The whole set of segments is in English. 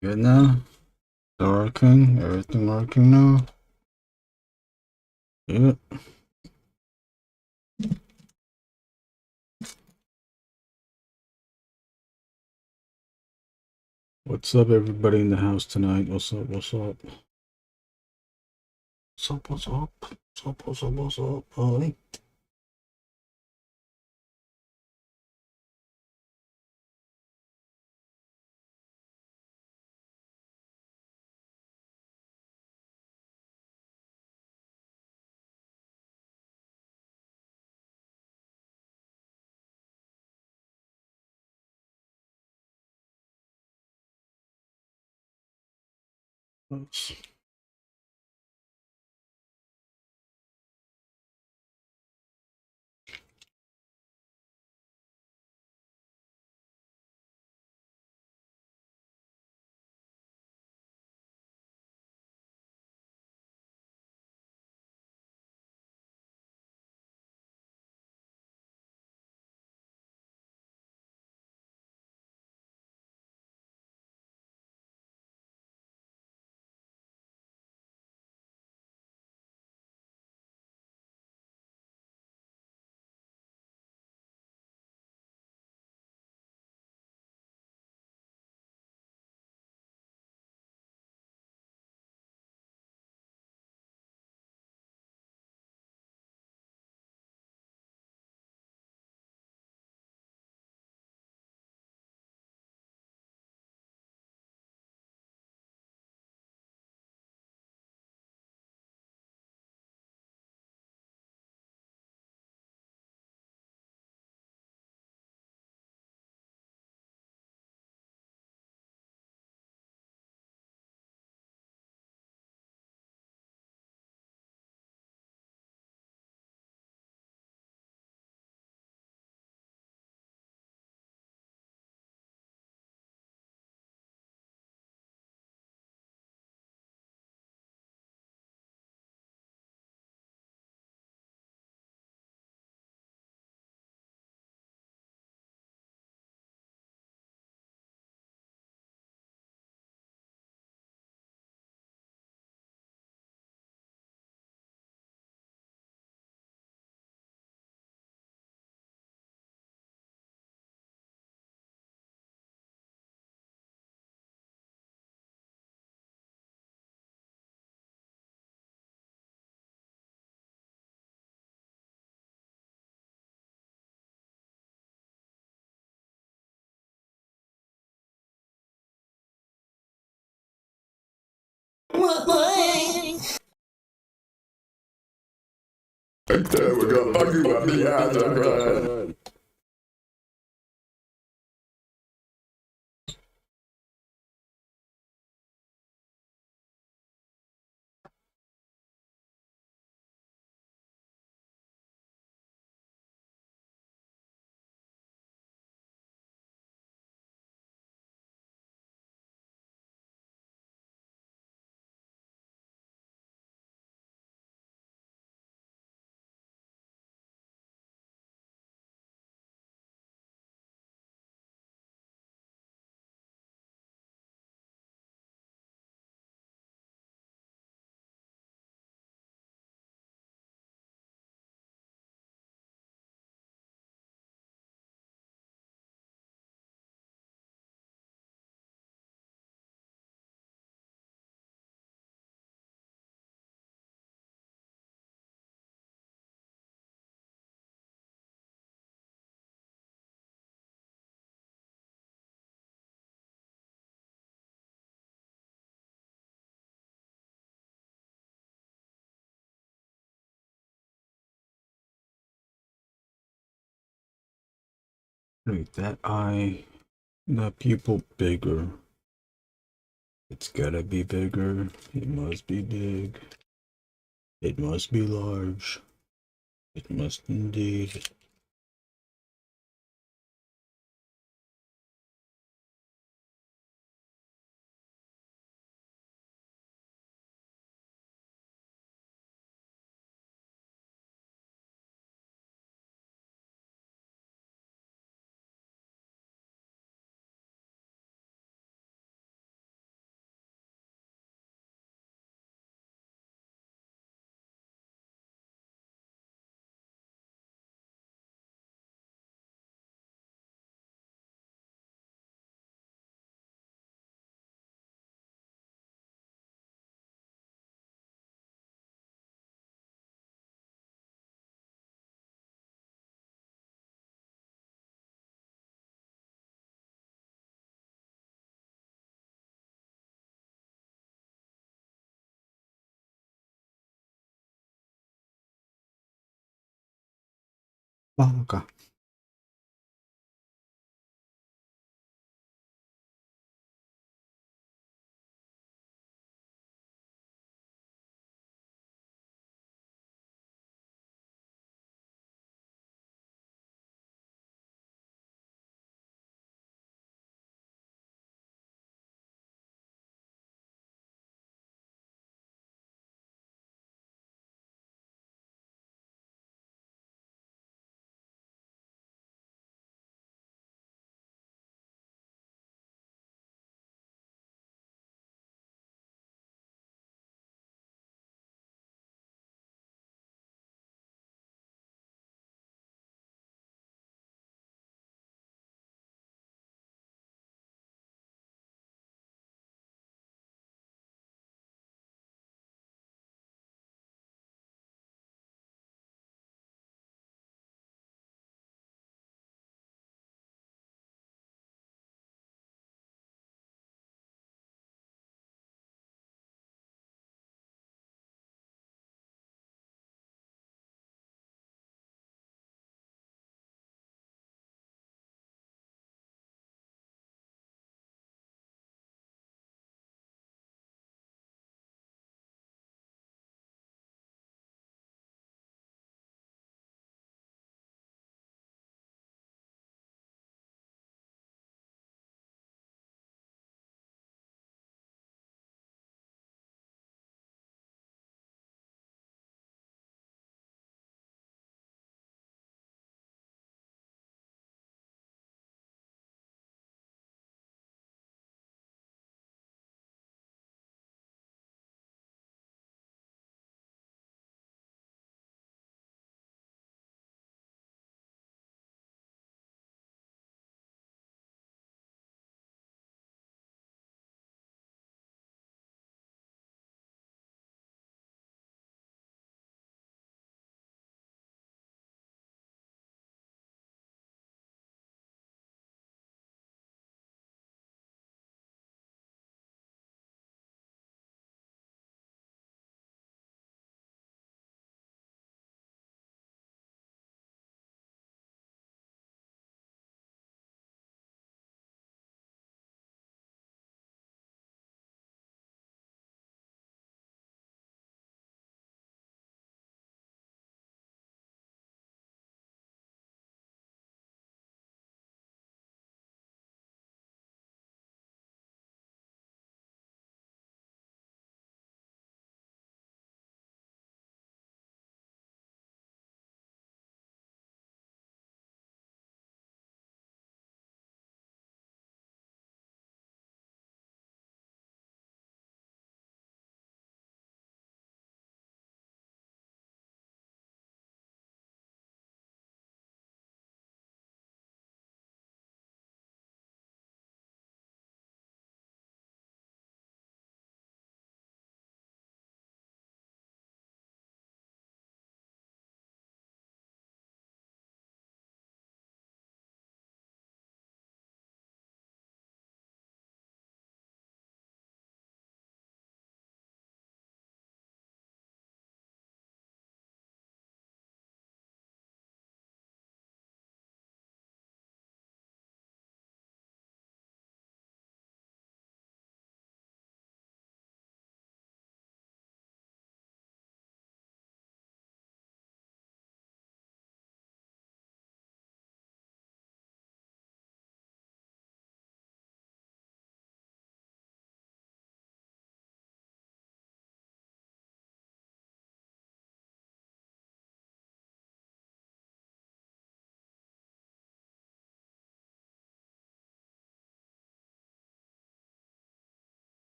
Good now? Still working? Everything working now? Yep. What's up, everybody in the house tonight? What's up? What's up? What's up? What's up? What's up? What's up? What's up? Boy? Oops. There we go. Fuck you, man. Make that eye, the pupil bigger. It's gotta be bigger. It must be big. It must be large. It must indeed. Baka.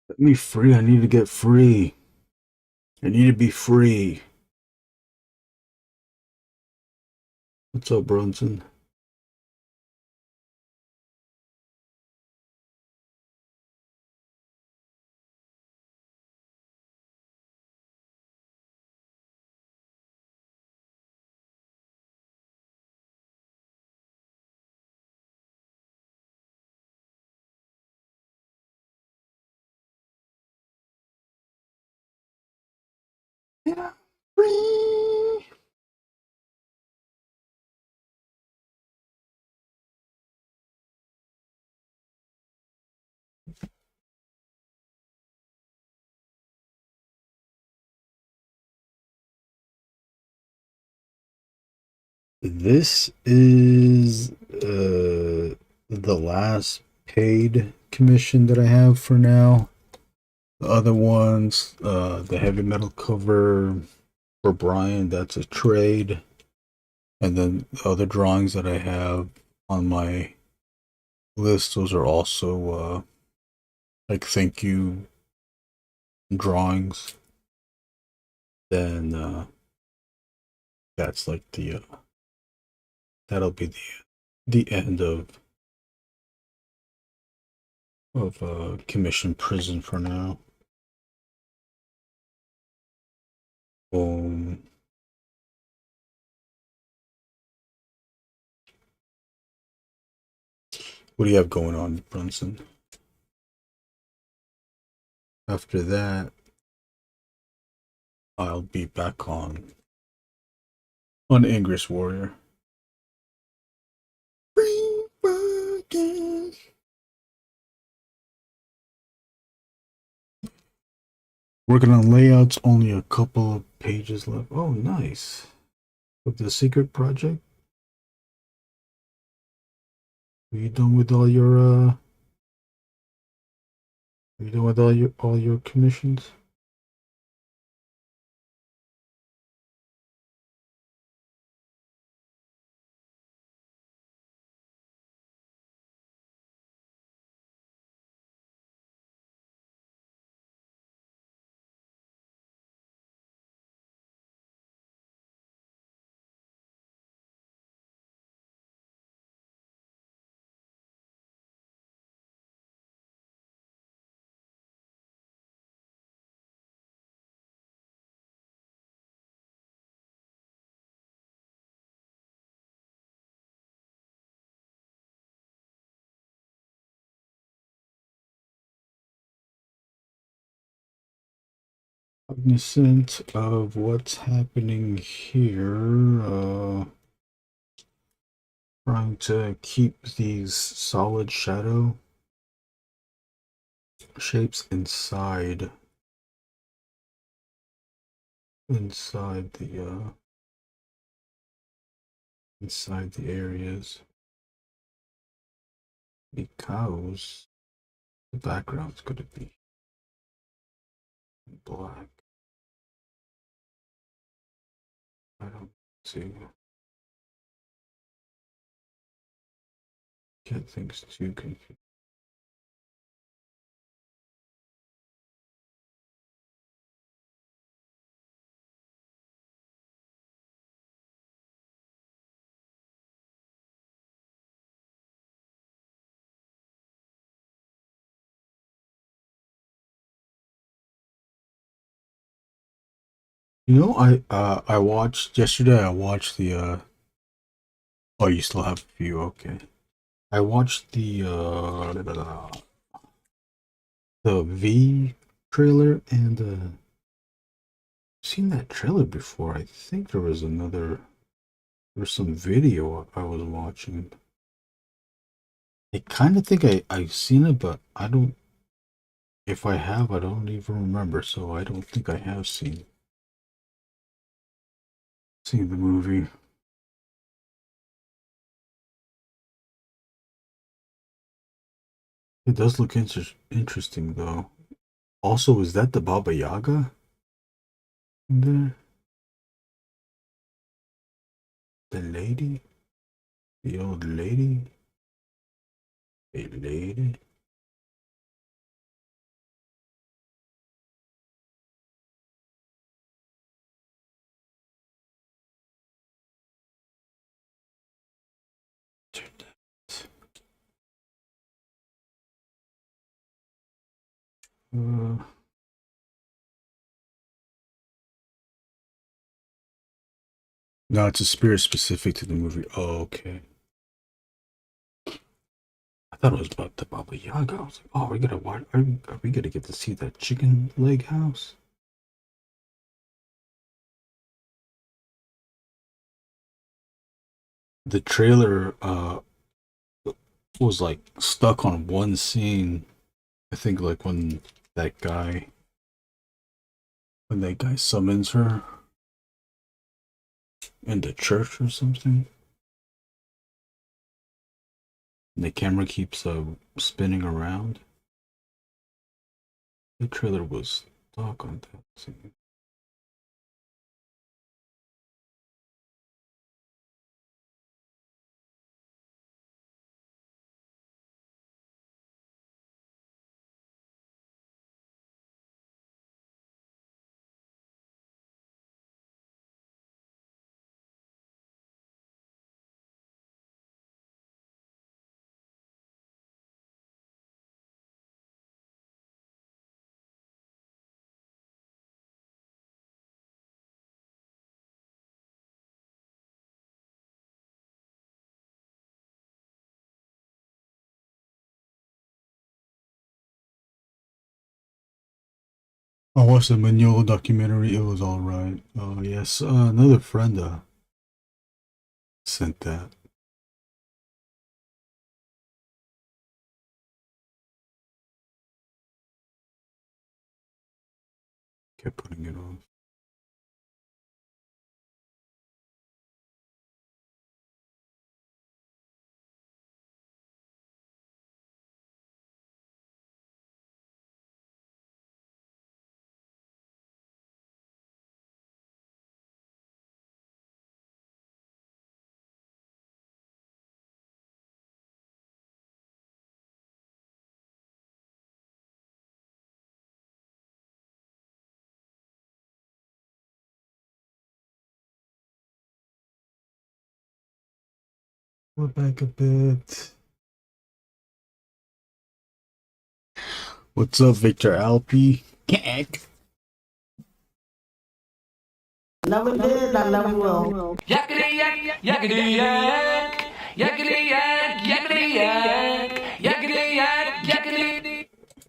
Let me free. I need to get free. I need to be free. What's up, Brunson? Yeah, free. This is the last paid commission that I have for now. The other ones, the heavy metal cover for Brian, that's a trade. And then the other drawings that I have on my list, those are also like thank you drawings. Then that's like the that'll be the end of commission prison for now. Um, what do you have going on, Brunson? After that, I'll be back on Angriest Warrior. Working on layouts, only a couple of pages left. Oh, nice. With the secret project? Are you done with all your are you done with all your commissions? Cognizant of what's happening here. Trying to keep these solid shadow shapes inside the areas because the background's going to be black. I don't see get things too confused. You know, I watched yesterday. I watched the oh, you still have a few. Okay, I watched the V trailer and seen that trailer before. I think there's some video I was watching. I kind of think I've seen it, but I don't. If I have, I don't even remember. So I don't think I have seen the movie. It does look interesting though. Also, is that the Baba Yaga in there? The lady? The old lady? A lady? Uh, no, it's a spirit specific to the movie. Oh, okay. I thought it was about the Baba Yaga. I was like, oh, we gotta watch. Are we gonna get to see that chicken leg house? The trailer was like stuck on one scene. I think like that guy when that guy summons her in the church or something. And the camera keeps spinning around. The trailer was stuck on that scene. I watched the Mignolo documentary. It was all right. Oh yes, another friend sent that. Kept putting it off. We're back a bit. What's up, Victor Alpi? Love it good, I love it well. Yakety yak, yakety yak, yakety yak, yakety yak, yakety yak, yakety.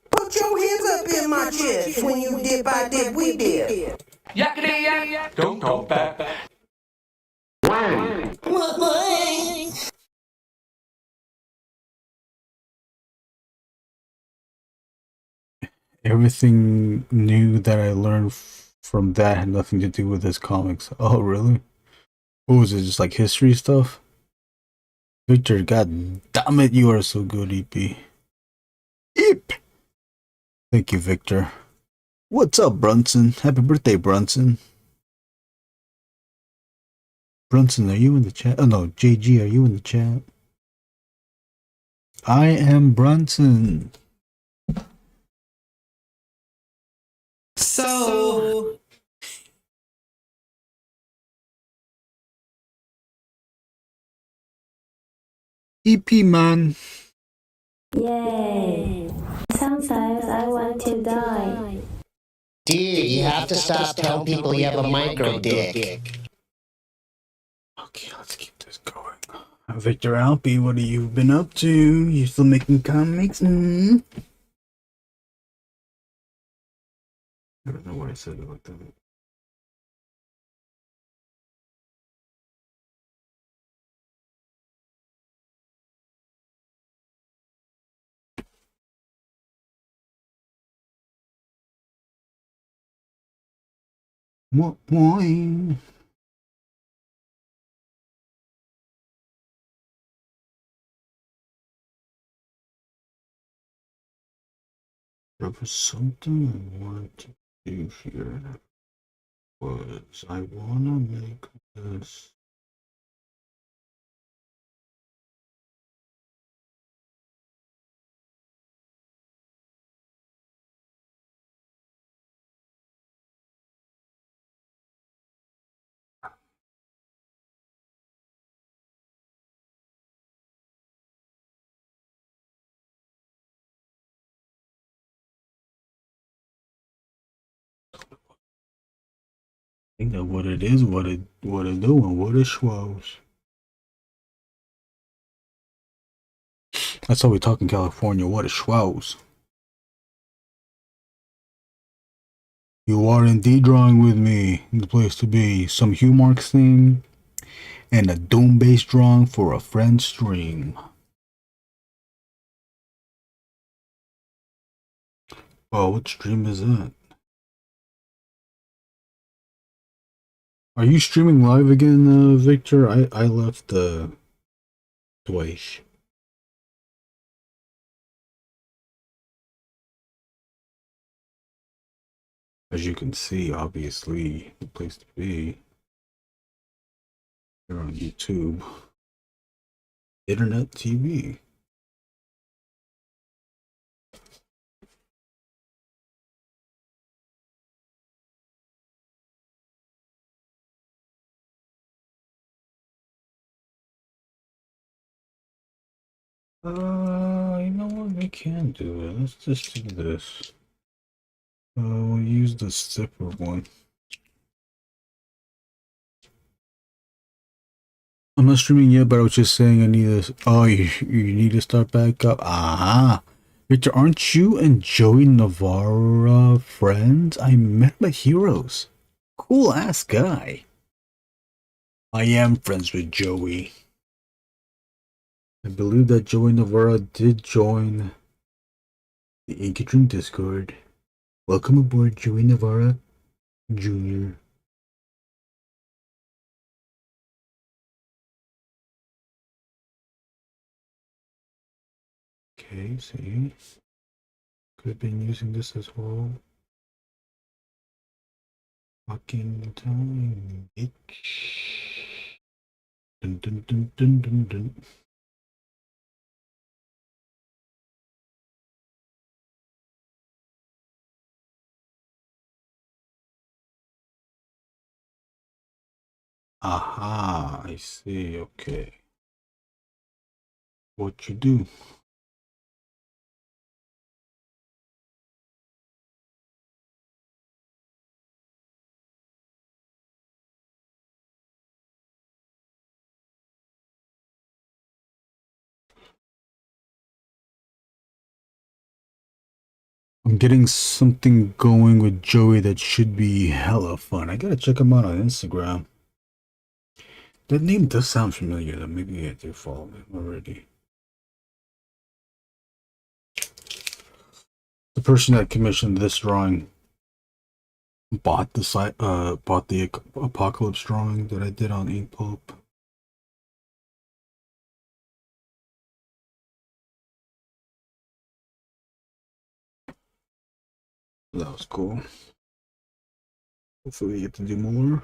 Put your hands up in my chest when you dip, I dip, we dip. Yakety yak, don't talk back. Everything new that I learned from that had nothing to do with his comics. Oh, really? What was it? Just like history stuff? Victor, god damn it, you are so good, EP. Eep! Thank you, Victor. What's up, Brunson? Happy birthday, Brunson. Brunson, are you in the chat? Oh no, JG, are you in the chat? I am Brunson. So, EP man. Yay! Sometimes I want to die. Dude, you have to stop telling people you have a micro dick. Okay, let's keep this going. Victor Alpi, what have you been up to? You still making comics? I don't know why I said it like that. What point? There was something I wanted to do here. Was I wanna make this? think that what it is, what it doing, what it shows. That's how we talk in California. What it shows. You are indeed drawing with me. The place to be. Some Hugh Marks thing. And a Doom-based drawing for a friend's stream. Oh, what stream is that? Are you streaming live again, Victor? I left twice. As you can see, obviously, the place to be. Here on YouTube. Internet TV. You know what? We can do it. Let's just do this. We'll use the zipper one. I'm not streaming yet, but I was just saying I need this. Oh, you need to start back up. Ah, Victor, aren't you and Joey Navarra friends? I met him at Heroes. Cool ass guy. I am friends with Joey. I believe that Joey Navarra did join the Inky Dream Discord. Welcome aboard, Joey Navarra Jr. Okay, see. Could have been using this as well. Fucking time, bitch. Dun dun dun dun dun dun. Aha, I see, okay. What you do? I'm getting something going with Joey that should be hella fun. I gotta check him out on Instagram. That name does sound familiar, though. Maybe I do follow him already. The person that commissioned this drawing bought the Apocalypse drawing that I did on Ink Pulp. That was cool. Hopefully we get to do more.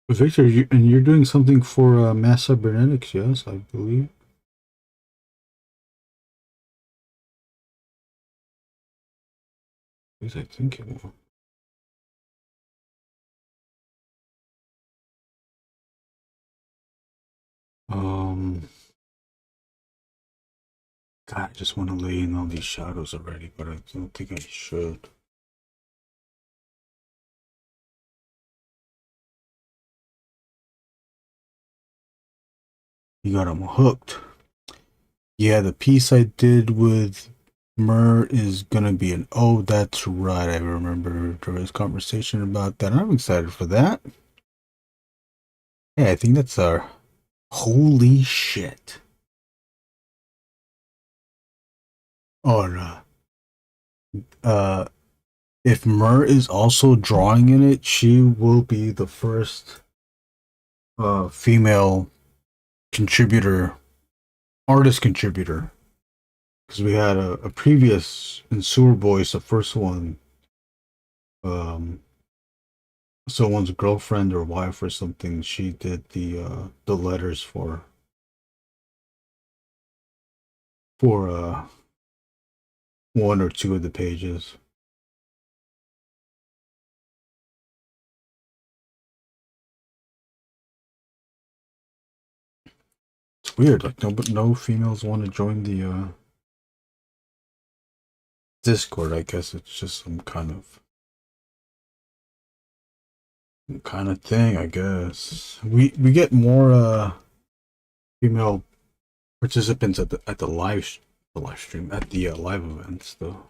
Victor, you're doing something for mass cybernetics, yes, I believe. At least I think it will. God, I just want to lay in all these shadows already, but I don't think I should. You got them hooked. Yeah, the piece I did with Mur is gonna be an oh, that's right. I remember there was conversation about that. I'm excited for that. Yeah, I think that's our holy shit. Oh no. If Mur is also drawing in it, she will be the first female contributor, artist contributor because we had a previous in Sewer Boys, the first one, someone's girlfriend or wife or something. She did the letters for one or two of the pages. It's weird, like no females want to join the Discord. I guess it's just some kind of thing. I guess we get more female participants at the live stream at the live events though.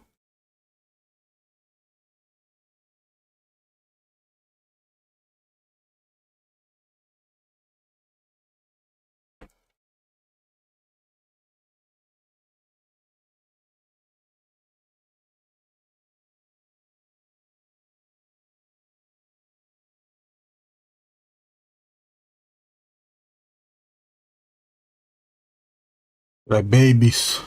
Like babies.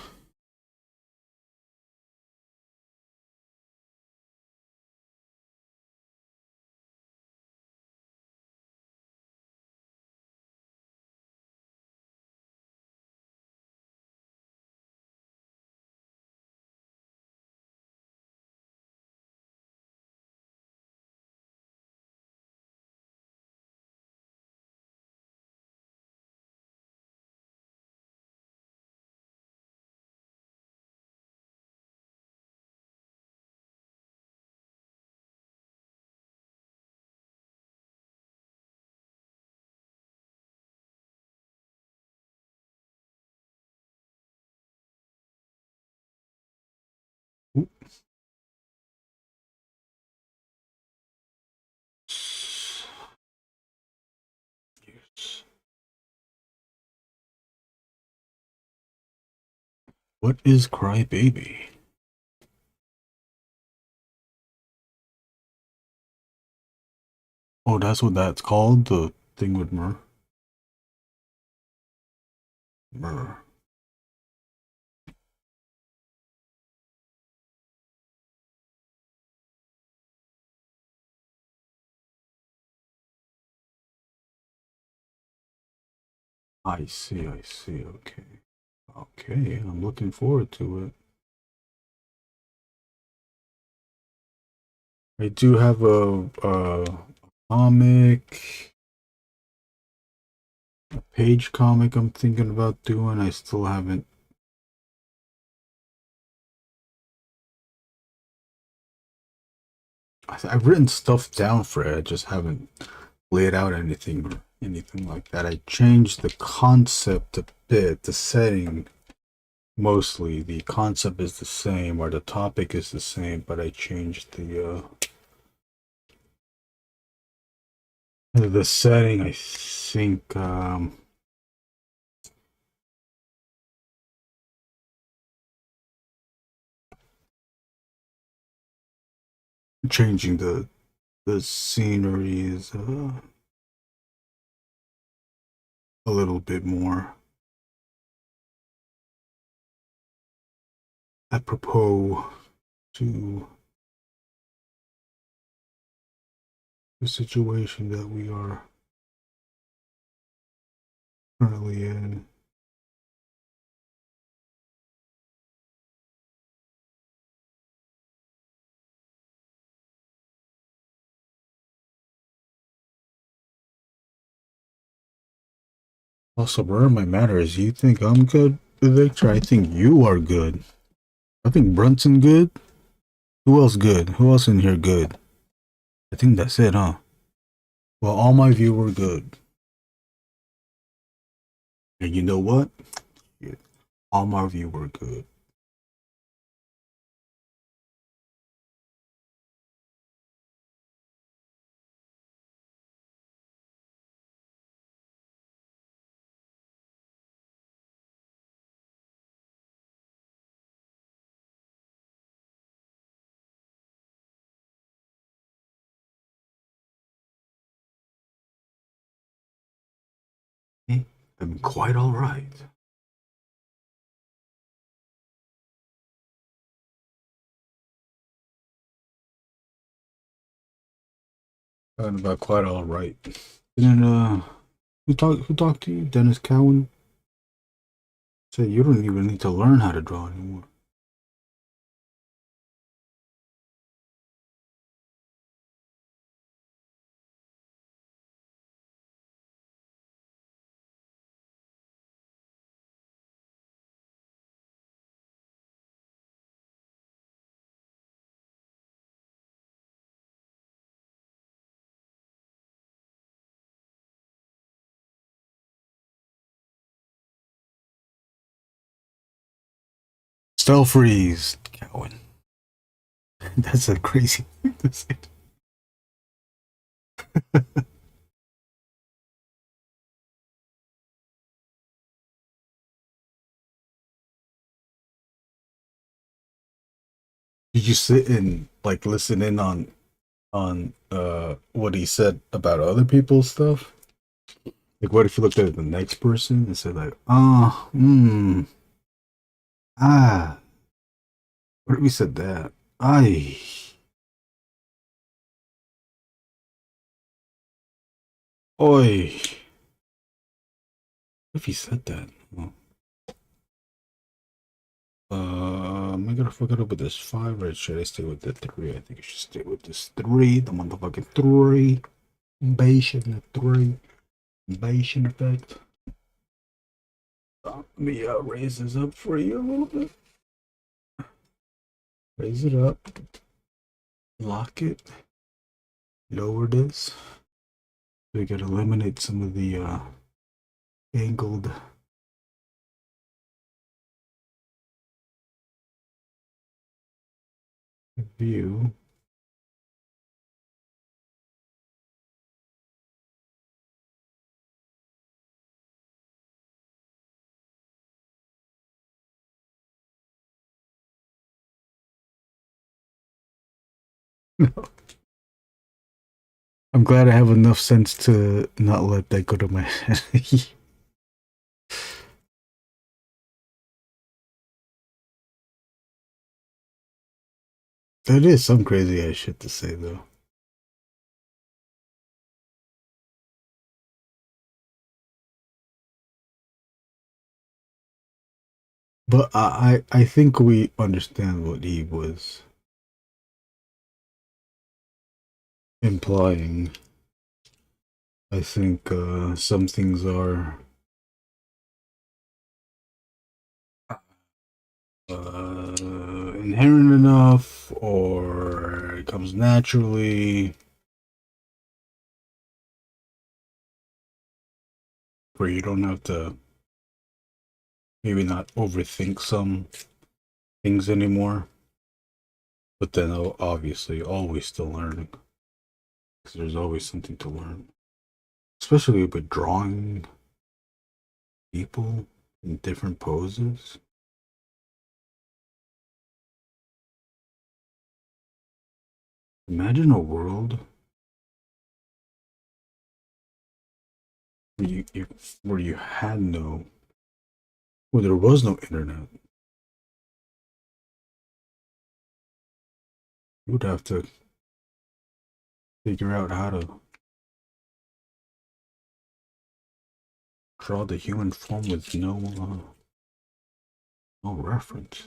What is Crybaby? Oh, that's what that's called? The thing with Mur? Mur. I see, okay. Okay, I'm looking forward to it. I do have a comic, a page comic I'm thinking about doing. I still haven't. I've written stuff down for it. I just haven't laid out anything or anything like that. I changed the concept a bit, the setting mostly. The concept is the same, or the topic is the same, but I changed the setting. I think changing the scenery is a little bit more apropos to the situation that we are currently in. Also, where my matter is, you think I'm good, Victor? I think you are good. I think Brunson good. Who else good? Who else in here good? I think that's it, huh? Well, all my viewers good. And you know what? Yeah, all my viewers good. I'm quite all right. Talking about quite all right. And then who talked to you? Dennis Cowan said you don't even need to learn how to draw anymore. Still freeze, Cowan. That's a crazy thing to say. Did you sit and like listen in on what he said about other people's stuff? Like, what if you looked at the next person and said like, what if we said that? I, oi. What if he said that? Oh. Am I gonna fuck it up with this 5 or should I stay with the 3? I think I should stay with this 3, the motherfucking 3. Invasion 3. Invasion effect. Let me raise this up for you a little bit. Raise it up. Lock it. Lower this. We could eliminate some of the angled view. I'm glad I have enough sense to not let that go to my head. That is some crazy ass shit to say though. But I think we understand what he was implying. I think some things are inherent enough or it comes naturally where you don't have to maybe not overthink some things anymore. But then obviously always still learning. Because there's always something to learn. Especially with drawing people in different poses. Imagine a world where you had no, where there was no internet. You would have to figure out how to draw the human form with no reference.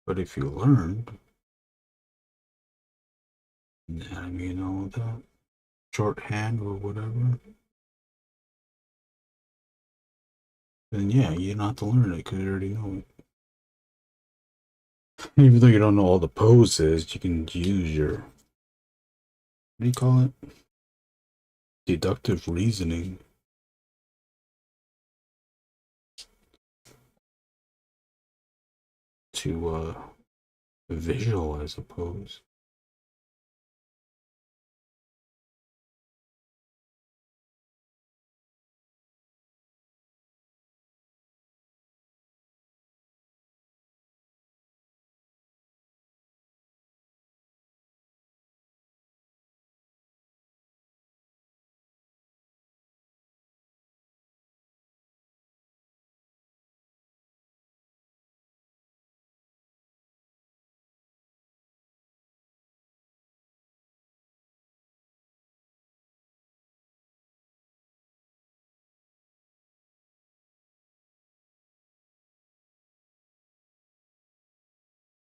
But if you learned anatomy and all that, shorthand or whatever, then yeah, you don't have to learn it because you already know it. Even though you don't know all the poses, you can use your, what do you call it? Deductive reasoning. To visualize a pose.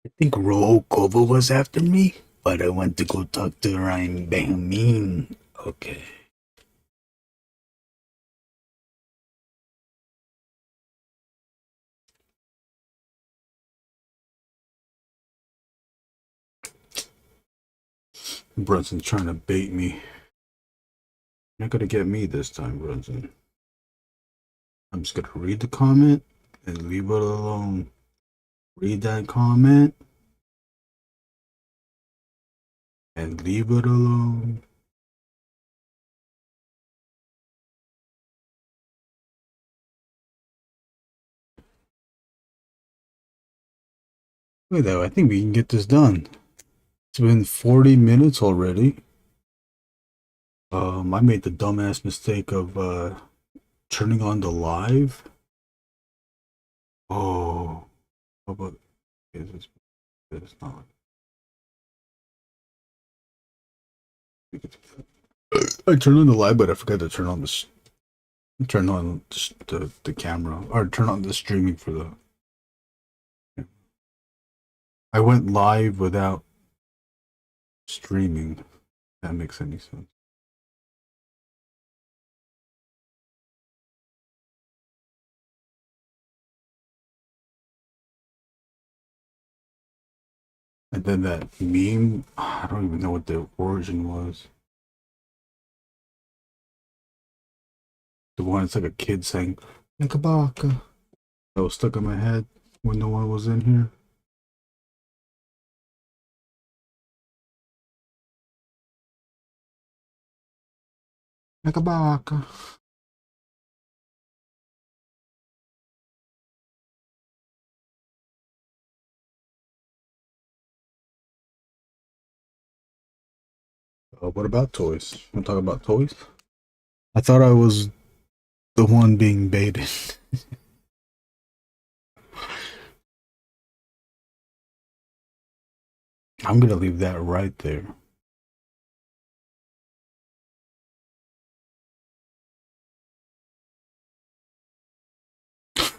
I think Rolkova was after me, but I went to go talk to Ryan Benjamin. Okay. Brunson's trying to bait me. You're not gonna get me this time, Brunson. I'm just gonna read the comment and leave it alone. Read that comment and leave it alone. Wait, though, I think we can get this done. It's been 40 minutes already. I made the dumbass mistake of turning on the live. Oh, how about it's not. I turned on the live, but I forgot to turn on the camera, or turn on the streaming for the. I went live without streaming. If that makes any sense. And then that meme, I don't even know what the origin was. The one it's like a kid saying "Nakabaka." That was stuck in my head when no one was in here. Nakabaka. What about toys? Want to talk about toys? I thought I was the one being baited. I'm gonna leave that right there.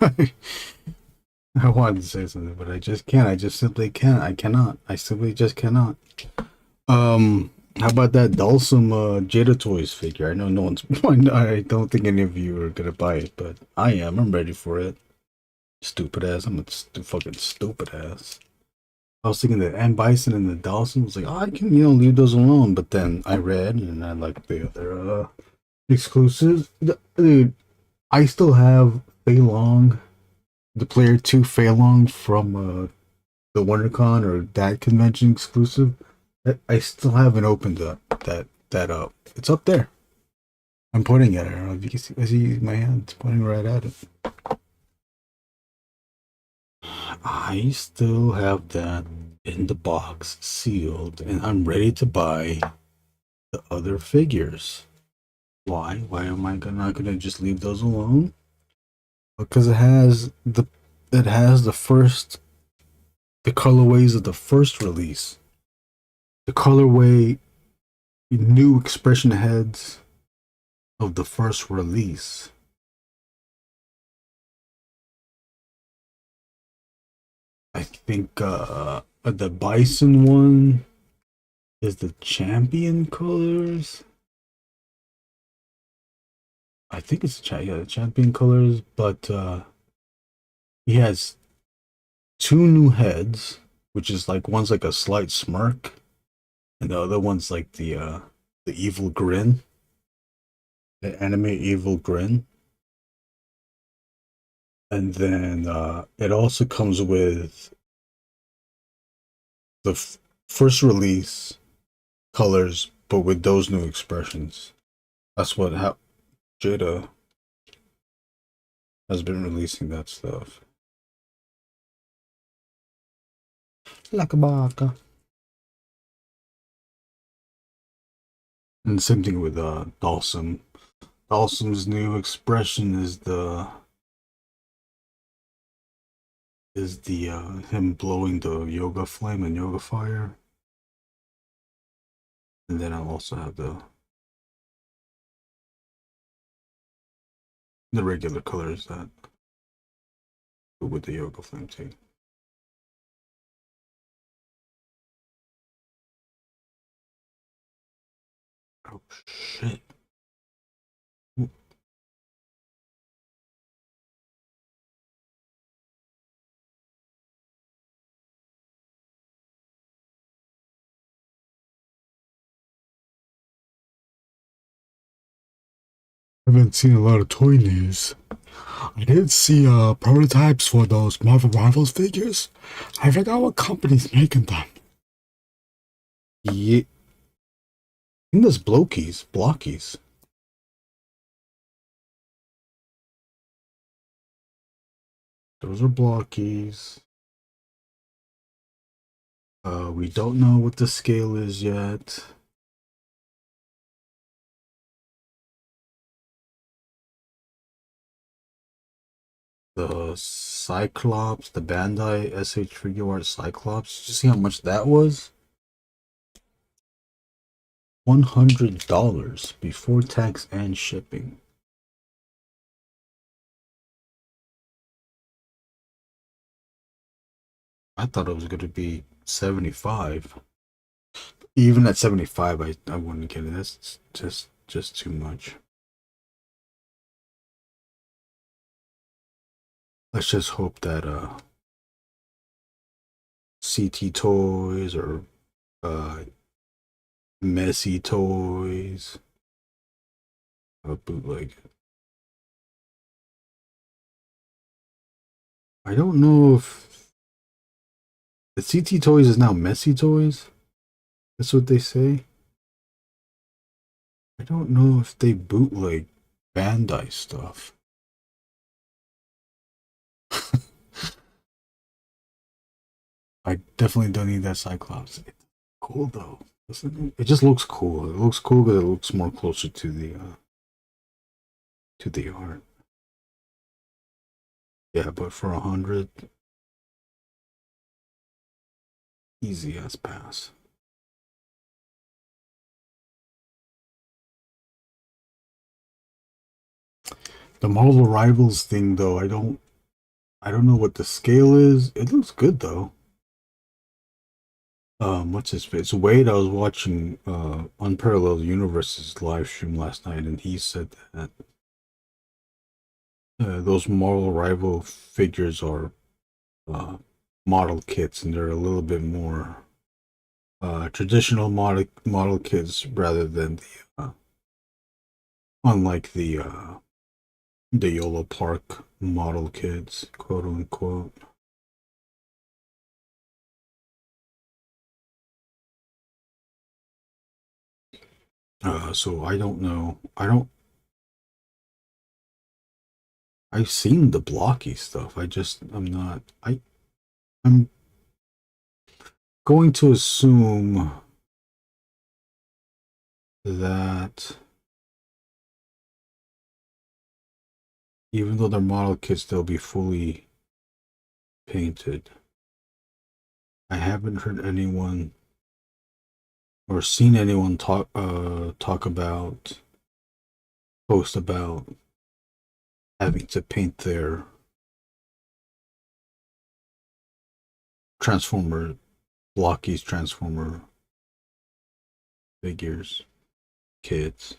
I wanted to say something, but I just can't. I just simply can't. I cannot. I simply just cannot. How about that Dulcim Jada Toys figure? I know no one's. I don't think any of you are gonna buy it, but I am. I'm ready for it. Stupid ass. I'm a fucking stupid ass. I was thinking that Ann Bison and the Dawson was like, oh, I can, leave those alone. But then I read and I like the other exclusives. Dude, I still have Fei Long, the Player 2 Fei Long from the WonderCon or that convention exclusive. I still haven't opened that up. It's up there. I'm pointing at it. I don't know if you can see. I see my hand. It's pointing right at it. I still have that in the box, sealed, and I'm ready to buy the other figures. Why? Why am I not gonna just leave those alone? Because it has the colorways of the first release. The colorway new expression heads of the first release. I think the Bison one is the champion colors. I think it's the champion colors, but he has two new heads, which is like one's like a slight smirk, and the other one's like the evil grin, the anime evil grin. And then it also comes with the first release colors, but with those new expressions. That's what Jada has been releasing that stuff. Lakabaka. And same thing with Dawson. Dawson's new expression is the him blowing the yoga flame and yoga fire. And then I'll also have the regular colors that with the yoga flame too. shit. I haven't seen a lot of toy news. I did see prototypes for those Marvel Rivals figures. I forgot what company's making them. Yeah. I think there's Blockies. Those are Blockies. We don't know what the scale is yet. The Cyclops, the Bandai SH Figure Art Cyclops. Did you see how much that was? $100 before tax and shipping. I thought it was going to be 75. Even at 75, I wouldn't get it. That's just too much. Let's just hope that CT Toys or Messy Toys bootleg. I don't know if the CT Toys is now Messy Toys. That's what they say. I don't know if they bootleg Bandai stuff. I definitely don't need that Cyclops. It's cool though, doesn't it? It just looks cool. It looks cool because it looks more closer to the art. Yeah, but for 100, easy as pass. The Marvel Rivals thing though, I don't know what the scale is. It looks good though. What's his face? Wade, I was watching Unparalleled Universe's live stream last night, and he said that those Marvel Rival figures are model kits, and they're a little bit more traditional model kits rather than the unlike the YOLO Park model kits, quote unquote. So I don't know. I've seen the blocky stuff. I'm going to assume that even though they're model kits, they'll be fully painted. I haven't heard anyone or seen anyone post about having to paint their Blockies Transformer figures, kits.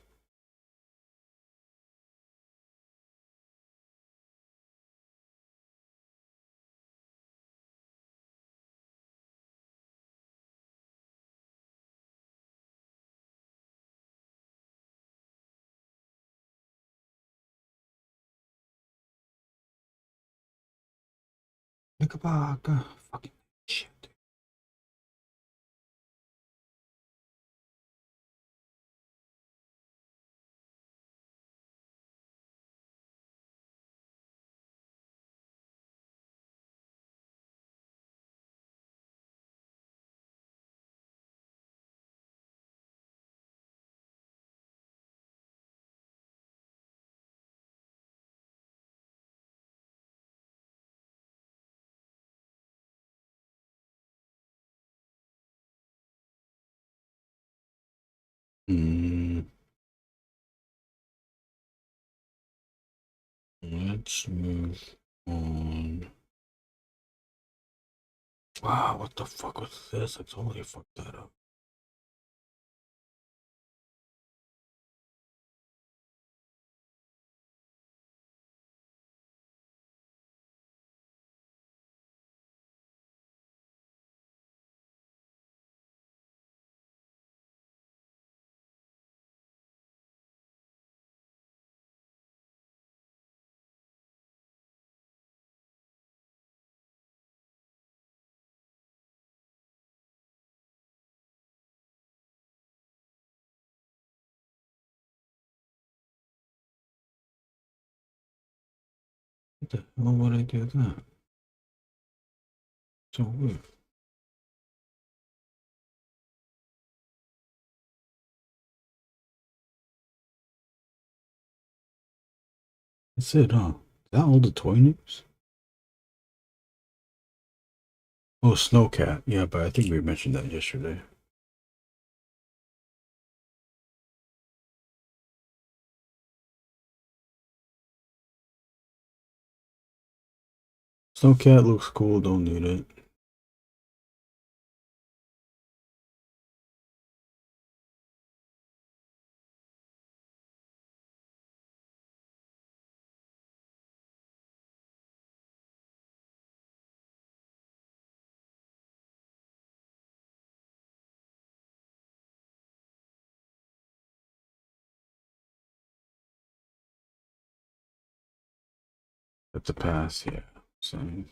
Look about fucking shit. Let's move on. Wow, what the fuck was this? I totally fucked that up. What the hell would I do that? So weird. That's it, huh? Is that all the toy news? Oh, Snowcat. Yeah, but I think we mentioned that yesterday. Snowcat looks cool, don't need it. That's a pass, yeah. Same.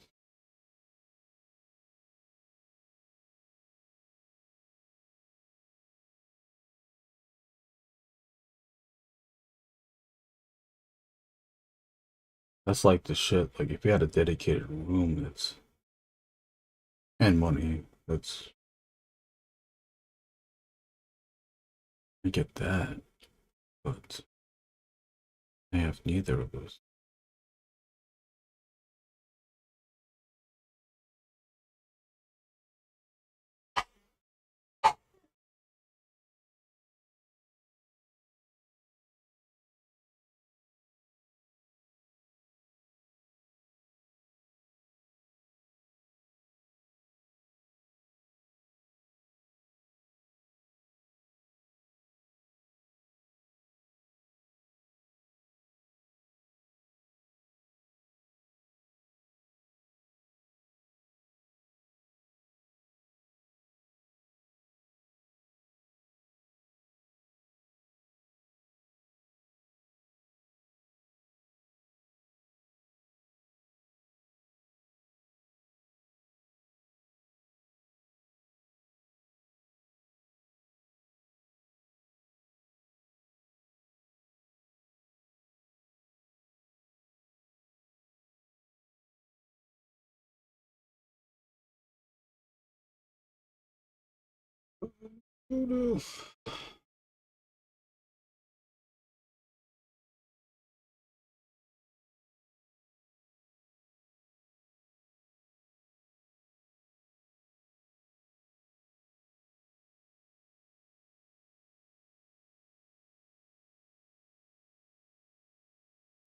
That's like the shit. Like if you had a dedicated room that's and money, that's I get that. But I have neither of those.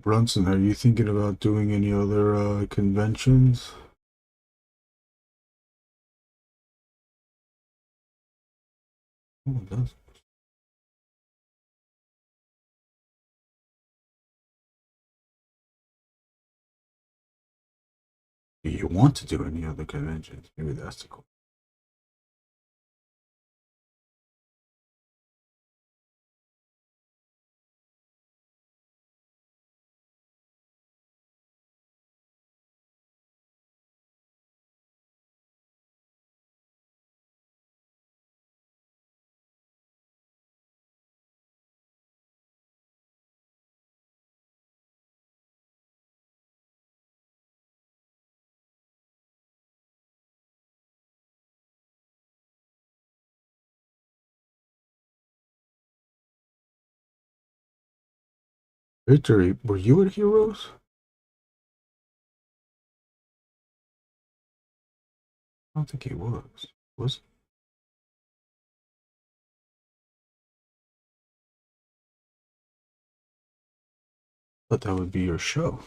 Brunson, are you thinking about doing any other conventions? Oh, that's... Do you want to do any other conventions? Maybe that's the goal. Victory, were you at Heroes? I don't think he was. Was he? Thought that would be your show.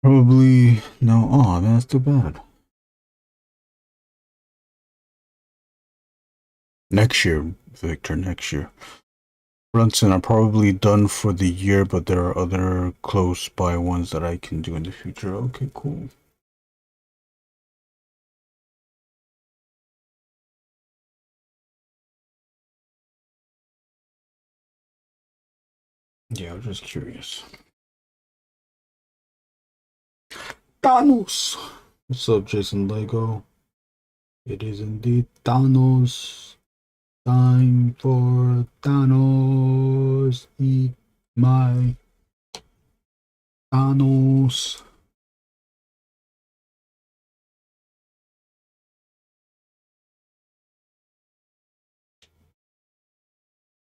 Probably no. Oh, man, that's too bad. Next year, Victor, next year. Brunson, I'm probably done for the year, but there are other close by ones that I can do in the future. Okay, cool. Yeah, I was just curious. Thanos! What's up, Jason Lego? It is indeed Thanos. Time for Thanos. Eat my Thanos.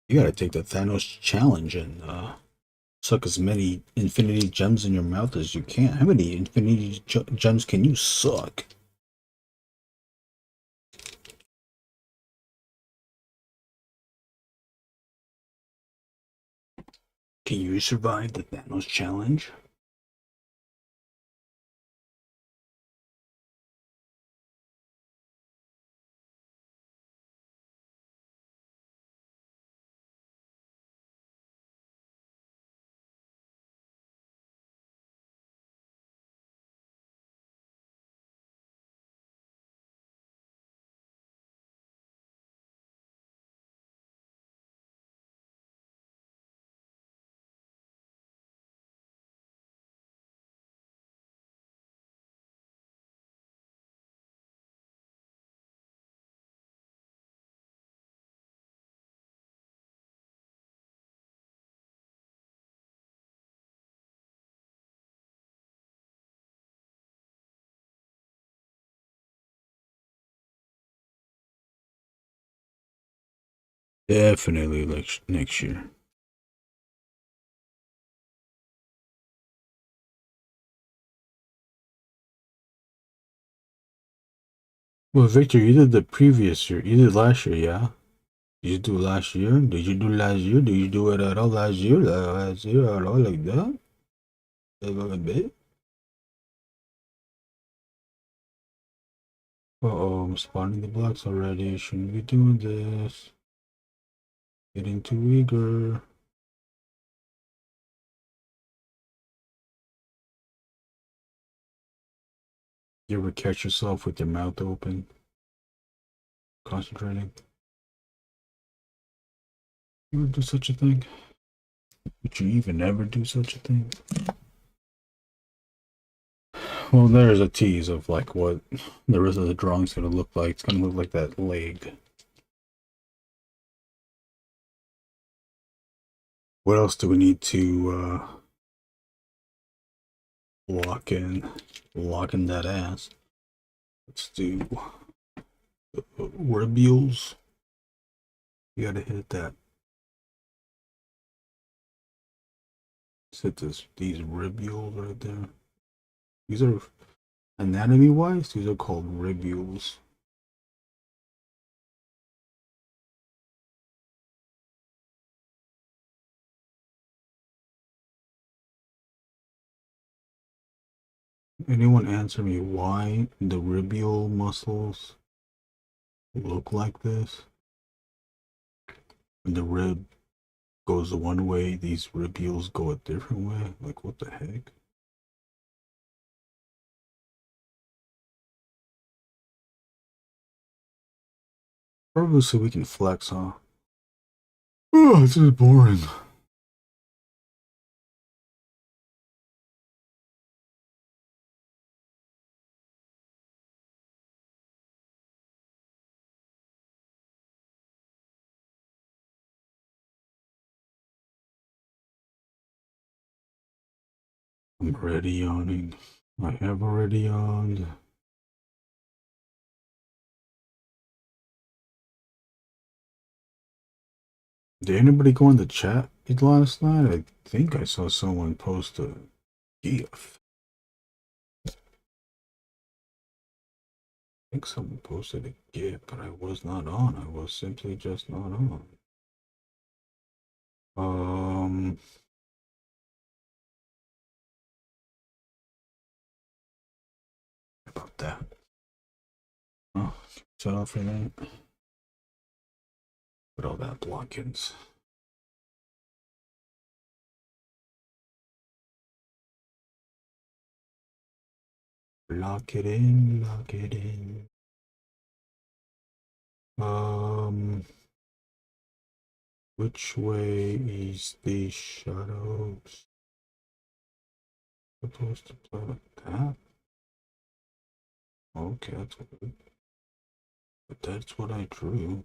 You gotta take the Thanos challenge and suck as many infinity gems in your mouth as you can. How many infinity gems can you suck? Can you survive the Thanos challenge? Definitely like next year. Well, Victor, you did the previous year. You did last year, yeah? Did you do last year? Did you do last year? Did you do it at all last year? Last year at all like that? A bit? Uh-oh, I'm spawning the blocks already. Shouldn't be doing this. Getting too eager. You ever catch yourself with your mouth open? Concentrating? You ever do such a thing? Would you even ever do such a thing? Well, there's a tease of like what the rest of the drawing's gonna look like. It's gonna look like that leg. What else do we need to lock in? Lock in that ass. Let's do ribules. You gotta hit that. Let's hit these ribules right there. These are anatomy wise, these are called ribules. Anyone answer me why the ribule muscles look like this? When the rib goes one way, these ribules go a different way. Like, what the heck? Probably so we can flex, huh? Oh, this is boring. I'm already yawning. I have already yawned. Did anybody go in the chat last night? I think I saw someone post a GIF. I think someone posted a GIF, but I was not on. I was simply just not on. About that. Oh, shut off for that. Put all that blockings. Lock it in, lock it in. Which way is the shadows supposed to play like that? Okay, that's good. But that's what I drew.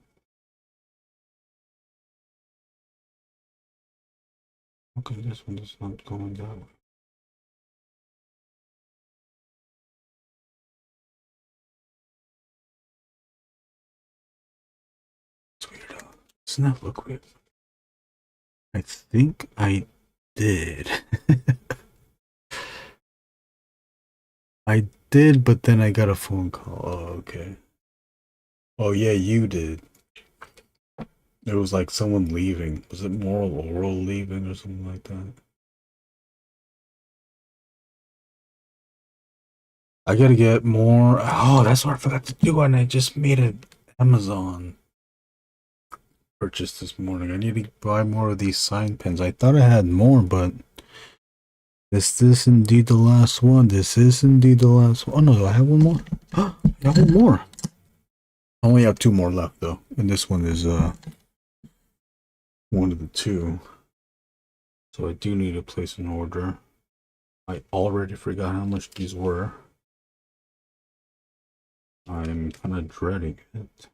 Okay, this one is not going that way. Doesn't that look weird? I think I did. I did, but then I got a phone call. Oh, okay. Oh, yeah, you did. It was like someone leaving. Was it Moral Oral leaving or something like that? I gotta get more. Oh, that's what I forgot to do, and I just made an Amazon purchase this morning. I need to buy more of these sign pins. I thought I had more, but is this indeed the last one? This is indeed the last one. Oh no, do I have one more? I have one more. I only have two more left though, and this one is one of the two. So I do need to place an order. I already forgot how much these were. I'm kind of dreading it.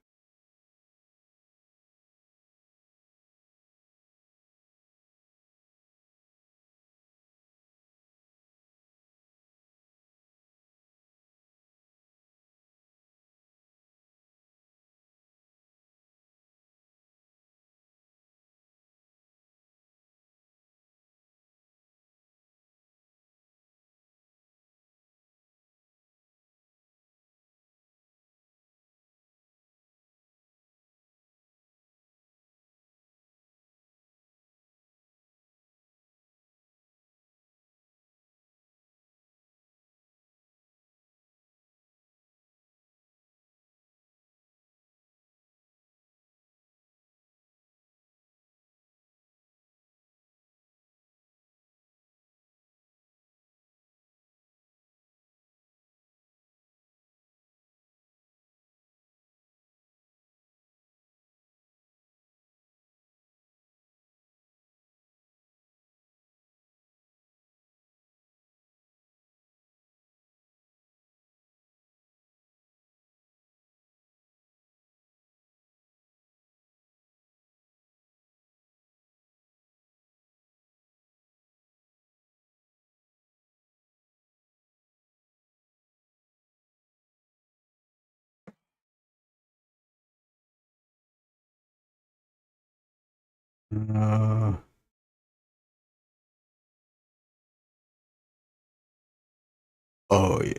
Oh yeah.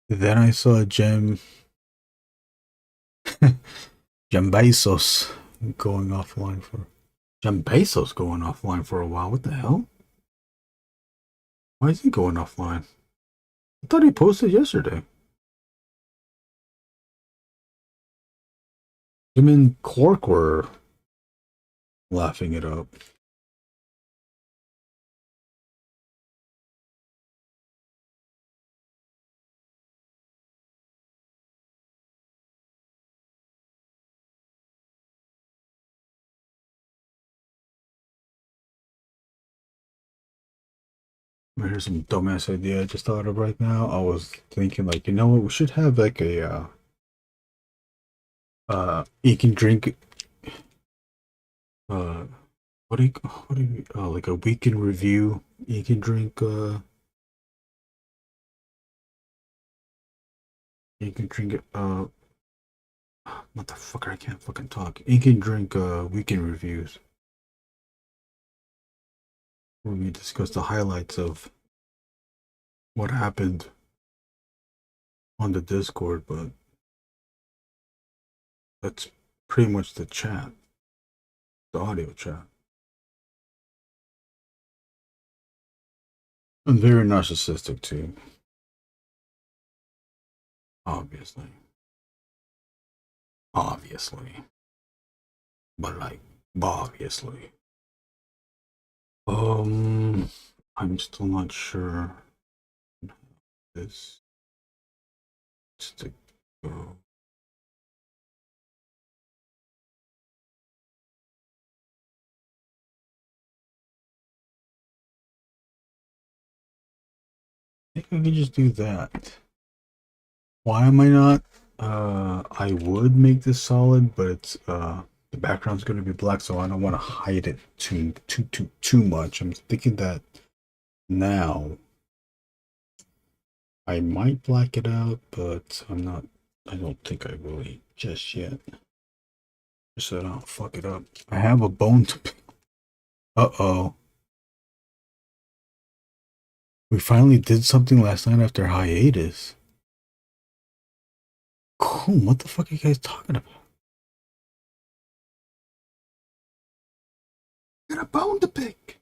Then I saw Bezos going offline for Jem Bezos going offline for a while. What the hell? Why is he going offline? I thought he posted yesterday. Him and Quark were laughing it up. Here's some dumbass idea I just thought of right now. I was thinking, like, you know what? We should have like a you can drink what do you like a weekend review. You can drink it motherfucker, I can't fucking talk. You can drink weekend reviews where we discuss the highlights of what happened on the Discord, but that's pretty much the chat, the audio chat. I'm very narcissistic too. Obviously. But like, obviously. I'm still not sure this to go. I think I can just do that. Why am I not? I would make this solid, but it's the background's going to be black, so I don't want to hide it too much. I'm thinking that now I might black it out, but I'm not. I don't think I will just yet. Just so I don't fuck it up. I have a bone to pick. Uh-oh. We finally did something last night after hiatus. Cool. What the fuck are you guys talking about? I got a bone to pick.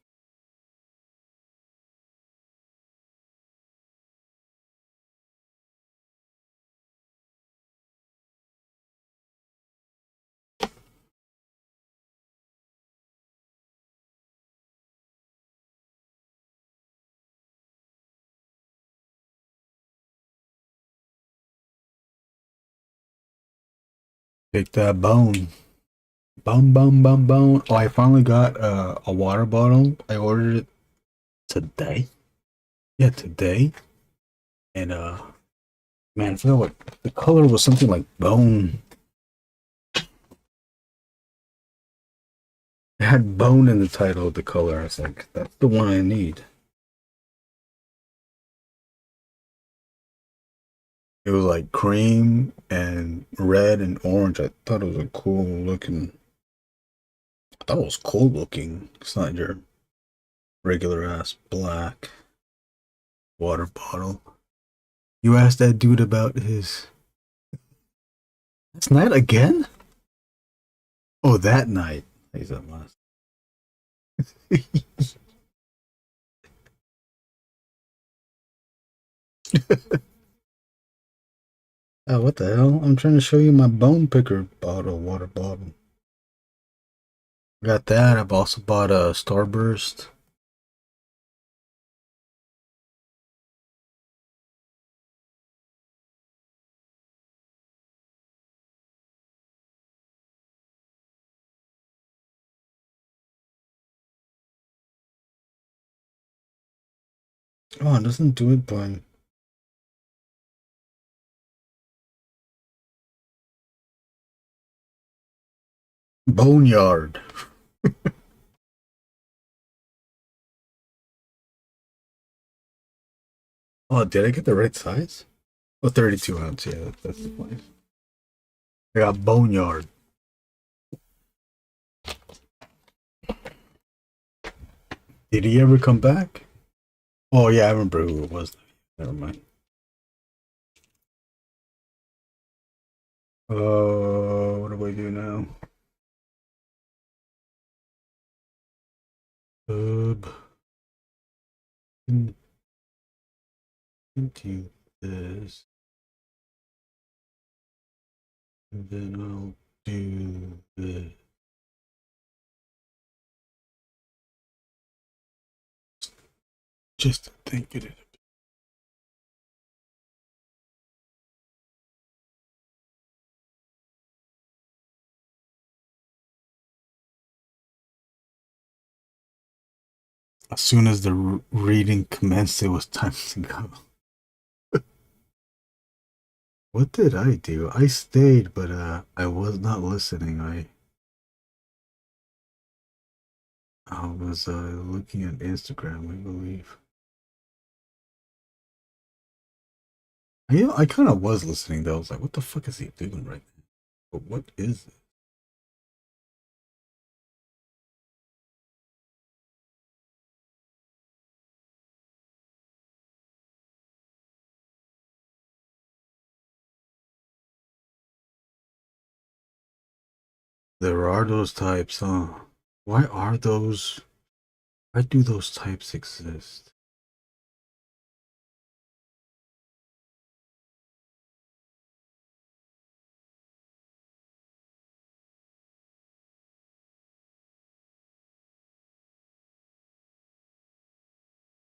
Pick that bone. Bum, bum, bum, bum. Oh, I finally got a water bottle. I ordered it today. Yeah, today. And, man, I forgot what the color was, something like bone. It had bone in the title of the color. I was like, that's the one I need. It was like cream and red and orange. I thought it was a cool looking. I thought it was cool looking. It's not your regular ass black water bottle. You asked that dude about his. Last night again? Oh, that night. He's at last. Oh, what the hell? I'm trying to show you my bone picker bottle, water bottle. Got that. I've also bought a Starburst. Oh, it doesn't do it by Boneyard. Oh, did I get the right size? Oh, 32 ounce. Yeah, that's the place. I got Boneyard. Did he ever come back? Oh, yeah, I remember who it was. Never mind. What do I do now? Into this. And then I'll do this. Just to think it. As soon as the reading commenced, it was time to go. What did I do? I stayed, but I was not listening. I was looking at Instagram, I believe. I kind of was listening though. I was like, what the fuck is he doing right now? But what is it? There are those types, huh? Why are those? Why do those types exist?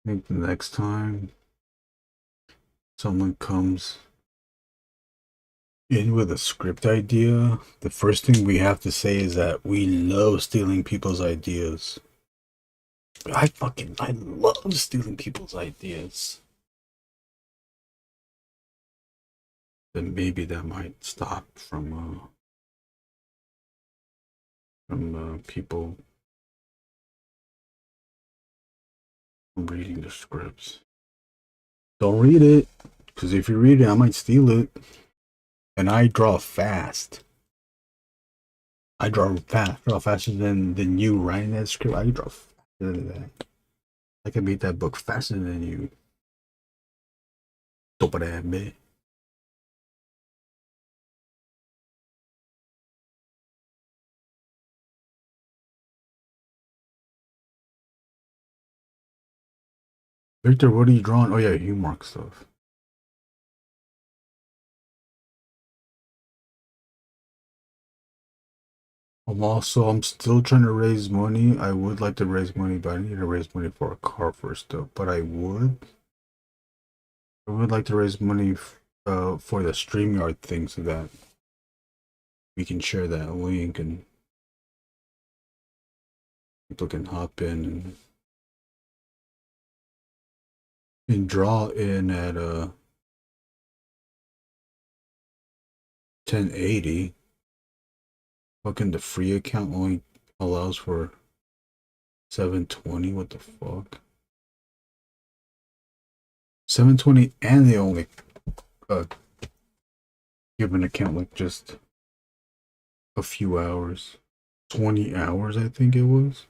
I think the next time someone comes in with a script idea, the first thing we have to say is that we love stealing people's ideas. I love stealing people's ideas. Then maybe that might stop from people from reading the scripts. Don't read it, because if you read it, I might steal it. And I draw fast. I draw fast, draw faster than you writing that script. I draw faster than that. I can beat that book faster than you. Top of that bit. Victor, what are you drawing? Oh yeah, you mark stuff. I'm still trying to raise money. I would like to raise money, but I need to raise money for a car first though. But I would like to raise money for the StreamYard thing so that we can share that link and people can hop in and draw in at 1080. Fucking the free account only allows for 720. What the fuck? 720, and they only give an account like just a few hours. 20 hours, I think it was.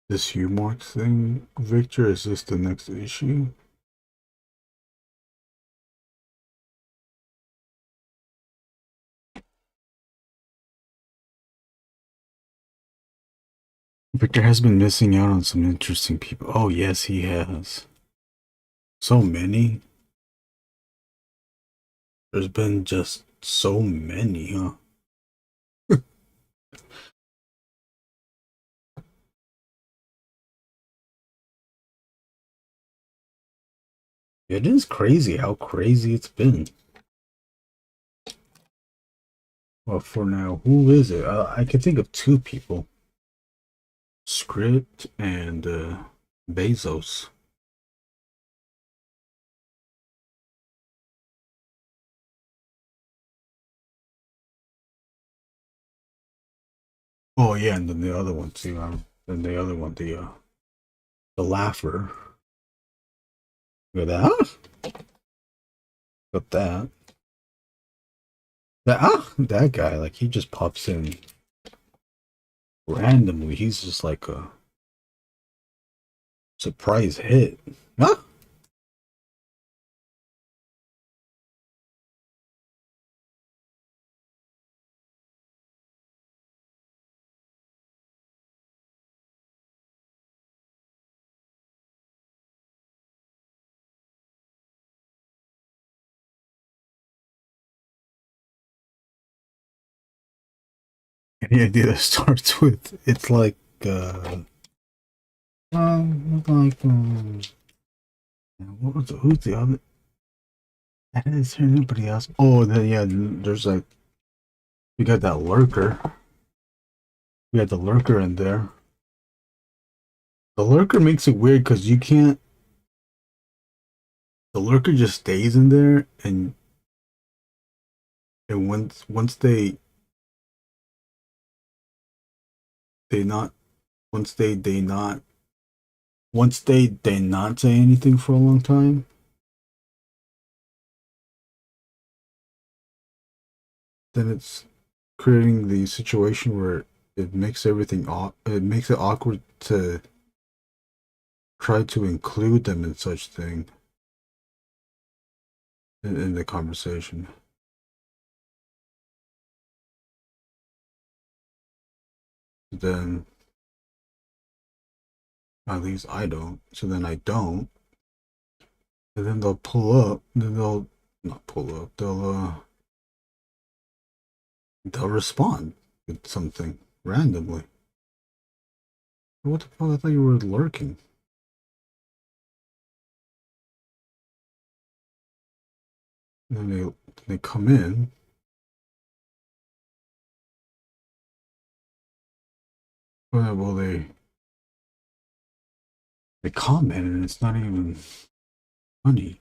This Hugh Marks thing, Victor, is this the next issue? Victor has been missing out on some interesting people. Oh, yes, he has. So many. There's been just so many, huh? It is crazy how crazy it's been. Well, for now, who is it? I can think of two people. Script and Bezos. Oh yeah, and then the other one too. Then the other one, the laugher. Look at that. Got that. That guy, like he just pops in randomly. He's just like a surprise hit. Ah! Any idea that starts with it's like who's the other? Is there anybody else? Oh, then yeah, there's like we got that lurker. We got the lurker in there. The lurker makes it weird because you can't. The lurker just stays in there, and once they not once they not once they not say anything for a long time, then it's creating the situation where it makes everything it makes it awkward to try to include them in such thing. in the conversation. Then at least I don't. So then I don't. And then they'll pull up. Then they'll not pull up. They'll respond with something randomly. What the fuck? I thought you were lurking. And then they come in. Well, they comment and it's not even funny.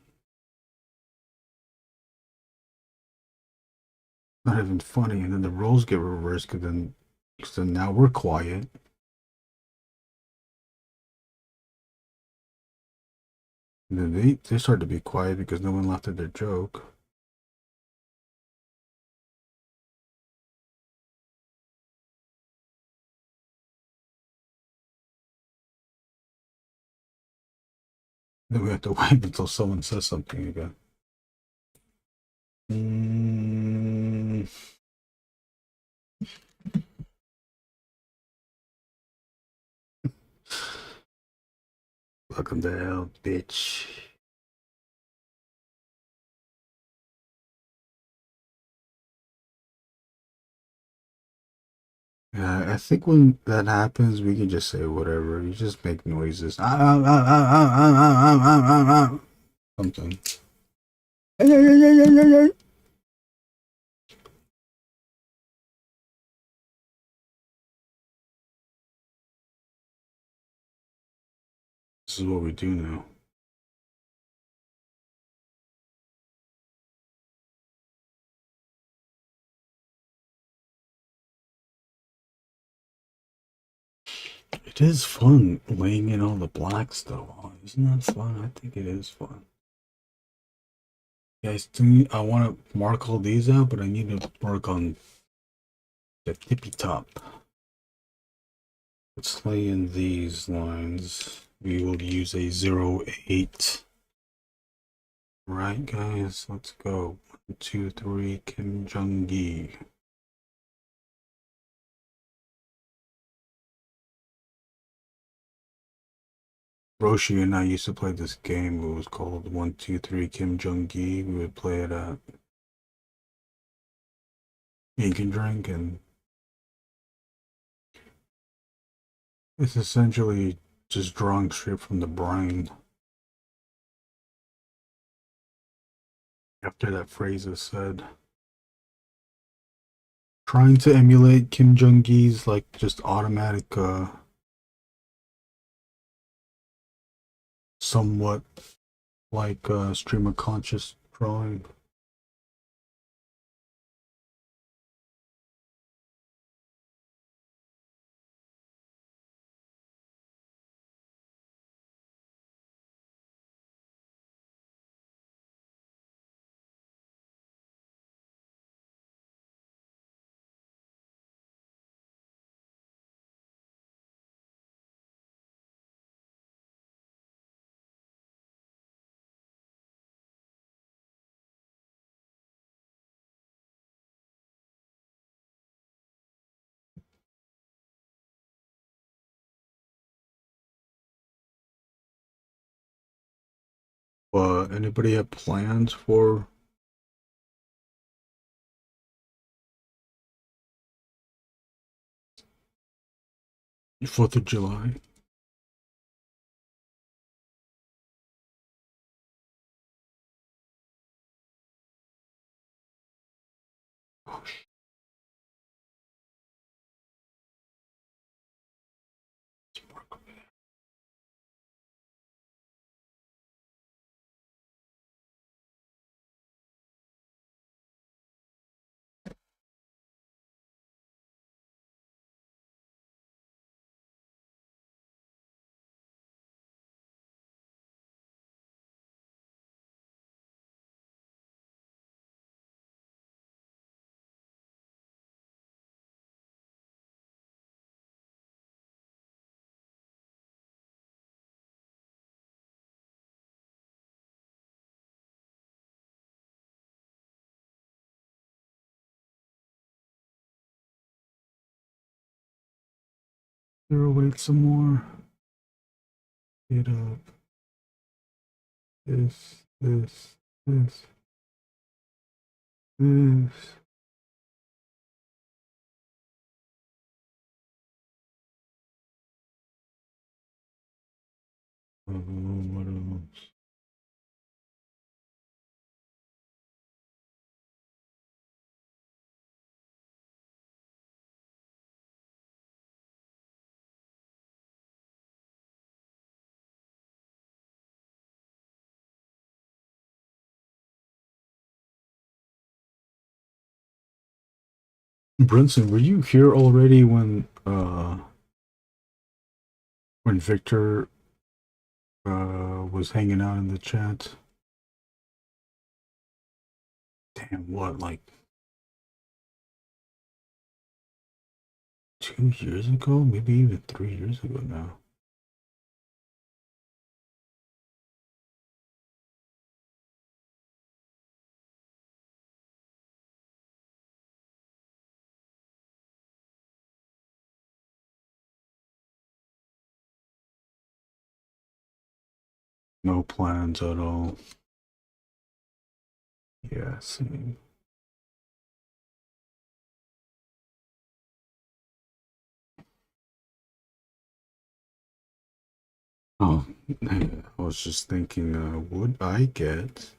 Not even funny, and then the roles get reversed because then now we're quiet. And then they start to be quiet because no one laughed at their joke. Then we have to wait until someone says something again. Welcome to hell, bitch. Yeah, I think when that happens, we can just say whatever. You just make noises. Something. This is what we do now. It is fun laying in all the blacks though. Isn't that fun? I think it is fun. Yeah, I want to mark all these out, but I need to work on the tippy top. Let's lay in these lines. We will use a 0.8. Right, guys, let's go. 1, 2, 3, Kim Jong-gi. Roshi and I used to play this game. It was called 1, 2, 3, Kim Jong-gi. We would play it at Ink and Drink, and it's essentially just drawing straight from the brain. After that phrase is said. Trying to emulate Kim Jong-gi's like just automatic somewhat like stream of conscious drawing. Anybody have plans for the 4th of July? Oh, Zero weight some more. Get up. This. This. What else? Brinson, were you here already when Victor was hanging out in the chat? Damn, what, like 2 years ago? Maybe even 3 years ago now. No plans at all. Yeah, same. Oh, I was just thinking, would I get,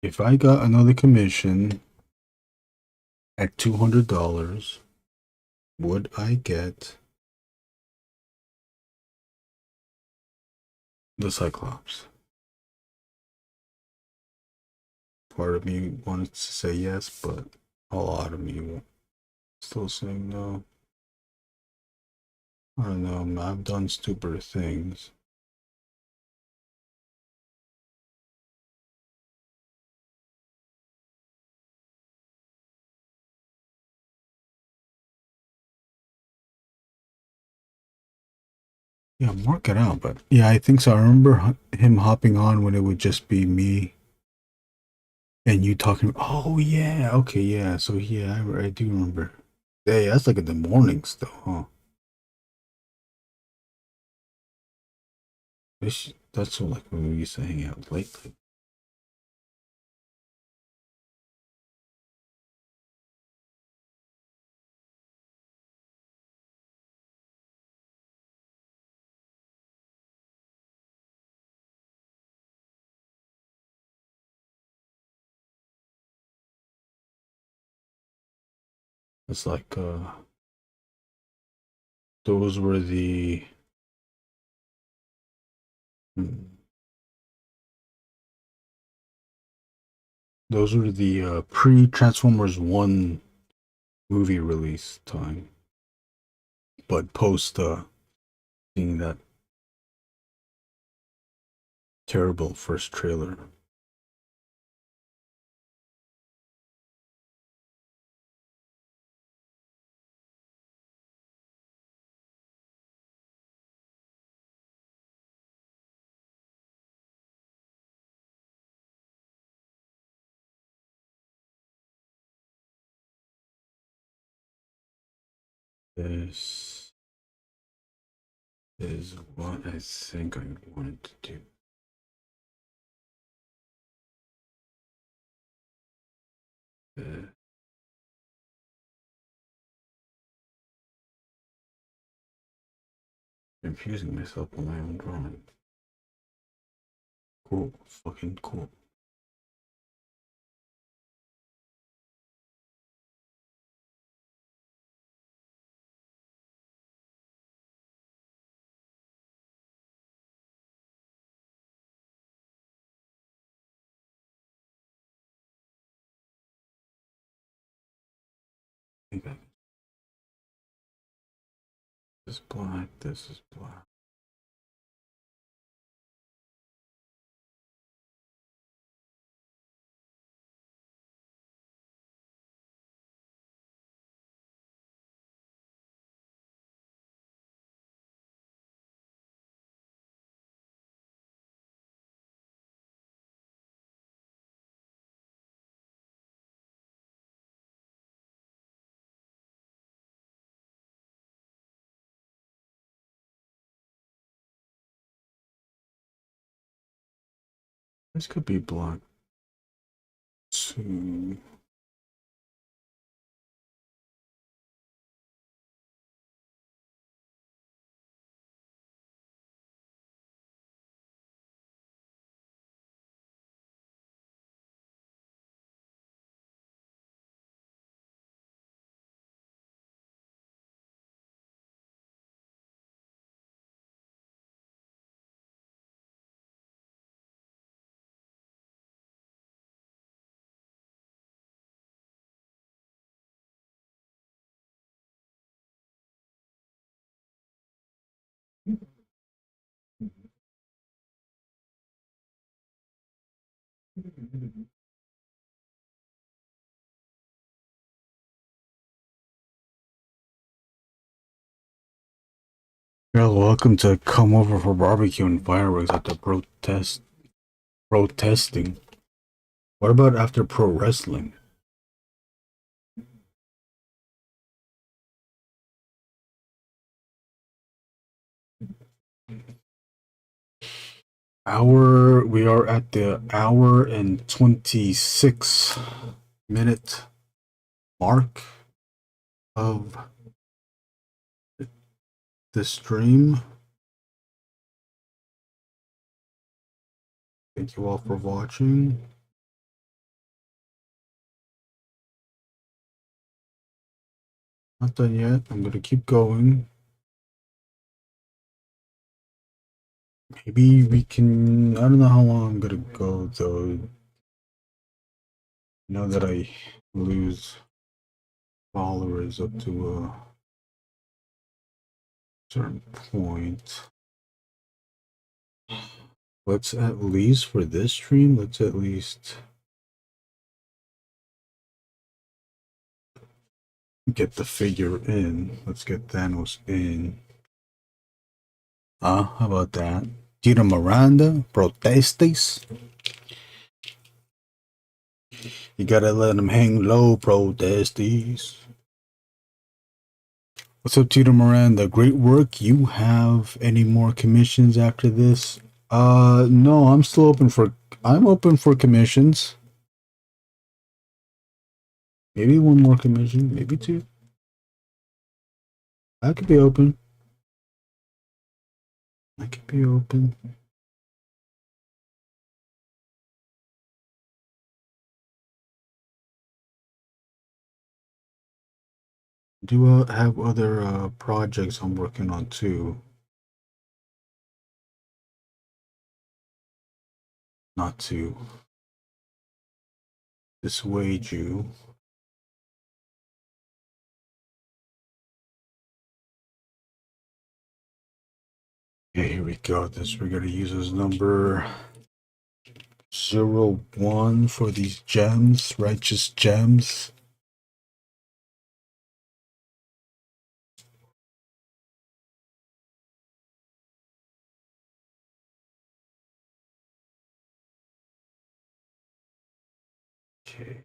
if I got another commission at $200, would I get the Cyclops? Part of me wanted to say yes, but a lot of me still saying no. I don't know, I've done stupider things. Yeah, mark it out, but yeah, I think so. I remember him hopping on when it would just be me and you talking. Oh yeah, okay, yeah. So yeah, I do remember. Hey, that's like in the mornings though, huh? That's what, like when we used to hang out lately. It's like those were the pre-Transformers 1 movie release time. But post seeing that terrible first trailer. This is what I think I wanted to do. Confusing myself on my own drawing. Cool, fucking cool. Okay. This is black, this is black. This could be black too. You're welcome to come over for barbecue and fireworks after protesting. What about after pro wrestling? We are at the hour and 26-minute mark of the stream. Thank you all for watching. Not done yet. I'm gonna keep going. Maybe we can. I don't know how long I'm gonna go though. Now that I lose followers up to a certain point. Let's at least for this stream, let's at least get the figure in. Let's get Thanos in. How about that? Tito Miranda, protestes. You gotta let them hang low, protestes. What's up, Tito Miranda? Great work. You have any more commissions after this? No, I'm still open for. I'm open for commissions. Maybe one more commission, maybe two. I could be open. I could be open. Do have other projects I'm working on too. Not to dissuade you. Okay, here we go. We're gonna use this number 01 for these gems, righteous gems. Okay.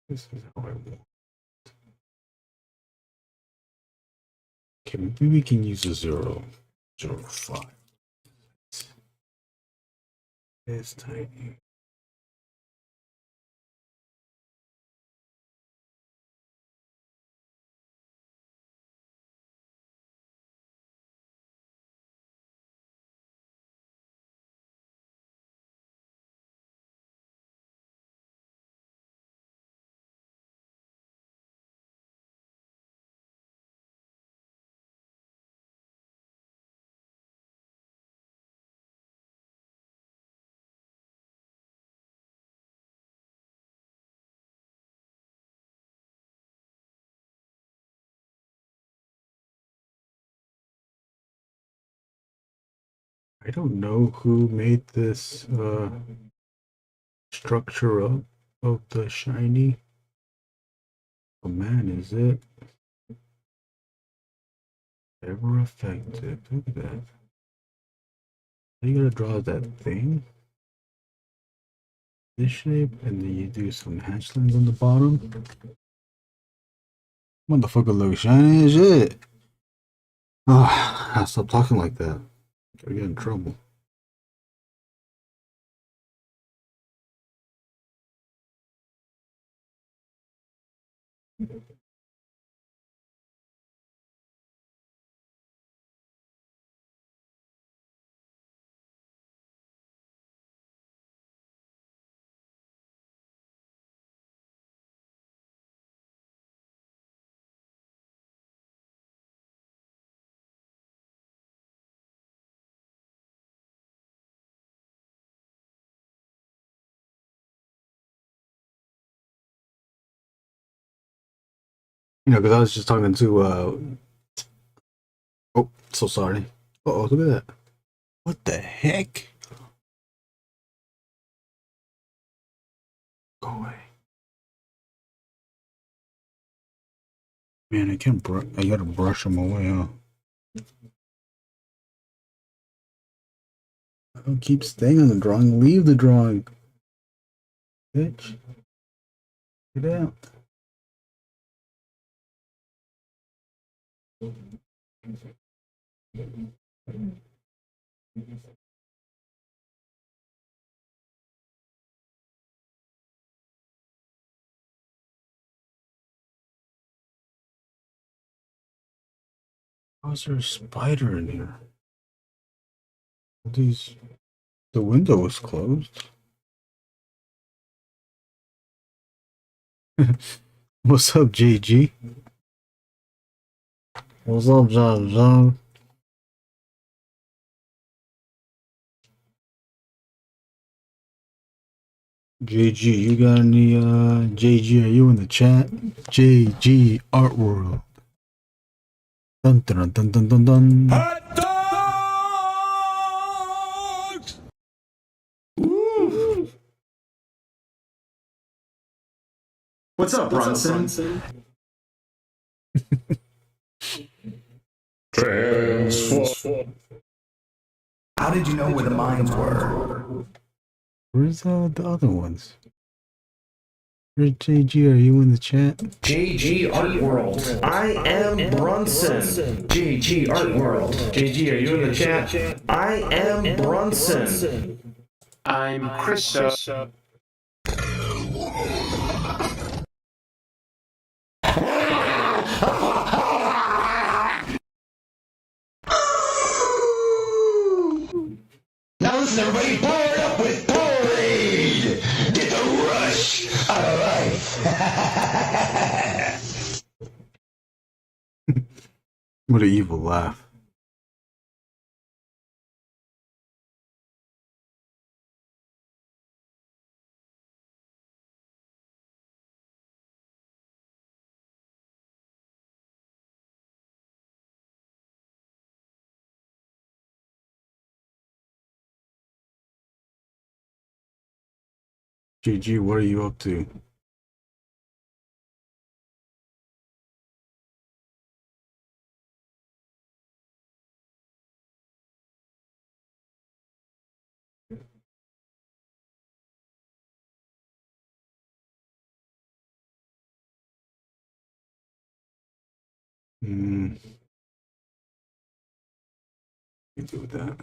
This is how I want. Okay, maybe we can use a 0.05. It's tiny. I don't know who made this structure up of the shiny. Oh man, is it ever effective? Look at that. You gotta draw that thing, this shape, and then you do some hatchlings on the bottom. Motherfucker looks shiny as shit. I stop talking like that. Gotta get in trouble. Because I was just talking to oh, so sorry. Oh, look at that. What the heck? Go away. Man, I can't I gotta brush them away, huh? Don't keep staying on the drawing. Leave the drawing. Bitch. Get out. How is there a spider in here? These. The window is closed. What's up, JG? What's up, John? JG, you got any, JG, are you in the chat? JG Art World. Dun dun dun dun dun dun. Hot dogs! Woo. What's up, Bronson? Transform. How did you know where the mines were? Where's the other ones? Where's JG? Are you in the chat? JG Art World. I am Brunson. JG Art World. JG, are you in the chat? I am Brunson. I'm Krista. Now listen, everybody, power up with Powerade! Get the rush out of life! What an evil laugh. JG, what are you up to? What do you do with that?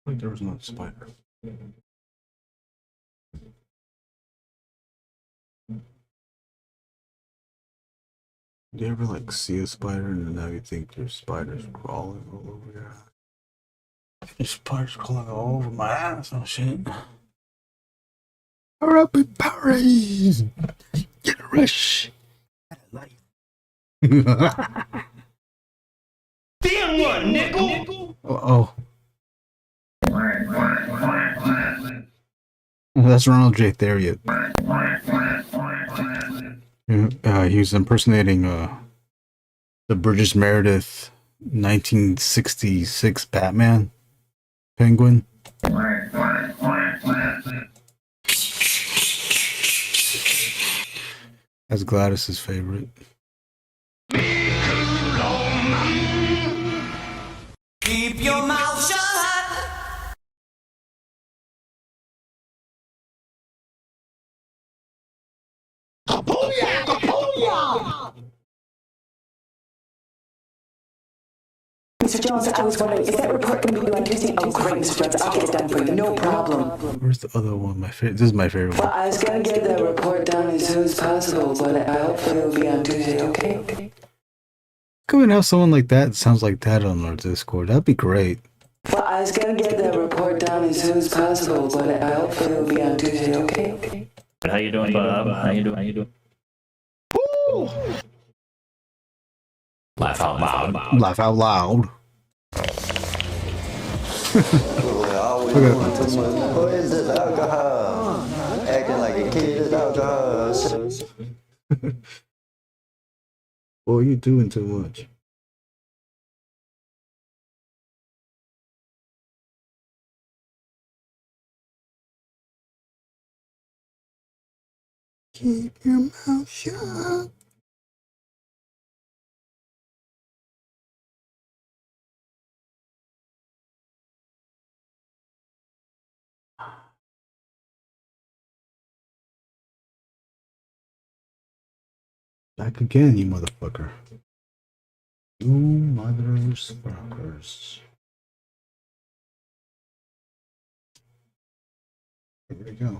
Like there was no spider. Do you ever like see a spider and now you think there's spiders crawling all over your ass? There's spiders crawling all over my ass. Oh shit. Power up with Powerade! Get a rush! Get a life. Damn what, nickel? Oh. That's Ronald J. Theriot. He was impersonating the Burgess Meredith 1966 Batman penguin. That's Gladys's favorite. Keep your mouth shut. Booyah! Booyah! Mr. Jones, I was wondering, is that report going to be due on Tuesday? Oh, great, Mr. Jones. I'll get it done for you. No problem. Where's the other one? My favorite. This is my favorite Well, one. I was going to get that report done as soon as possible, but I hopefully it'll be on Tuesday, okay? Come and have someone like that sounds like that on our Discord. That'd be great. Well, I was going to get that report done as soon as possible, but I hopefully it'll be on Tuesday, okay? How you doing, Bob? How you doing? Woo! Laugh out loud. Laugh out loud. What is this alcohol? Acting like a kid is alcohol. Boy, you doing too much. Keep your mouth shut. Back again, you motherfucker. You motherfuckers. There we go.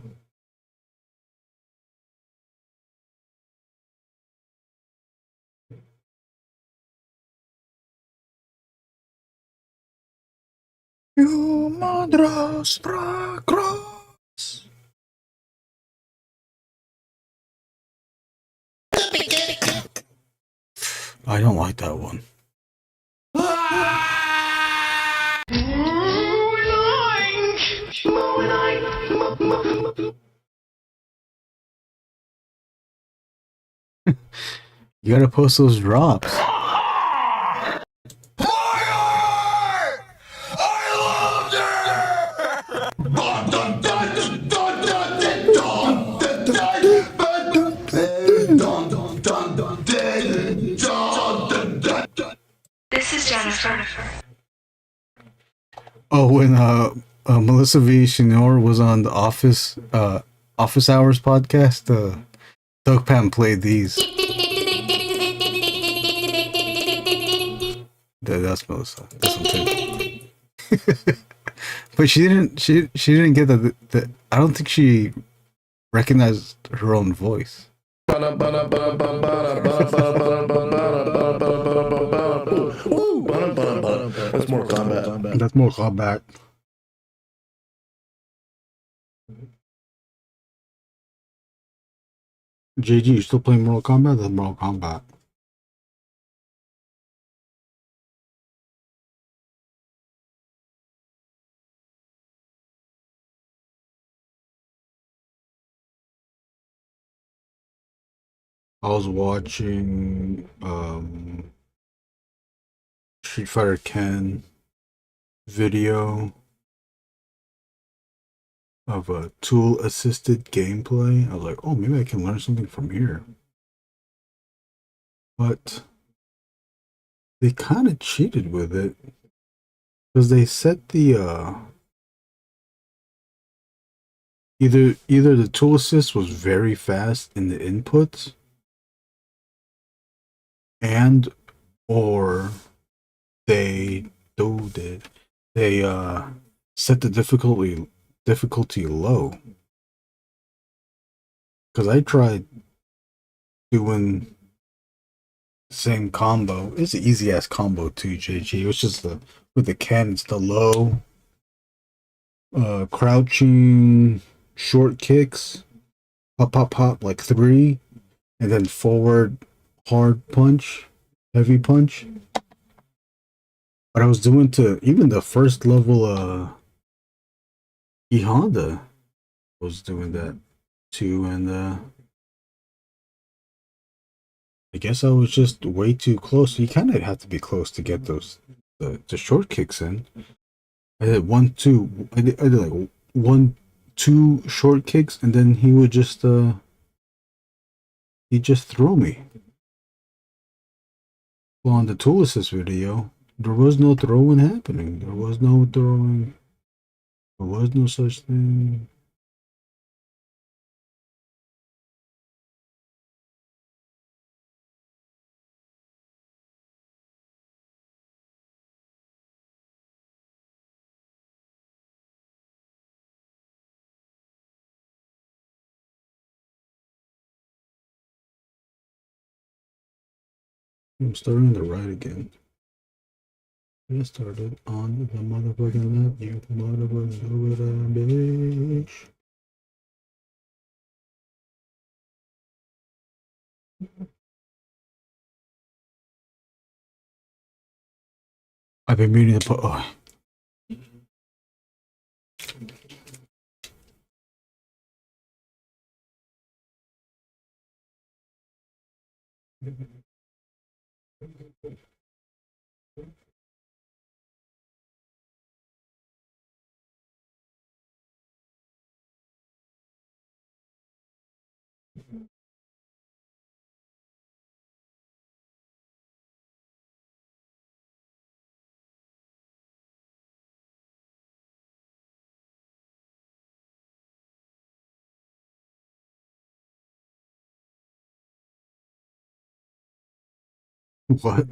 You motherfuckers. I don't like that one. You gotta post those drops. This is Jennifer. Oh, when Melissa Villasenor was on the Office Hours podcast, Doug Pam played these. That's Melissa. That's but she didn't get the I don't think she recognized her own voice. That's more combat. That's more combat. JG, you still playing Mortal Kombat? That's Mortal Kombat. I was watching Street Fighter Ken video of a tool assisted gameplay. I was like, oh, maybe I can learn something from here. But they kind of cheated with it because they set the either the tool assist was very fast in the inputs, and or they set the difficulty low. Because I tried doing the same combo. It's an easy ass combo too, JG. It was just with the Ken, it's the low crouching short kicks, pop like 3, and then forward hard punch, heavy punch. But I was doing to even the first level E Honda was doing that too, and I guess I was just way too close. You kind of have to be close to get those the short kicks in. I did 1-2. I did like 1-2 short kicks, and then he would just he'd just throw me. Well, on the tool assist video, there was no throwing happening. There was no throwing. There was no such thing. I'm starting on the right again. I started on the motherfucking left, you motherfucking do it, bitch. I've been meaning to put. Oh. What?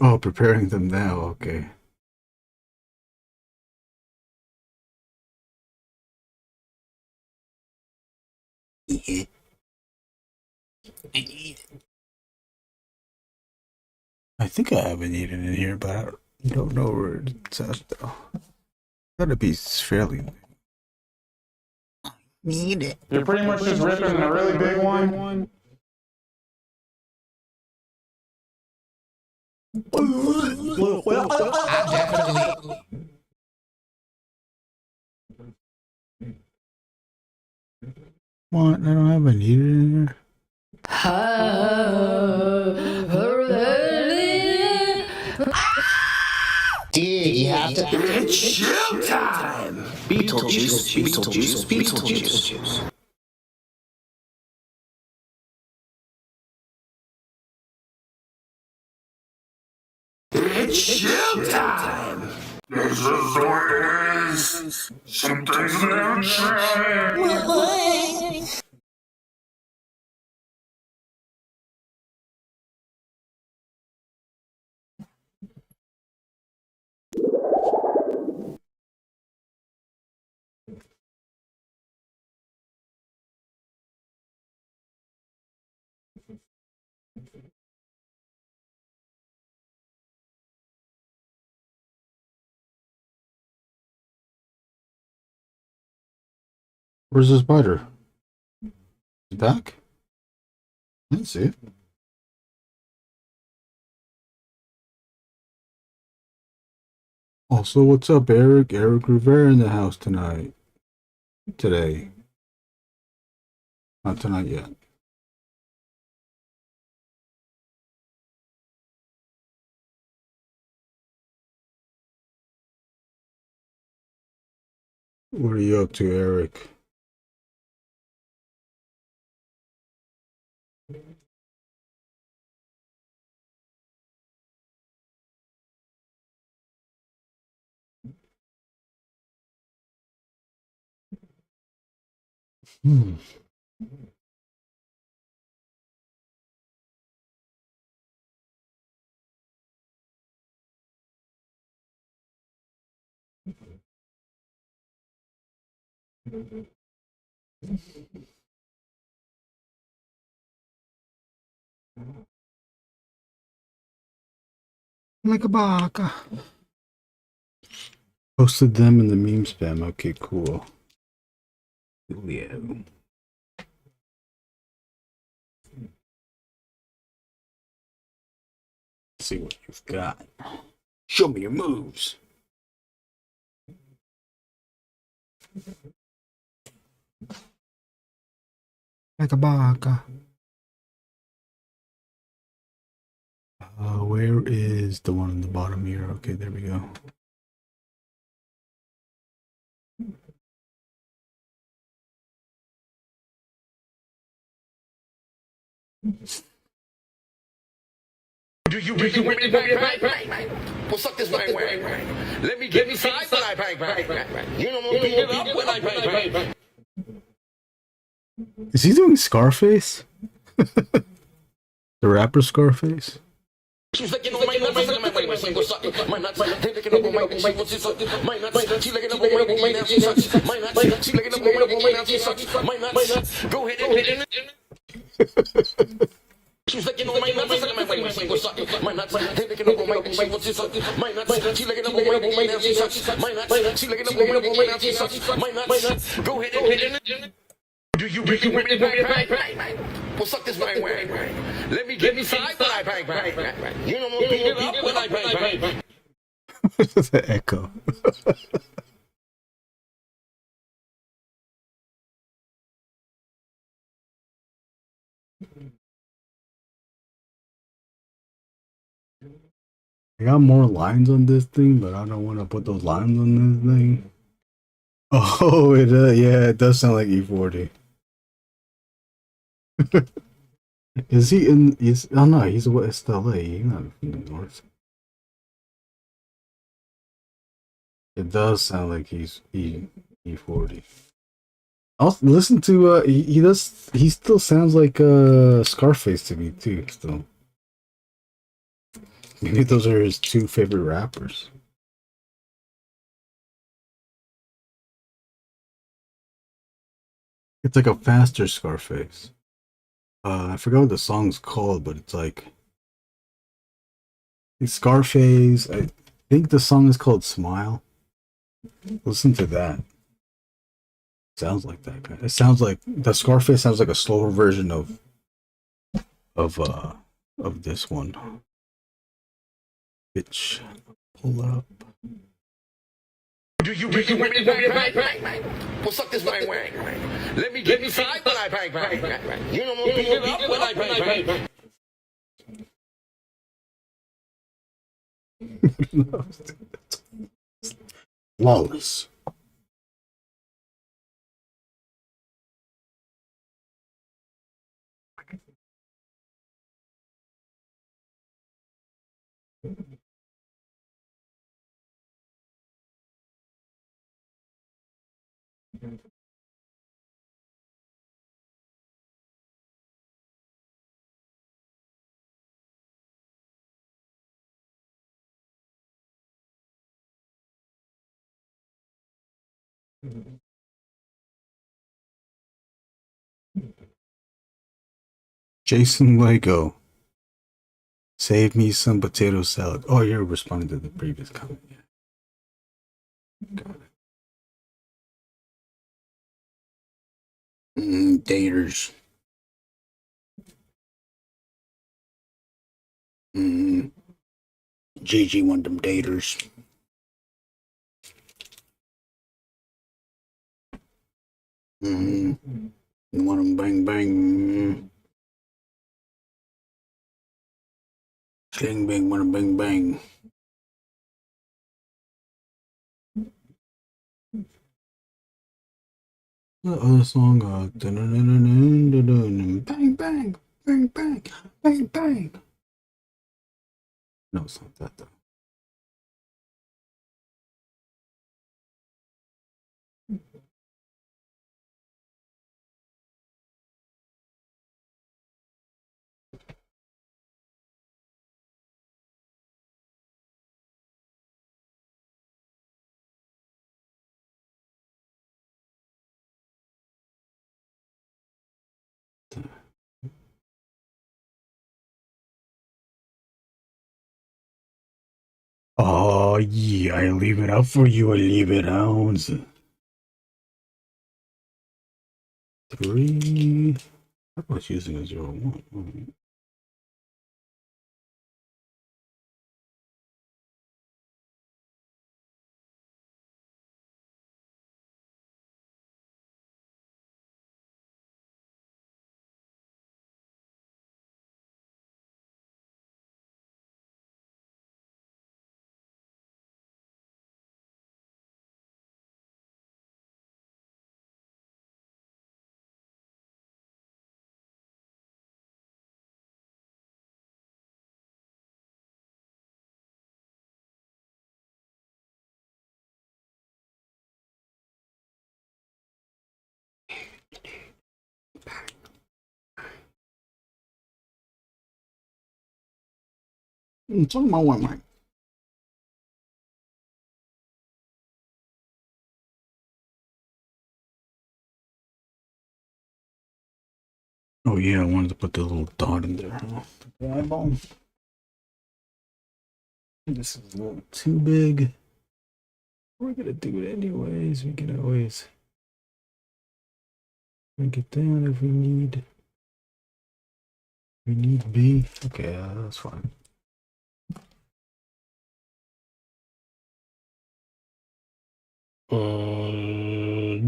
Oh, preparing them now. Okay. Yeah. I think I have an eaten in here, but I don't know where it's at though. Gotta be fairly. Need it. You're pretty much just ripping a really big one. What? I don't have a needed in here. Dude, you have to. It's showtime! Beetlejuice, Beetlejuice, Beetlejuice. It's showtime! This is what it is. Some things never change. Where's the spider? He's back? I didn't see it. Also, what's up, Eric? Eric Rivera in the house tonight. Today. Not tonight yet. What are you up to, Eric? Like a baka. Posted them in the meme spam. Okay, cool. Julio. Let's see what you've got. Show me your moves. Like a baka. Where is the one on the bottom here? Okay, there we go. Do you really want me bang, bang, bang? Well, suck this bang, bang, bang. Let me get inside when I bang, bang, bang. You know what I'm doing up when I bang, bang. Is he doing Scarface? The rapper Scarface? She's licking on my nuts, my nuts, they licking up on my nuts, my nuts, she licking up on my nuts, my nuts, she licking up on my nuts, my nuts, go ahead and hit it. She's licking on my nuts, and my way, she was sucking my nuts. They licking up on my, she wants to suck my nuts. She licking up on my, now she sucks my nuts. She licking up on my, now she sucks my nuts. Go ahead and hit it. Do you want me to bang? Well, suck this bang. Let me get inside when I bang. You know what beat it up when I bang. The echo. I got more lines on this thing, but I don't want to put those lines on this thing. Oh, yeah, it does sound like E40. Is he in? Oh no, he's West LA. He's not in the North. It does sound like he's E40. Also, listen to he still sounds like Scarface to me too. Still, maybe those are his two favorite rappers. It's like a faster Scarface. I forgot what the song's called, but it's like Scarface. I think the song is called "Smile." Listen to that. Sounds like that guy. It sounds like the Scarface sounds like a slower version of this one. Bitch, pull up. Do you want me to bang? Well, suck this bang. Let me get inside when I bang. You know what beat it up when I bang. Flawless. Jason Lego. Save me some potato salad. Oh, you're responding to the previous comment. Yeah. Got it. Daters. GG want them daters. You want them bang. Sling bang, want them bang. The other song, bang. No, it's not that though. Oh yeah, I leave it out for you. I leave it out. 3. I was using a 0-1. It's on my one, Mike. Oh yeah, I wanted to put the little dot in there. Huh? The eyeball. This is a little too big. We're gonna do it anyways. We can always break it down if we need. We need be. Okay, that's fine.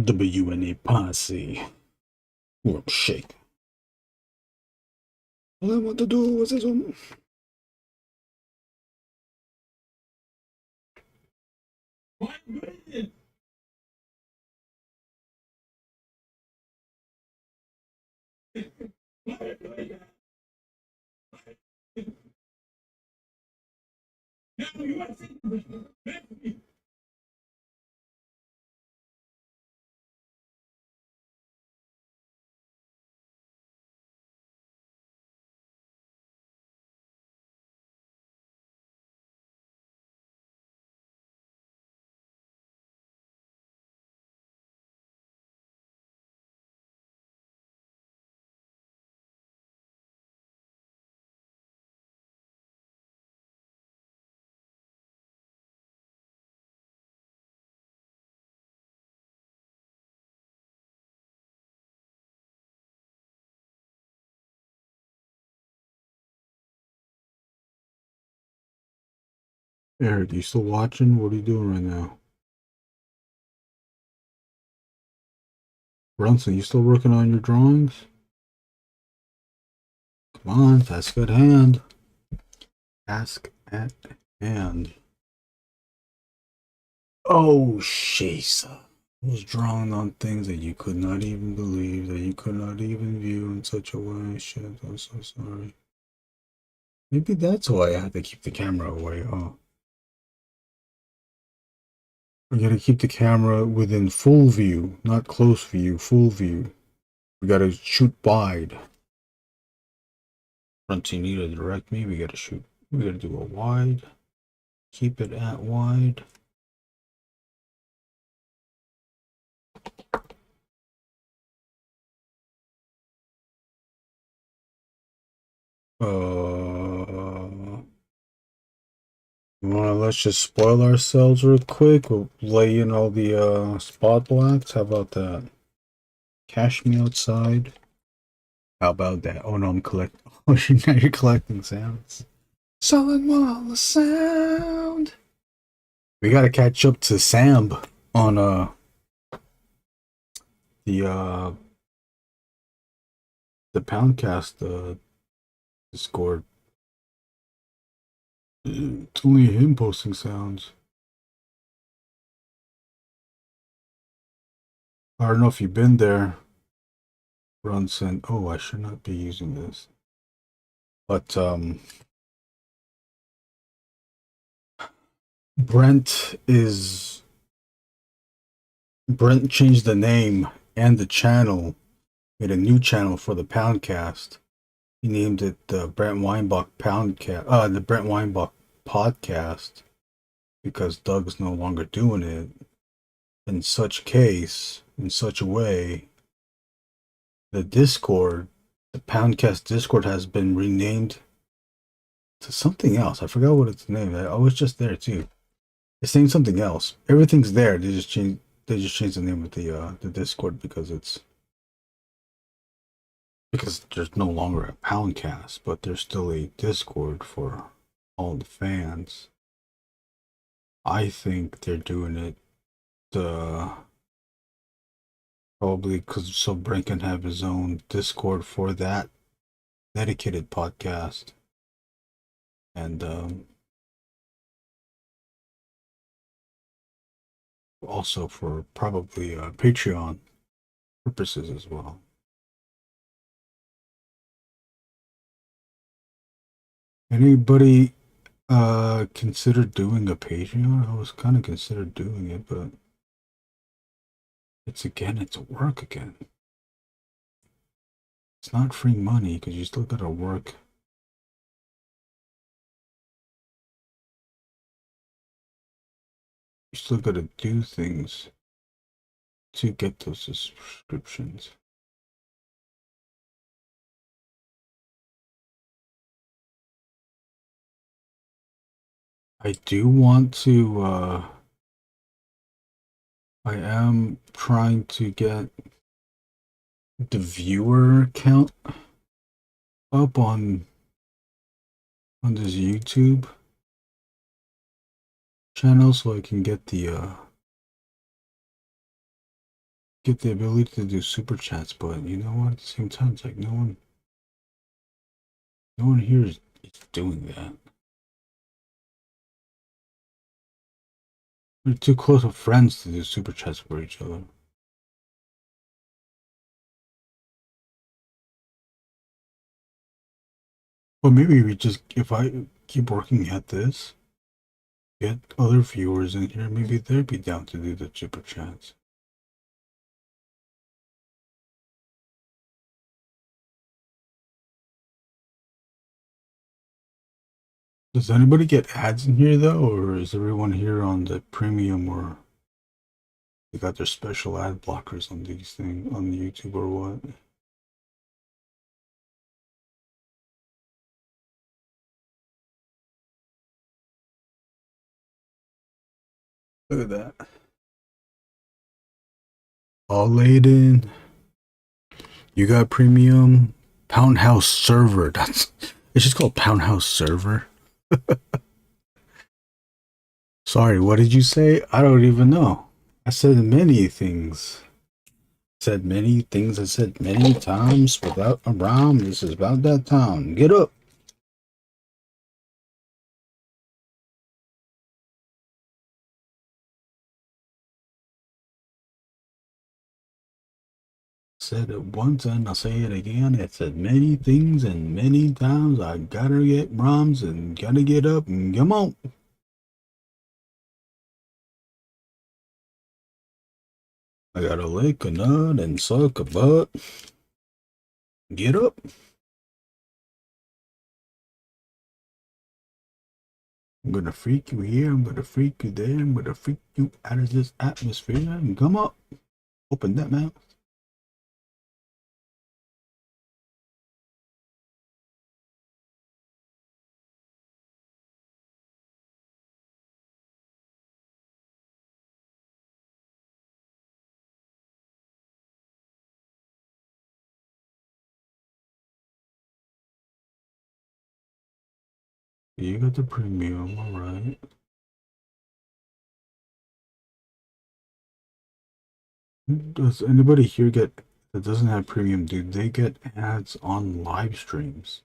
WNA posse. World shake. All I want to do was this one. Eric, you still watching? What are you doing right now? Brunson, you still working on your drawings? Come on, task at hand. Task at hand. Oh, jeez. I was drawing on things that you could not even believe, that you could not even view in such a way. Shit, I'm so sorry. Maybe that's why I had to keep the camera away, huh? We gotta keep the camera within full view, not close view, full view. We gotta shoot wide. Once you need to direct me, we gotta shoot. We gotta do a wide. Keep it at wide. Let's just spoil ourselves real quick. We'll lay in all the spot blacks. How about that? Cash me outside. How about that? Oh no, I'm collecting. Oh, now you're collecting sounds. Solid wall of sound. We gotta catch up to Sam on the Poundcast Discord. It's only him posting sounds. I don't know if you've been there. Brunson. Oh, I should not be using this. But Brent changed the name and the channel, made a new channel for the Poundcast. He named it the Brent Weinbach Poundcast, the Brent Weinbach Podcast, because Doug's no longer doing it. In such case, in such a way, the Discord, the Poundcast Discord, has been renamed to something else. I forgot what it's named. I was just there too. It's named something else. Everything's there. They just changed the name of the Discord because there's no longer a Poundcast, but there's still a Discord for all the fans. I think they're doing it probably because so Brent can have his own Discord for that dedicated podcast, and also for probably Patreon purposes as well. Anybody consider doing a Patreon? I was kind of considered doing it, but it's work again. It's not free money because you still gotta work. You still gotta do things to get those subscriptions. I do want to, I am trying to get the viewer count up on this YouTube channel so I can get the ability to do super chats, but you know what, at the same time it's like no one here is doing that. We're too close of friends to do super chats for each other. Well, maybe we just, if I keep working at this, get other viewers in here, maybe they'd be down to do the super chats. Does anybody get ads in here though, or is everyone here on the premium, or they got their special ad blockers on these things on YouTube or what? Look at that. All laid in. You got premium Pound House server. It's just called Pound House server. Sorry, what did you say? I don't even know. I said many things. Said many things. I said many times without a rhyme. This is about that time. Get up. Said it once and I'll say it again. I said many things and many times. I gotta get rhymes and gotta get up and come on. I gotta lick a nut and suck a butt. Get up. I'm gonna freak you here, I'm gonna freak you there, I'm gonna freak you out of this atmosphere. And come up. Open that mouth. You got the premium, alright. Does anybody here get that doesn't have premium? Do they get ads on live streams?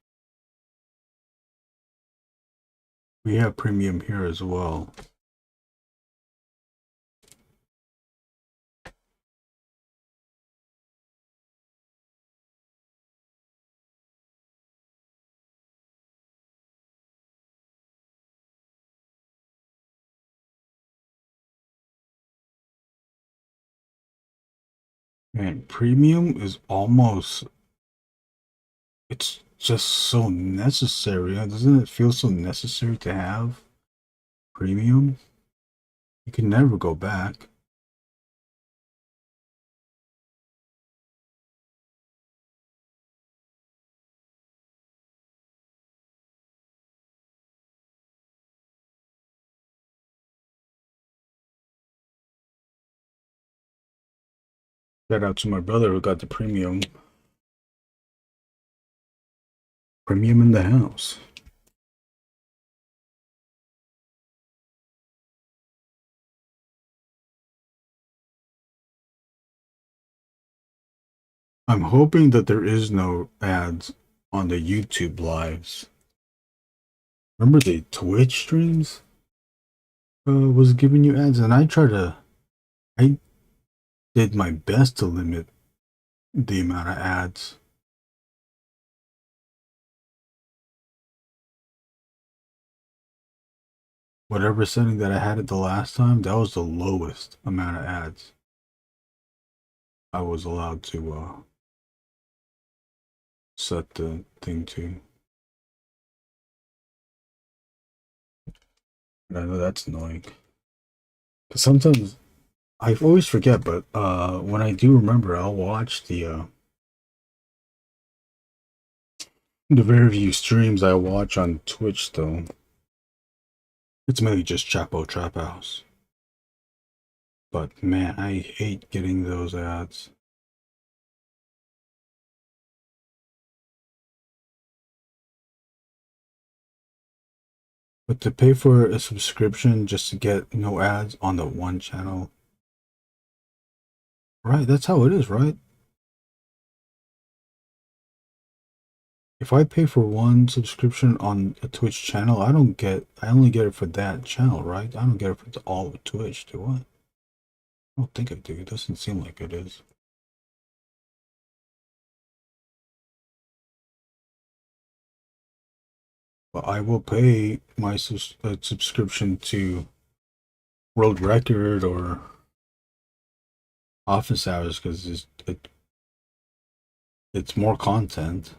We have premium here as well. And premium is almost, it's just so necessary. Doesn't it feel so necessary to have premium? You can never go back. Shout out to my brother who got the premium. Premium in the house. I'm hoping that there is no ads on the YouTube lives. Remember the Twitch streams was giving you ads, and I did my best to limit the amount of ads. Whatever setting that I had it the last time, that was the lowest amount of ads I was allowed to set the thing to. And I know that's annoying. Because sometimes I always forget, but when I do remember, I'll watch the very few streams I watch on Twitch though. It's mainly just Chapo Trap House. But man, I hate getting those ads. But to pay for a subscription just to get no ads on the one channel. Right, that's how it is, right? If I pay for one subscription on a Twitch channel, I only get it for that channel, right? I don't get it for all of Twitch, do I? I don't think I do. It doesn't seem like it is. But I will pay my subscription to World Record or Office Hours because it's more content.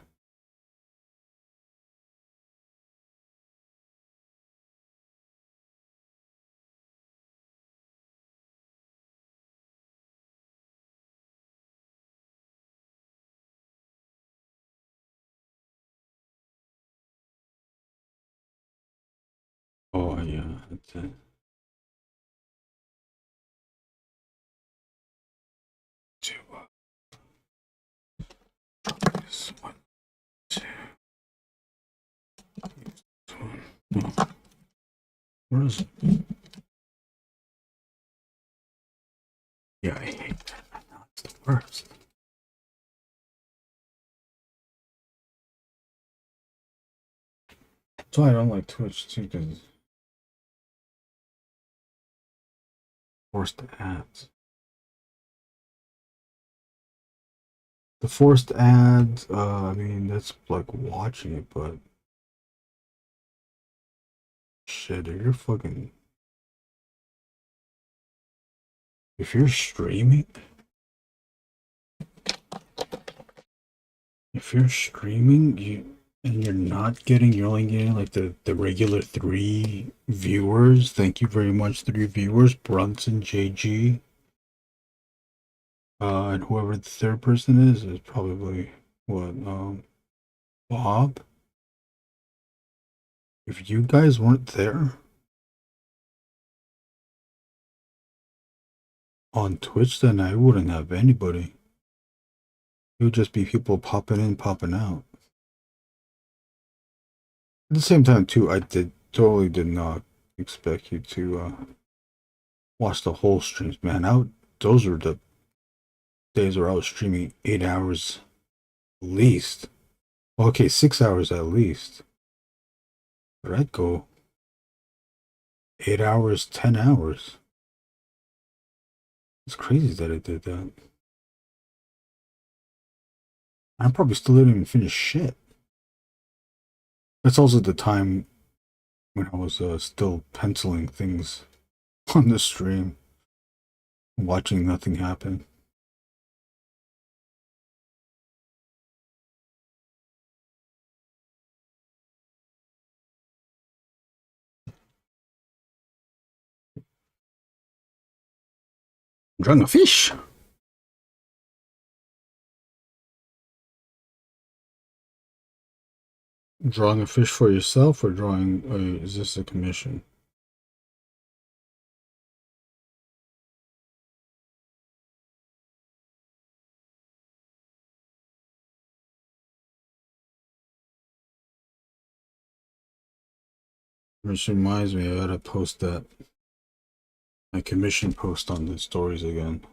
Oh yeah, that's it. This one, two. This one. No. Where is it? Yeah, I hate that. It's the worst. That's why I don't like Twitch too, because forced ads. The forced ads, I mean, that's like watching it, but shit, if you're streaming, and you're only getting like the regular 3 viewers. Thank you very much, 3 viewers, Brunson, JG. And whoever the third person is probably what, Bob. If you guys weren't there on Twitch, then I wouldn't have anybody. It would just be people popping in, popping out. At the same time, too, I totally did not expect you to watch the whole streams, man. Those are the days where I was streaming 8 hours at least. Well, okay, 6 hours at least. But I'd go 8 hours, 10 hours. It's crazy that I did that. I probably still didn't even finish shit. That's also the time when I was still penciling things on the stream, watching nothing happen. Drawing a fish. Drawing a fish for yourself or drawing is this a commission? Which reminds me, I gotta post my commission post on the stories again.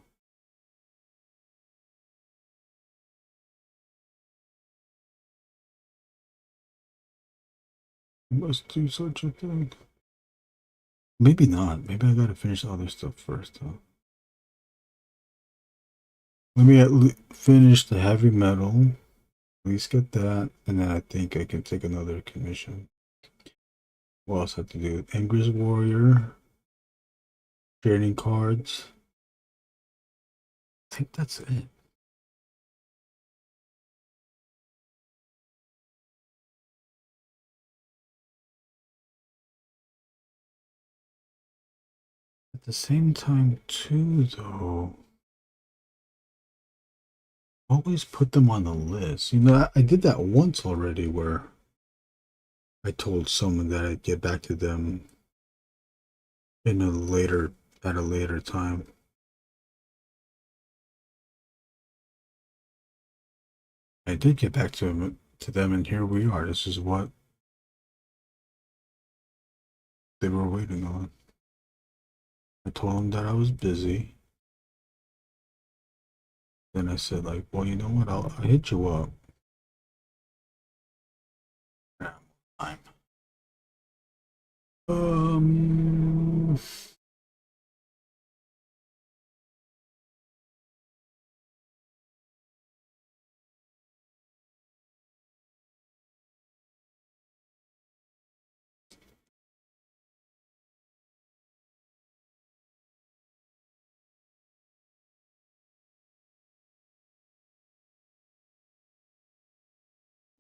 I must do such a thing. Maybe not. Maybe I gotta finish the other stuff first, huh? Let me finish the heavy metal. At least get that, and then I think I can take another commission. What else I have to do? Angriest Warrior. Trading cards. I think that's it. At the same time, too, though, always put them on the list. You know, I did that once already where I told someone that I'd get back to them in a later at a later time. I did get back to them, and here we are. This is what they were waiting on. I told them that I was busy. Then I said, like, well, you know what? I'll hit you up. Time.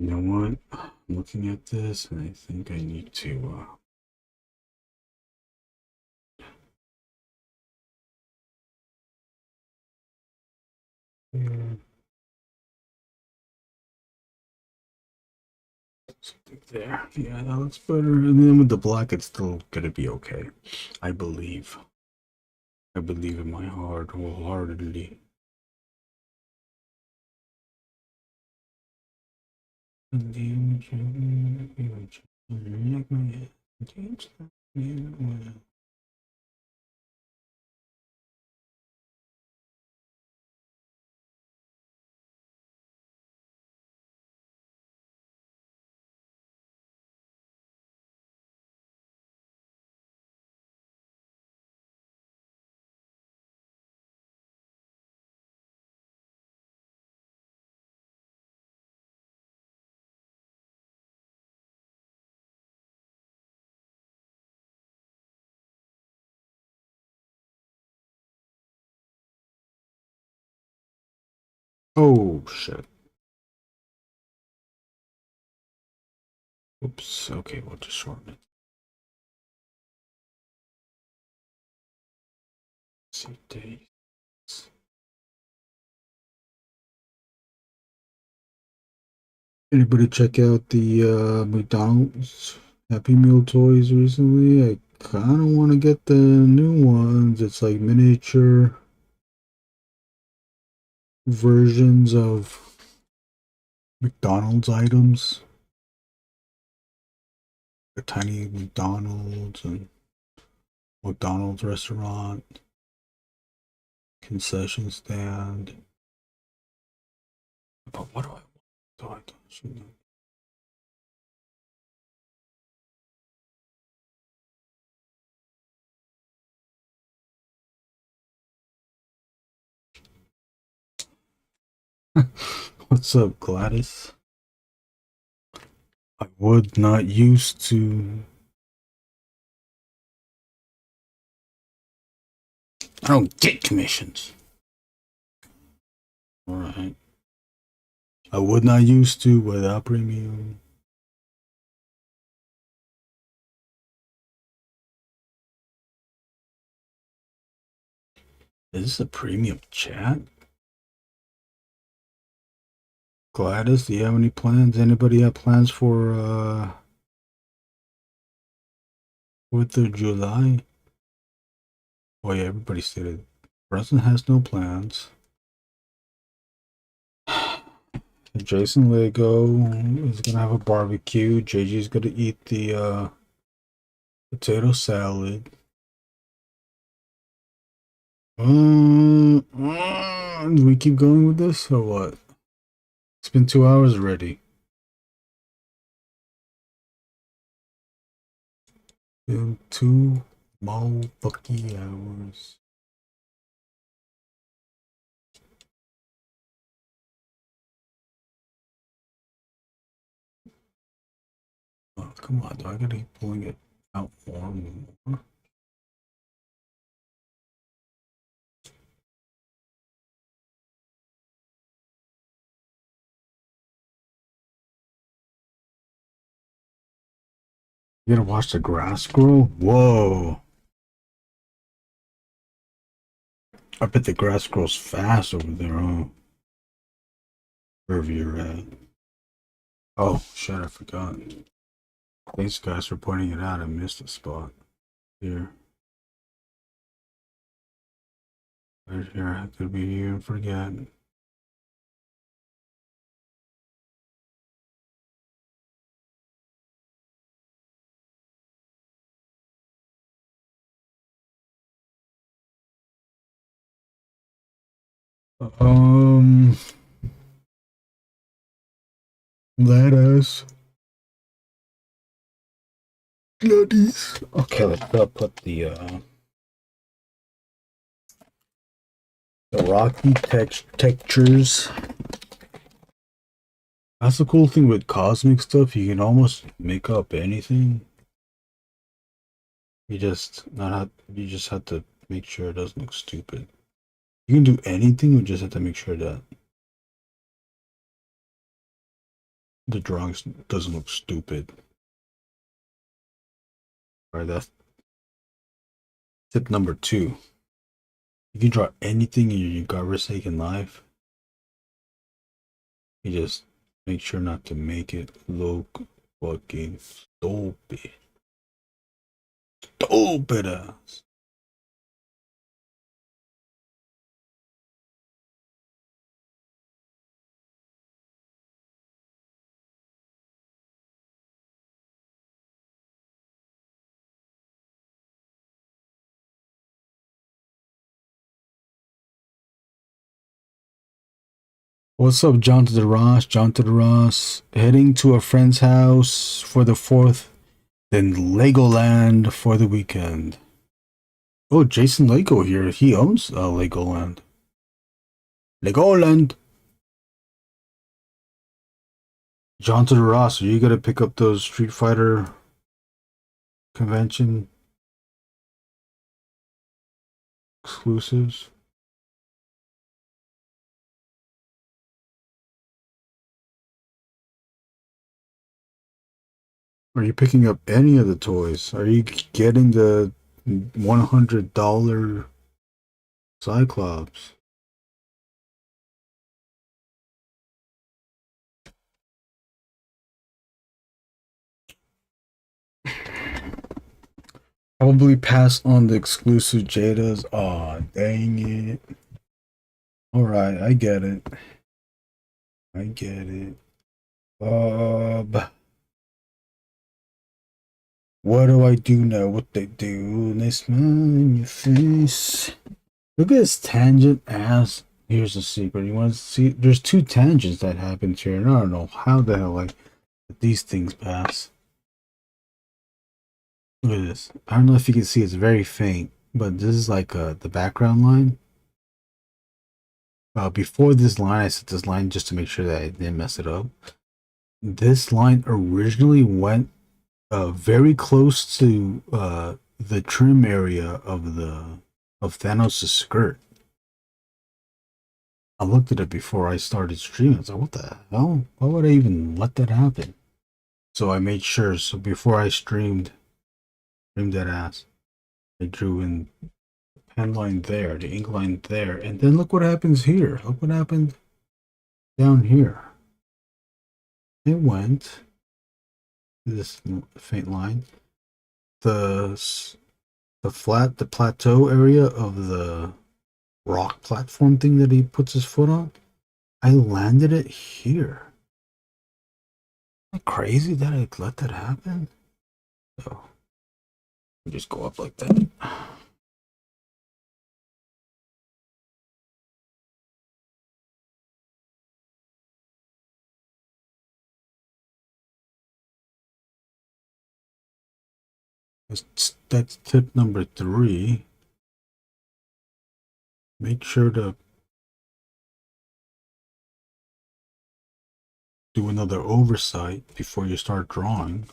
You know what? I'm looking at this, and I think I need to. Something there. Yeah, that looks better. And then with the black, it's still gonna be okay. I believe. I believe in my heart wholeheartedly. Oh shit. Oops. Okay, we'll just shorten it. See dates. Anybody check out the McDonald's Happy Meal toys recently? I kind of want to get the new ones. It's like miniature versions of McDonald's items. A tiny McDonald's and McDonald's restaurant, concession stand. But what do I want? What's up, Gladys? I would not used to. I don't get commissions. Alright. I would not used to without premium. Is this a premium chat? Gladys, do you have any plans? Anybody have plans for 4th of July? Oh yeah, everybody stated Brunson has no plans. Jason Lego is gonna have a barbecue. JG's gonna eat the potato salad. Do we keep going with this or what? It's been 2 hours already. Been 2 motherfucking hours. Oh, come on, do I gotta keep pulling it out more and more? You gotta watch the grass grow? Whoa. I bet the grass grows fast over there, huh? Wherever you're at. Oh, shit, I forgot. Thanks, guys, for pointing it out. I missed a spot here. Right here, I could be here and forget. Lettuce. Lettuce. Okay, let's put the rocky textures. That's the cool thing with cosmic stuff. You can almost make up anything. You just have to make sure it doesn't look stupid. You can do anything, you just have to make sure that the drawing doesn't look stupid. Alright, that's tip number 2. You can draw anything in your godforsaken life. You just make sure not to make it look fucking stupid. Stupid ass. What's up, John to the Ross? John to the Ross. Heading to a friend's house for the 4th, then Legoland for the weekend. Oh, Jason Lego here. He owns Legoland. Legoland. John to the Ross, are you gonna pick up those Street Fighter convention exclusives? Are you picking up any of the toys? Are you getting the $100 Cyclops? Probably pass on the exclusive Jadas. Aw, dang it. Alright, I get it. I get it. Bob. What do I do now? What they do? They smile in your face. Look at this tangent ass. Here's the secret. You want to see? There's 2 tangents that happens here, and I don't know how the hell these things pass. Look at this. I don't know if you can see. It's very faint, but this is like the background line. Before this line, I set this line just to make sure that I didn't mess it up. This line originally went very close to the trim area of Thanos' skirt. I looked at it before I started streaming. I was like, what the hell? Why would I even let that happen? So I made sure. So before I streamed that ass, I drew in the pen line there, the ink line there, and then look what happens here. Look what happened down here. It went this faint line, the plateau area of the rock platform thing that he puts his foot on. I landed it here. Isn't it crazy that I let that happen? So just go up like that. That's tip number 3. Make sure to do another oversight before you start drawing.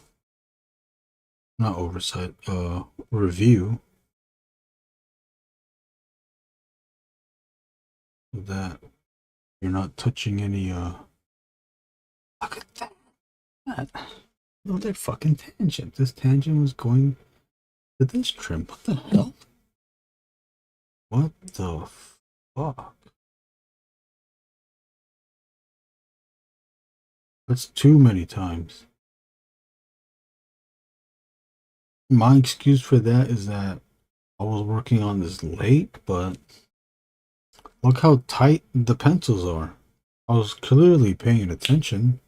Not oversight, review. That you're not touching any, look at that. Another fucking tangent. This tangent was going to this trim. What the hell? What the fuck? That's too many times. My excuse for that is that I was working on this late, but Look how tight the pencils are. I was clearly paying attention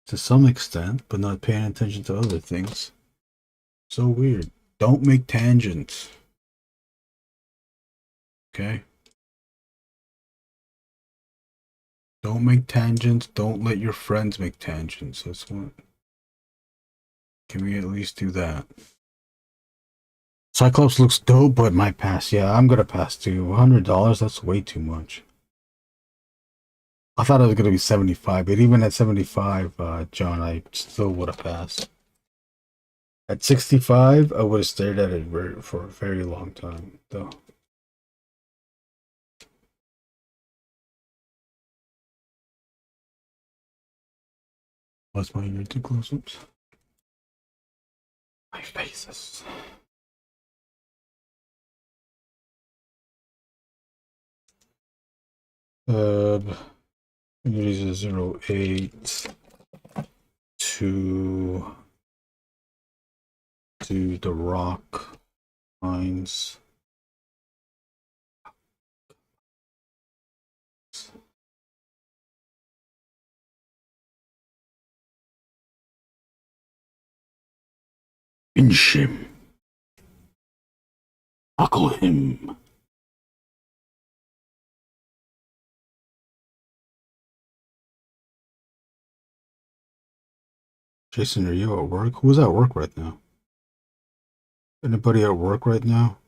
to some extent, but not paying attention to other things. So weird. Don't make tangents. Okay? Don't make tangents. Don't let your friends make tangents. That's what. Can we at least do that? Cyclops looks dope, but might pass. Yeah, I'm gonna pass too. $100, that's way too much. I thought it was gonna be 75, but even at 75, John, I still would have passed. At 65, I would have stared at it for a very long time, though. What's my YouTube close-ups? My faces. It is a 08 to the rock lines. Pinch him. Buckle him. Jason, are you at work? Who's at work right now? Anybody at work right now?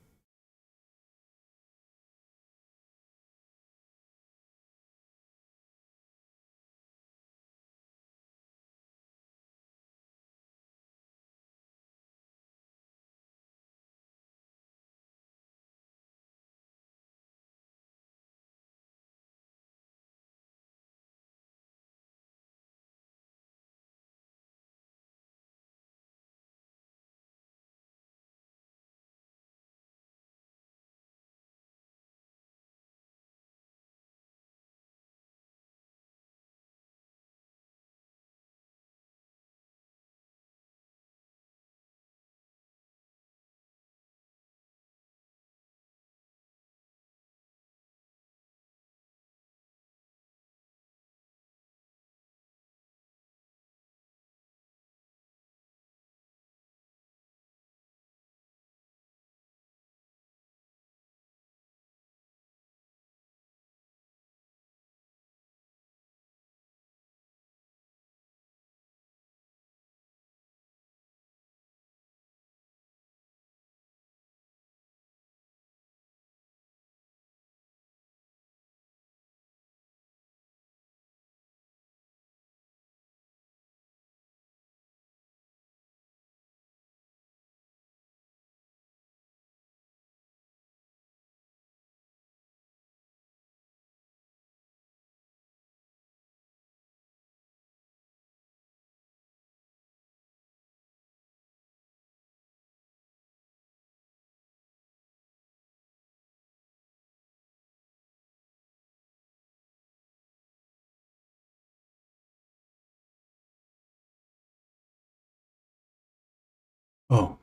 Oh,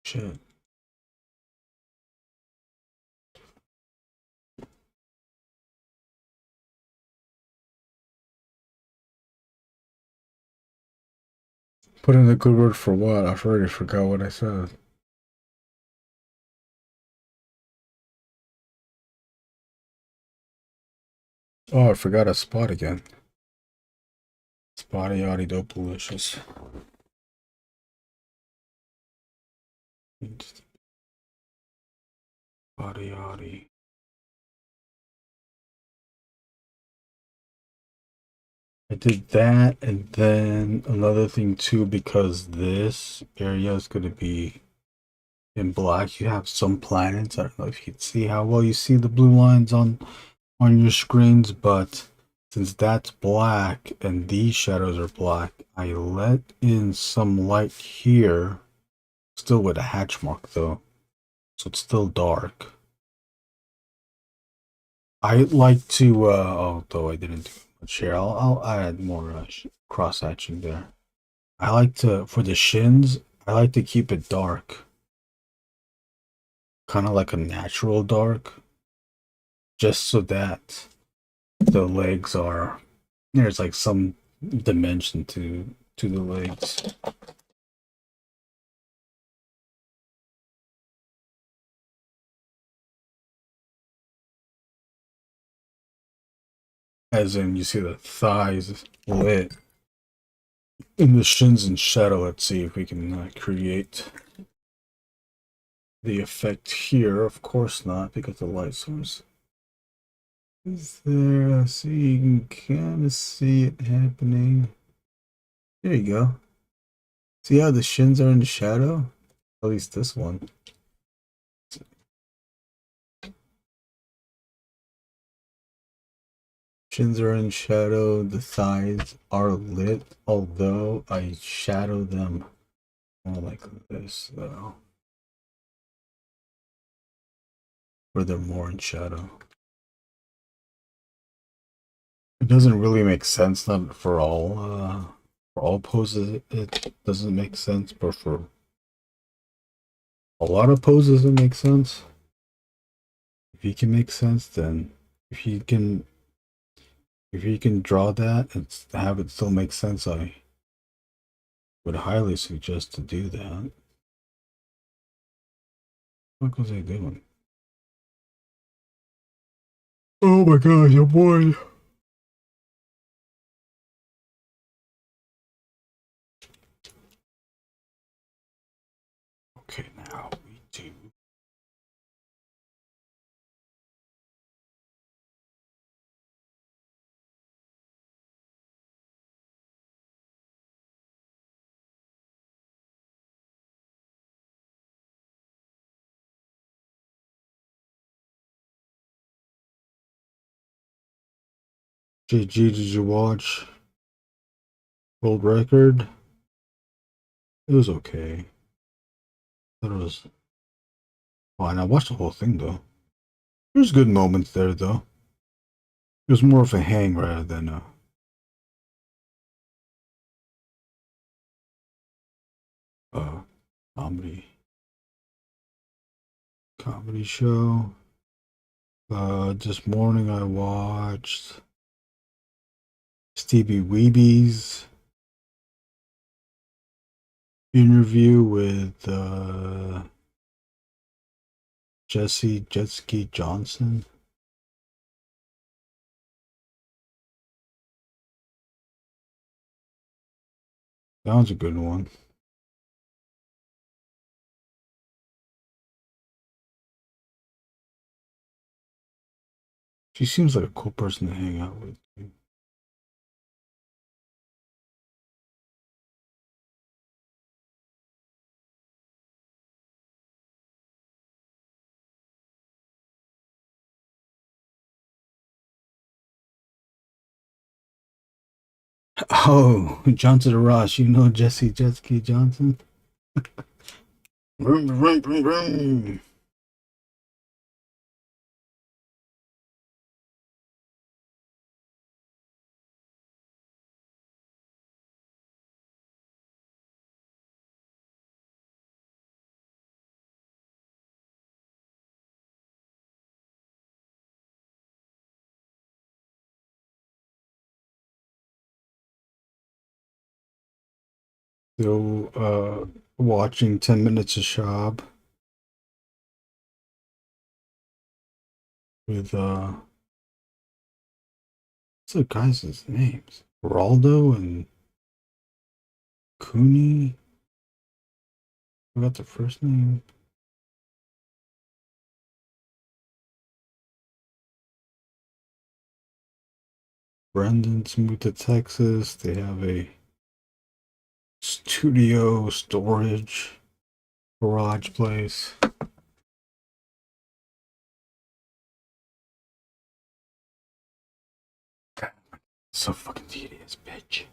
shit. Put in a good word for what? I've already forgot what I said. Oh, I forgot a spot again. Spotty yachty dope delicious. Spotty yachty. I did that, and then another thing too, because this area is going to be in black. You have some planets. I don't know if you can see how well you see the blue lines on your screens, but since that's black and these shadows are black, I let in some light here, still with a hatch mark though, so it's still dark. I like to although I didn't do much here, I'll add more cross hatching there. I like to, for the shins, I like to keep it dark, kind of like a natural dark, just so that the legs are, there's like some dimension to the legs. As in, you see the thighs lit and the shins in shadow. Let's see if we can create the effect here. Of course not, because the light source is there. See, you can kind of see it happening. There you go. See how the shins are in the shadow? At least this one. Shins are in shadow, the thighs are lit, although I shadow them more like this, though. Where they're more in shadow. It doesn't really make sense, not for all poses it doesn't make sense, but for a lot of poses it makes sense. If you can make sense, then if you can draw that and have it still make sense, I would highly suggest to do that. What was I doing? Oh my gosh, I'm bored. Okay, now we do. GG, did you watch World Record? It was okay. I thought it was fine. I watched the whole thing though. There's good moments there though. It was more of a hang rather than a comedy show. This morning I watched Stevie Weeby's interview with Jesse Jetski Johnson. That was a good one. She seems like a cool person to hang out with. Oh, Johnson to Ross, you know Jesse Jetski Johnson? Vroom, vroom, vroom, vroom. Still watching 10 Minutes of Shab with what's the guys' names? Raldo and Cooney. Forgot the first name. Brendan's moved to Texas. They have a studio storage garage place. So fucking tedious, bitch.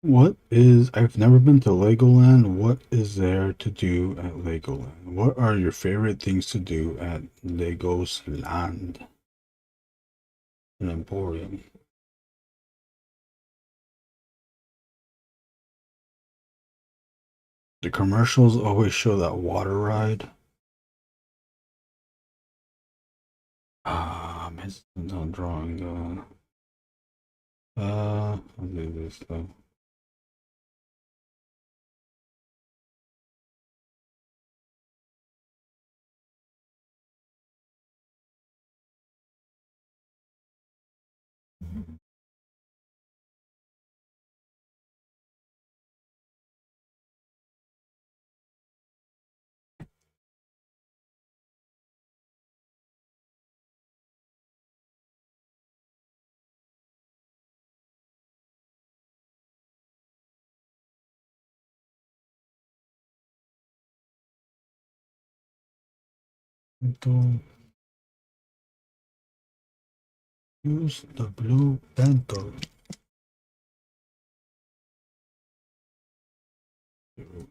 What is... I've never been to Legoland. What is there to do at Legoland? What are your favorite things to do at Legos Land? An emporium. The commercials always show that water ride. I'm hesitant on drawing I'll do this though. Use the blue pencil.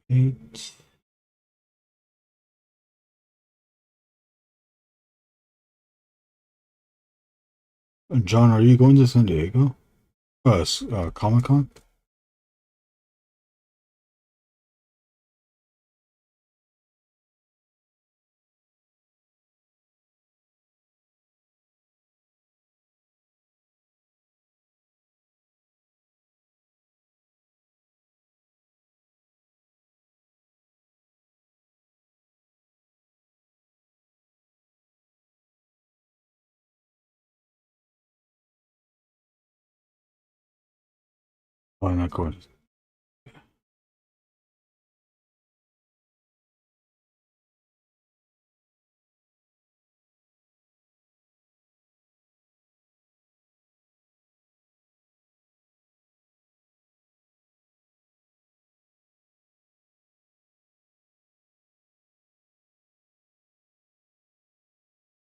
08. John, are you going to San Diego? Comic-Con? Why not going?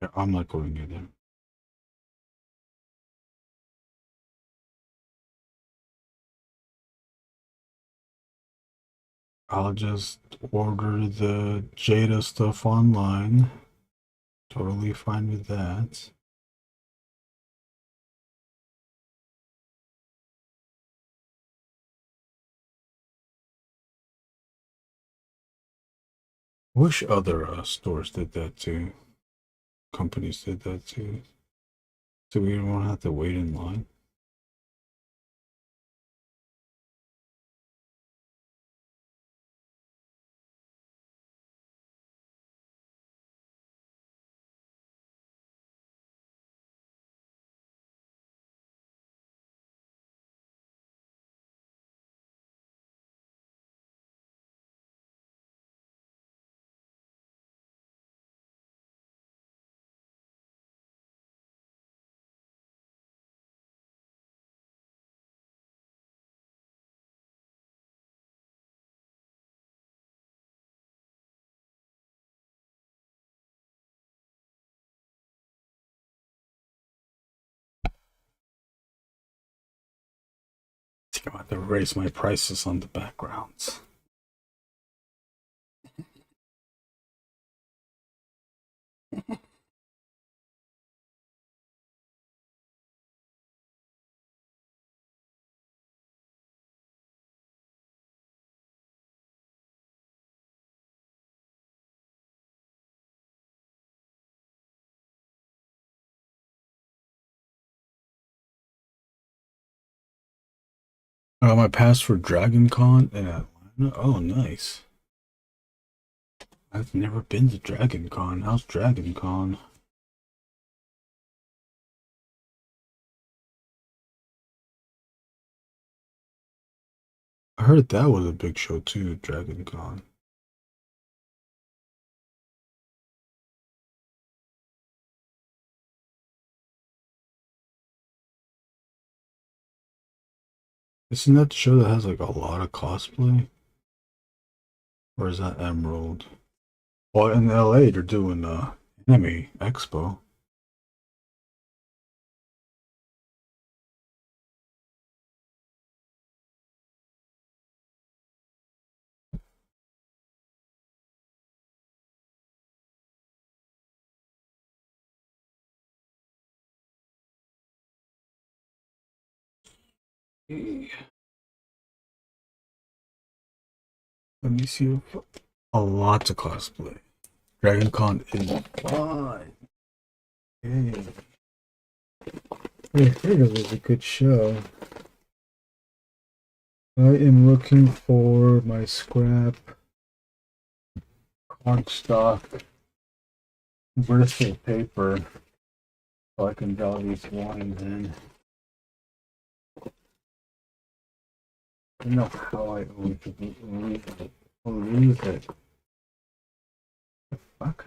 Yeah, I'm not going either. I'll just order the Jada stuff online. Totally fine with that. Wish other stores did that too. Companies did that too. So we don't have to wait in line. I think I'm going to raise my prices on the backgrounds. My pass for Dragon Con in Atlanta. Oh, nice. I've never been to Dragon Con. How's Dragon Con? I heard that was a big show too, Dragon Con. Isn't that the show that has like a lot of cosplay? Or is that Emerald? Well, in LA they're doing Anime Expo. Let me see if a lot to cosplay. Dragon Con is fun. Hey. I heard it was a good show. I am looking for my scrap cardstock Bristol paper so I can draw these lines in. I don't know how I would lose it. The fuck?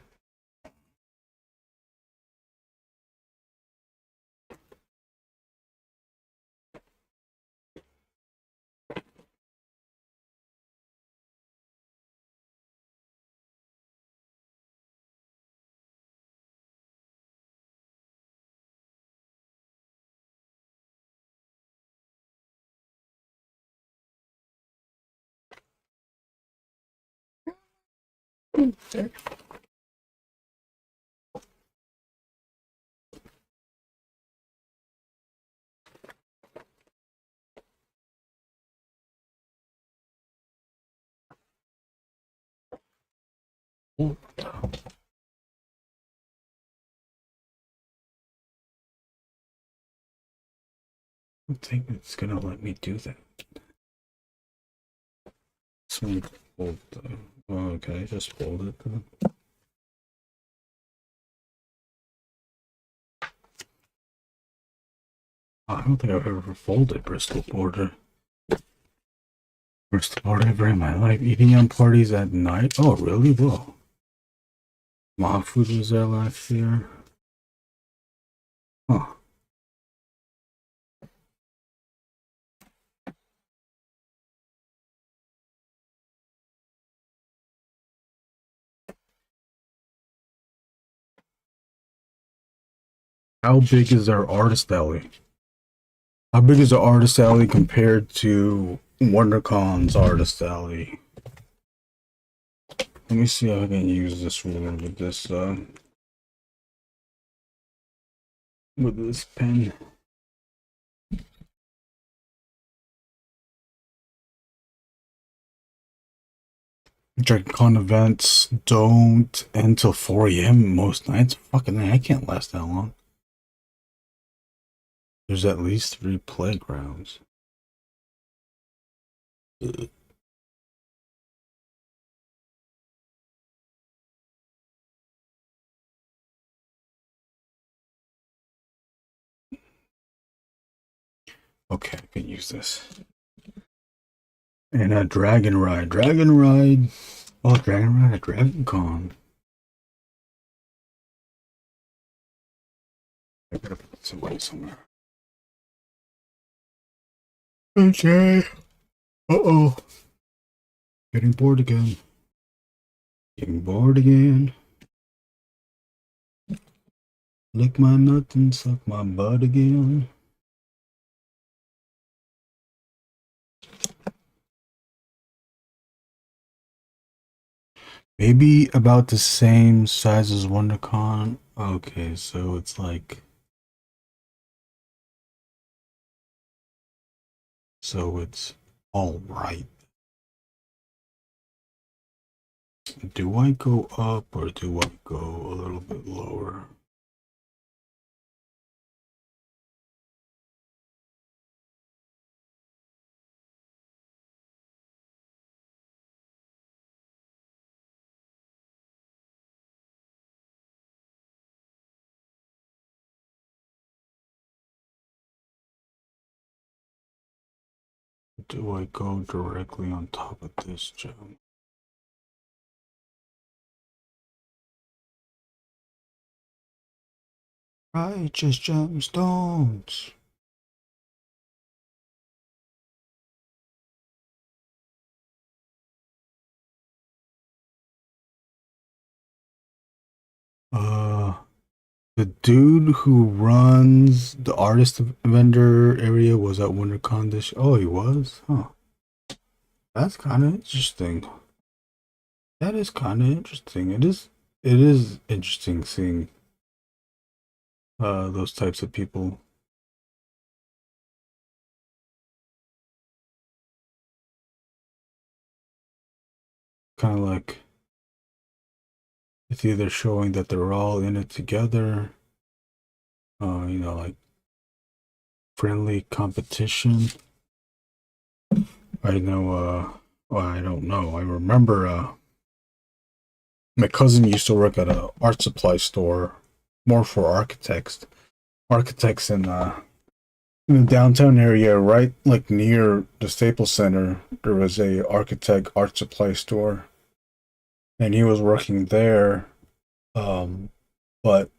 Okay. I don't think it's gonna let me do that. So fold. Oh, okay, just fold it then. I don't think I've ever folded Bristol border. First part ever in my life. Eating on parties at night. Oh, really? Whoa. Food was there last year. Huh. How big is our artist alley? How big is the artist alley compared to WonderCon's artist alley? Let me see how I can use this ruler with this pen. DragonCon events don't end till 4 a.m. most nights. Fucking I can't last that long. There's at least 3 playgrounds. Okay, I can use this. And a dragon ride. Oh, dragon ride at DragonCon. I gotta put somebody somewhere. Okay. Uh-oh. Getting bored again. Lick my nuts and suck my butt again. Maybe about the same size as WonderCon. Okay, so it's like... So it's all right. Do I go up or do I go a little bit lower? Do I go directly on top of this gem? Righteous gemstones. The dude who runs the artist vendor area was at WonderCon this. Oh, he was? Huh. That's kind of interesting. That is kind of interesting. It is interesting seeing those types of people. kind of like it's either showing that they're all in it together, you know, like friendly competition. I know, well, I don't know. I remember, my cousin used to work at a art supply store, more for architects in the downtown area, right, like near the Staples Center. There was a architect art supply store, and he was working there. But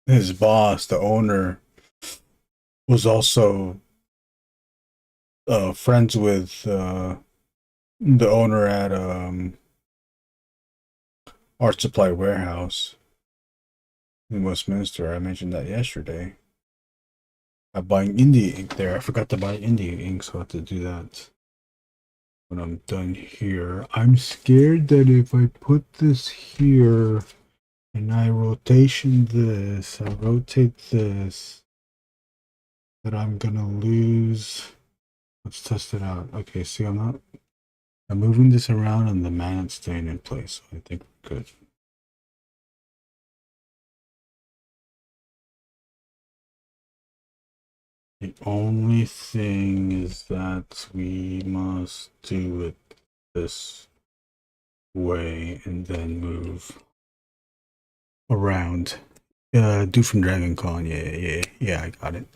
his boss, the owner, was also friends with the owner at Art Supply Warehouse in Westminster. I mentioned that yesterday. I'm buying indie ink there. I forgot to buy indie ink, so I have to do that when I'm done here. I'm scared that if I put this here and I rotate this, that I'm gonna lose. Let's test it out. Okay, see, I'm moving this around and the magnet's staying in place, so I think we're good. The only thing is that we must do it this way and then move around. Do from Dragon Con. Yeah, I got it.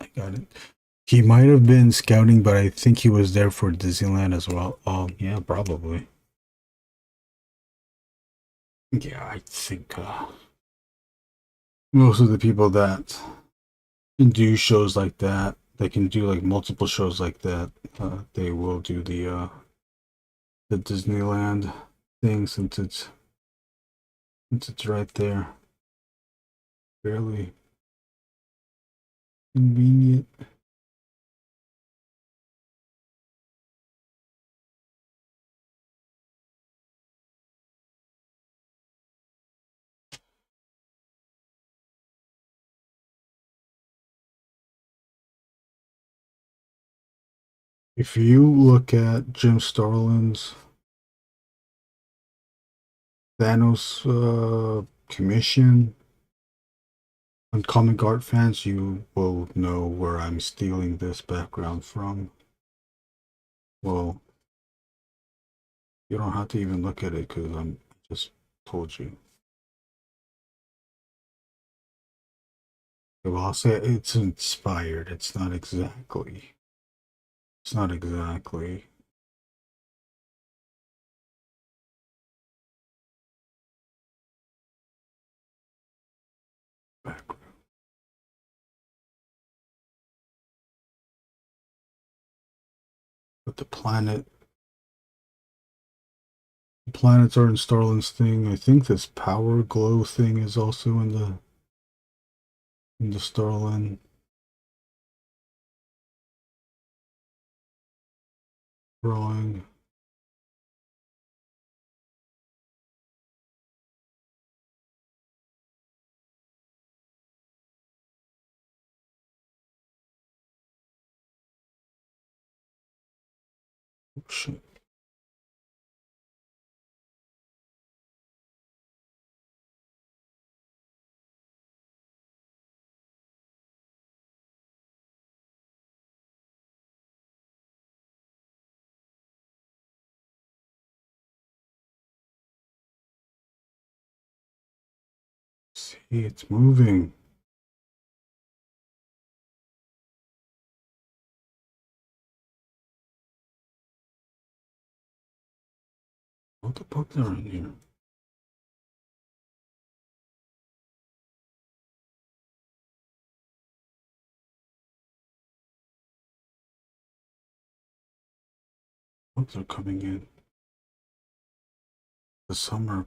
He might have been scouting, but I think he was there for Disneyland as well. Yeah, probably. Yeah, I think most of the people that do shows like that, they can do like multiple shows like that. They will do the Disneyland thing since it's right there. Fairly convenient. If you look at Jim Starlin's Thanos commission on comic art fans, you will know where I'm stealing this background from. Well, you don't have to even look at it because I'm just told you. Well, I'll say it's inspired. It's not exactly. Background. But the planets are in Starlin's thing. I think this power glow thing is also in the Starlin drawing. Oh, shit. See, it's moving. What the fuck are in here? Bugs are coming in. The summer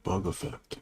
bug effect.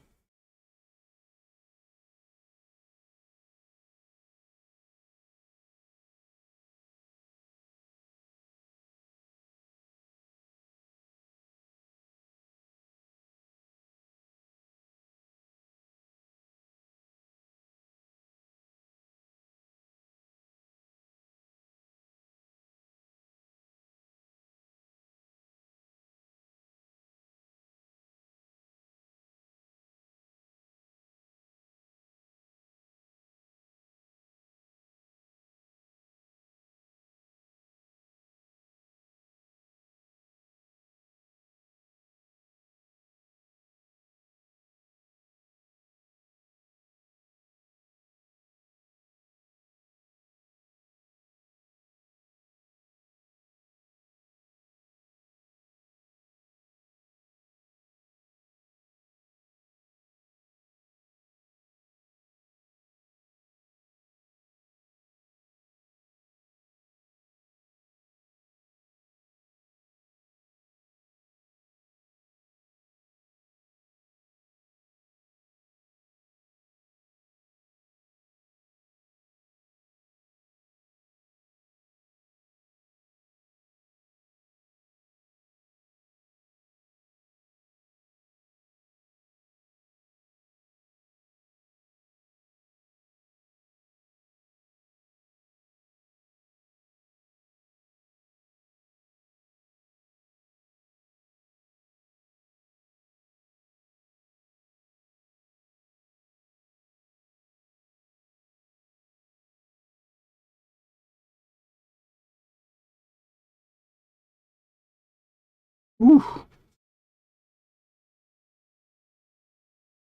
Ooh.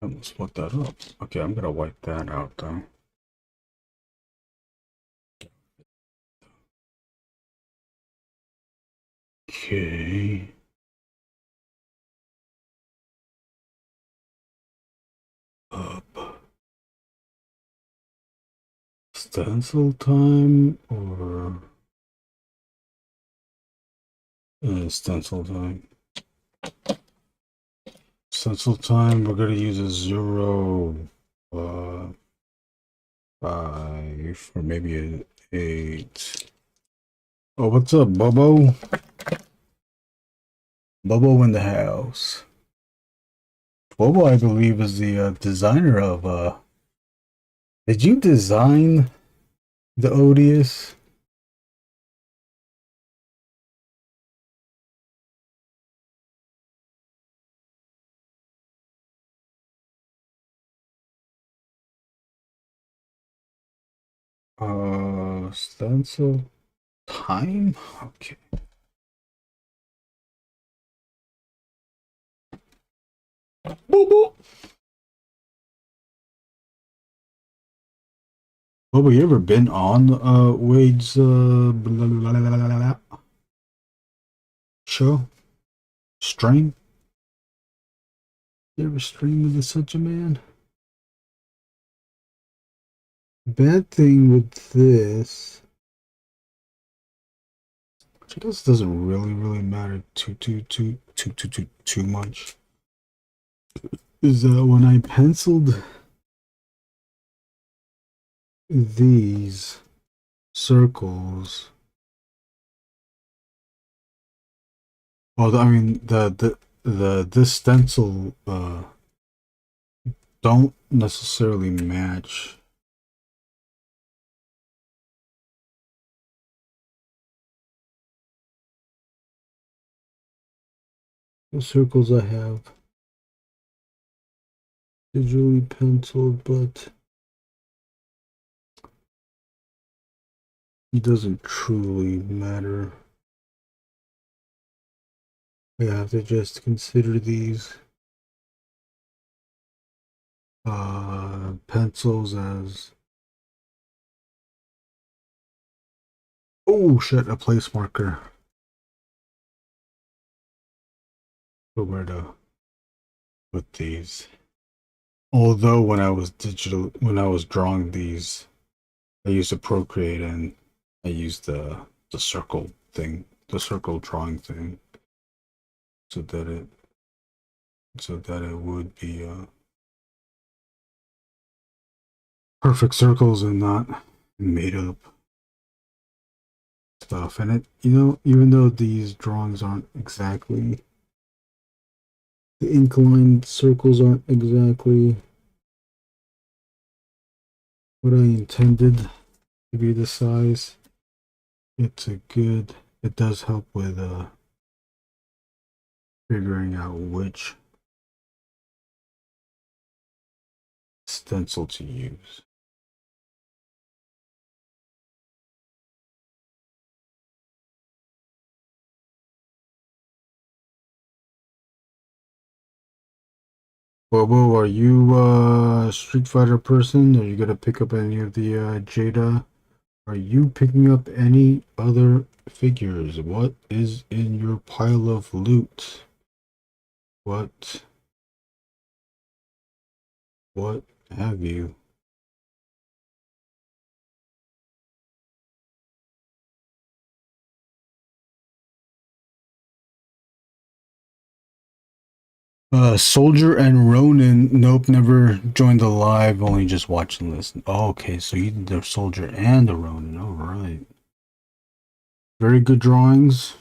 I almost fucked that up. Okay, I'm gonna wipe that out though. Okay. Up. Stencil time or stencil time. Stencil time, we're gonna use a 0, 5, or maybe an 8. Oh, what's up, Bobo? Bobo in the house. Bobo, I believe, is the designer of, did you design the Odious? Stencil time? Okay. Bobo! Bobo, you ever been on Wade's show? Stream? You ever stream with such a man? Bad thing with this, which I guess doesn't really matter too much, is that when I penciled these circles, well, I mean this stencil don't necessarily match the circles I have digitally penciled, but it doesn't truly matter. I have to just consider these pencils as, oh shit, a place marker for where to put these. Although when I was drawing these, I used a Procreate and I used the circle thing, the circle drawing thing, so that it would be perfect circles and not made up stuff. And it, you know, even though these drawings aren't exactly, the inclined circles aren't exactly what I intended to be the size, it does help with figuring out which stencil to use. Bobo, are you a Street Fighter person? Are you gonna pick up any of the Jada? Are you picking up any other figures? What is in your pile of loot? What have you? Soldier and Ronin, nope, never joined the live, only just watch and listen. Oh, okay, so you did the Soldier and the Ronin, alright. Very good drawings.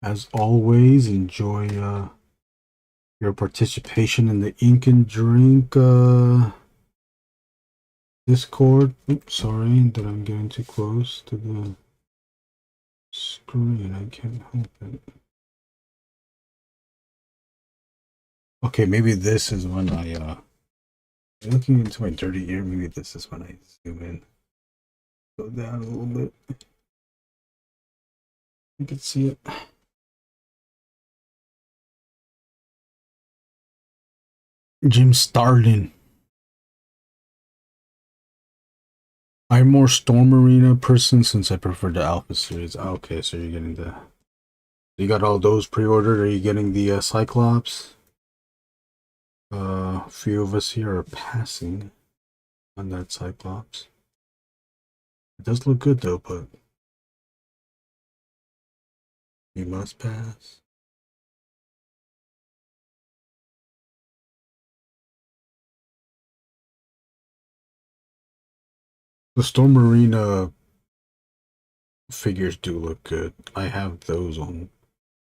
As always, enjoy your participation in the Ink and Drink Discord. Oops, sorry that I'm getting too close to the screen. I can't help it. Okay, maybe this is when I looking into my dirty ear, maybe this is when I zoom in. Go down a little bit. You can see it. Jim Starlin. I'm more Storm Arena person since I prefer the Alpha series. Okay, so you're getting the... You got all those pre-ordered? Are you getting the Cyclops? A few of us here are passing on that Cyclops. It does look good though, but you must pass. The Storm Arena figures do look good. I have those on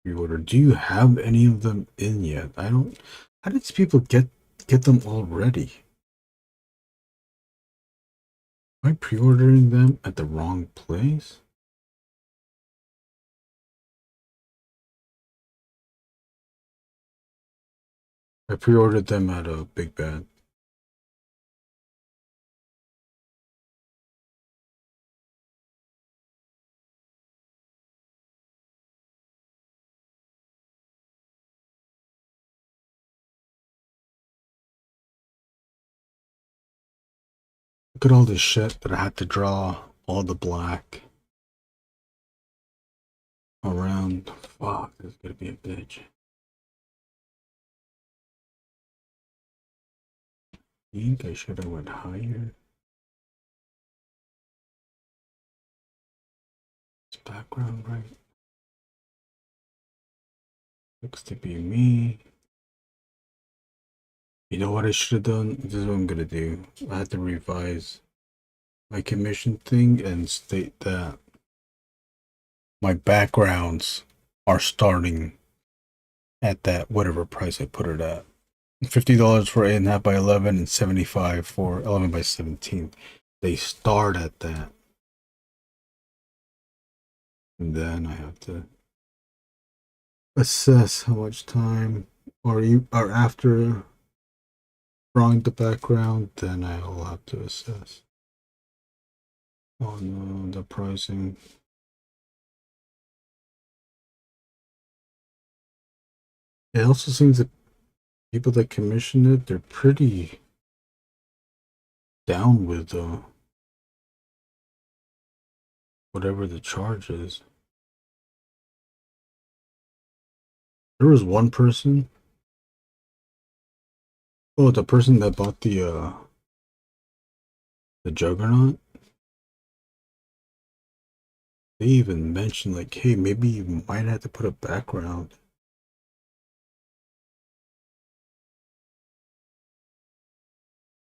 pre-order. Do you have any of them in yet? I don't. How did these people get them already? Am I pre-ordering them at the wrong place? I pre-ordered them at a Big Bad. Look at all this shit that I had to draw all the black around. Fuck, this is gonna be a bitch. I think I should have went higher. This background right. Looks to be me. You know what I should have done? This is what I'm gonna do. I had to revise my commission thing and state that my backgrounds are starting at that whatever price I put it at. $50 for 8.5 by 11 and $75 for 11 by 17. They start at that. And then I have to assess how much time or after drawing the background, then I'll have to assess on the pricing. It also seems that people that commission it, they're pretty down with whatever the charge is. There was one person. Oh, the person that bought the Juggernaut. They even mentioned like, hey, maybe you might have to put a background.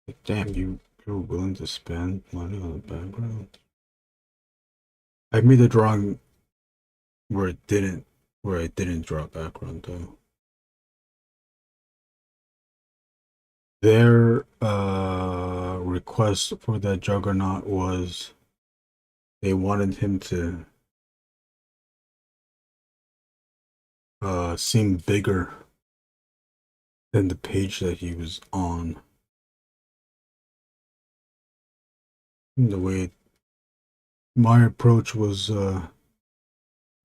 Like, damn, you're willing to spend money on the background. I made a drawing where I didn't draw a background though. Their request for that Juggernaut was they wanted him to seem bigger than the page that he was on. And the way my approach was to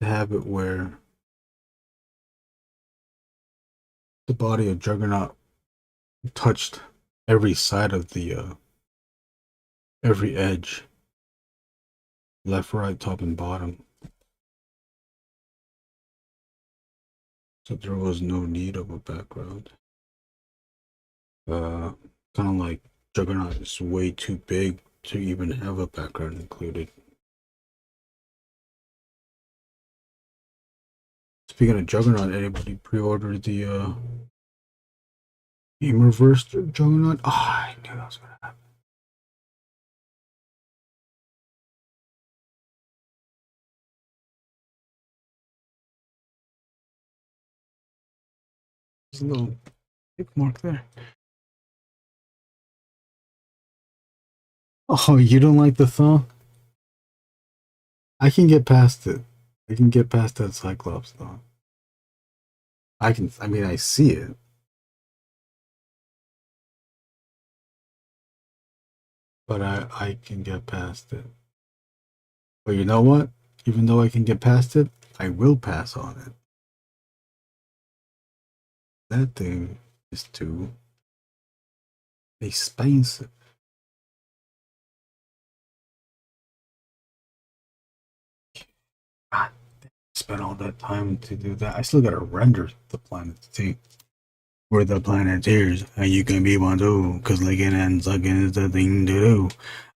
have it where the body of Juggernaut touched every side of the every edge, left, right, top, and bottom, so there was no need of a background. Kind of like Juggernaut is way too big to even have a background included. Speaking of Juggernaut, anybody pre-ordered the Game Reversed Juggernaut? Oh, I knew that was gonna happen. There's a little tick mark there. Oh, you don't like the thong? I can get past it. I can get past that Cyclops thong. I mean, I see it. But I can get past it. But you know what? Even though I can get past it, I will pass on it. That thing is too expensive. God, spent all that time to do that. I still gotta render the planet too. Where the planet is, and you can be one too, cause licking and sucking is the thing to do.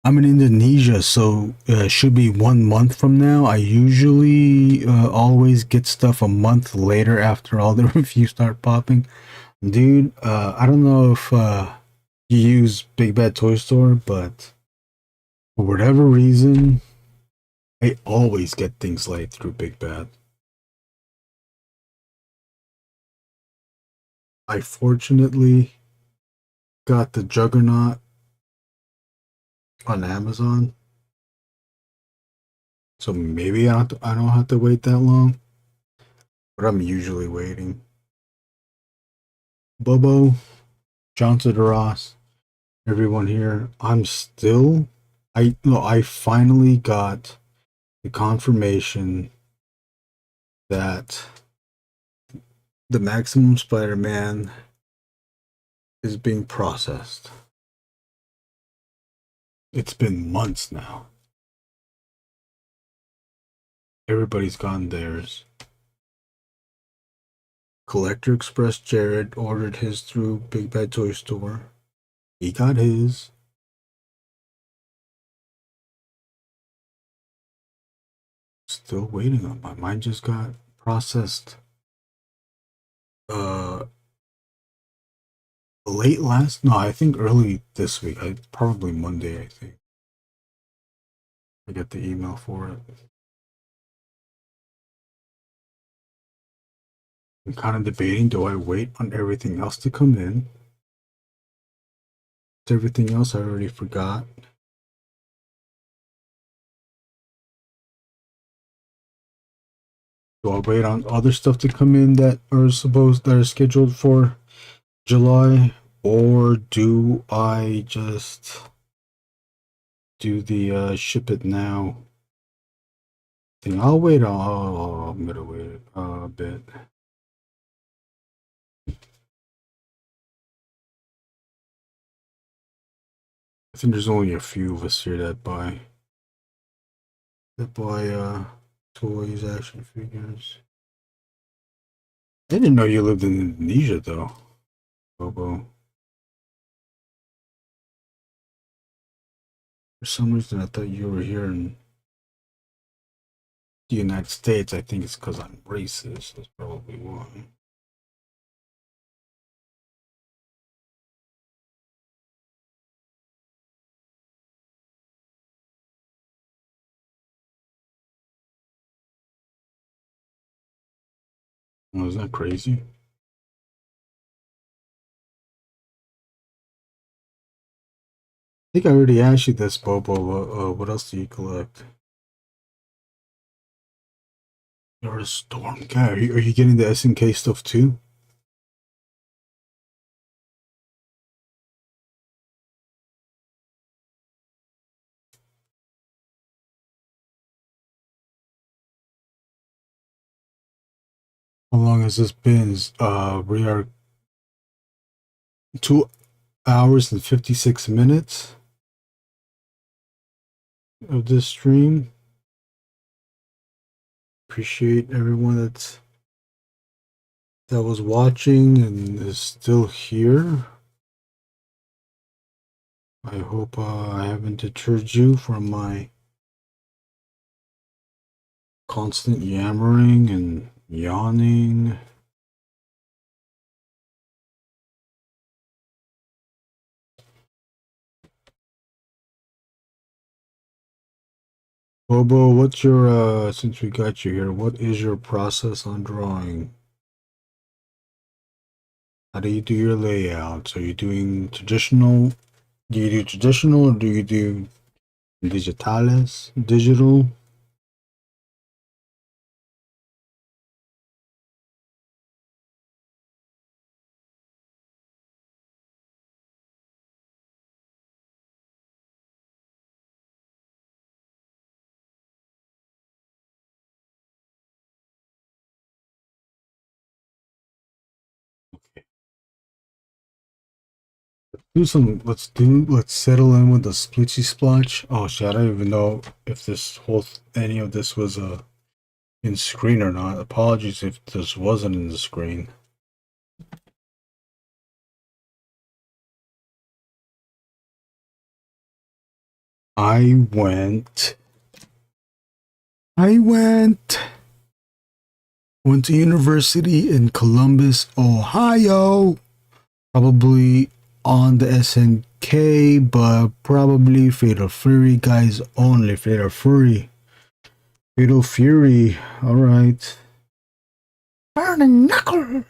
I'm in Indonesia, so should be 1 month from now. I usually always get stuff a month later after all the reviews start popping. Dude, I don't know if you use Big Bad Toy Store, but for whatever reason, I always get things late through Big Bad. I fortunately got the Juggernaut on Amazon, so maybe I don't have to wait that long, but I'm usually waiting. Bobo, Johnson Ross, everyone here. I finally got the confirmation that the Maximum Spider-Man is being processed. It's been months now. Everybody's gotten theirs. Collector Express Jared ordered his through Big Bad Toy Store. He got his. Still waiting on mine. Mine just got processed. I think early this week. Probably Monday, I think. I got the email for it. I'm kind of debating, do I wait on everything else to come in? Everything else I already forgot. Do I wait on other stuff to come in that are scheduled for July, or do I just do the ship it now thing? I'll wait. I'm gonna wait a bit. I think there's only a few of us here that buy toys, action figures. I didn't know you lived in Indonesia though, Bobo. For some reason, I thought you were here in the United States. I think it's because I'm racist. That's probably why. Oh, isn't that crazy? I think I already asked you this, Bobo. What else do you collect? You're a storm guy. Are you getting the SNK stuff too? How long has this been? We are 2 hours and 56 minutes of this stream. Appreciate everyone that was watching and is still here. I hope I haven't deterred you from my constant yammering and yawning. Bobo, what's your since we got you here, what is your process on drawing? How do you do your layouts? Are you doing traditional? Do you do traditional or do you do digital? let's settle in with the splitchy splotch. Oh shit, I don't even know if this any of this was in screen or not. Apologies if this wasn't in the screen. I went to university in Columbus, Ohio. Probably on the SNK, but probably Fatal Fury guys only. Fatal Fury. Alright. Burning knuckle.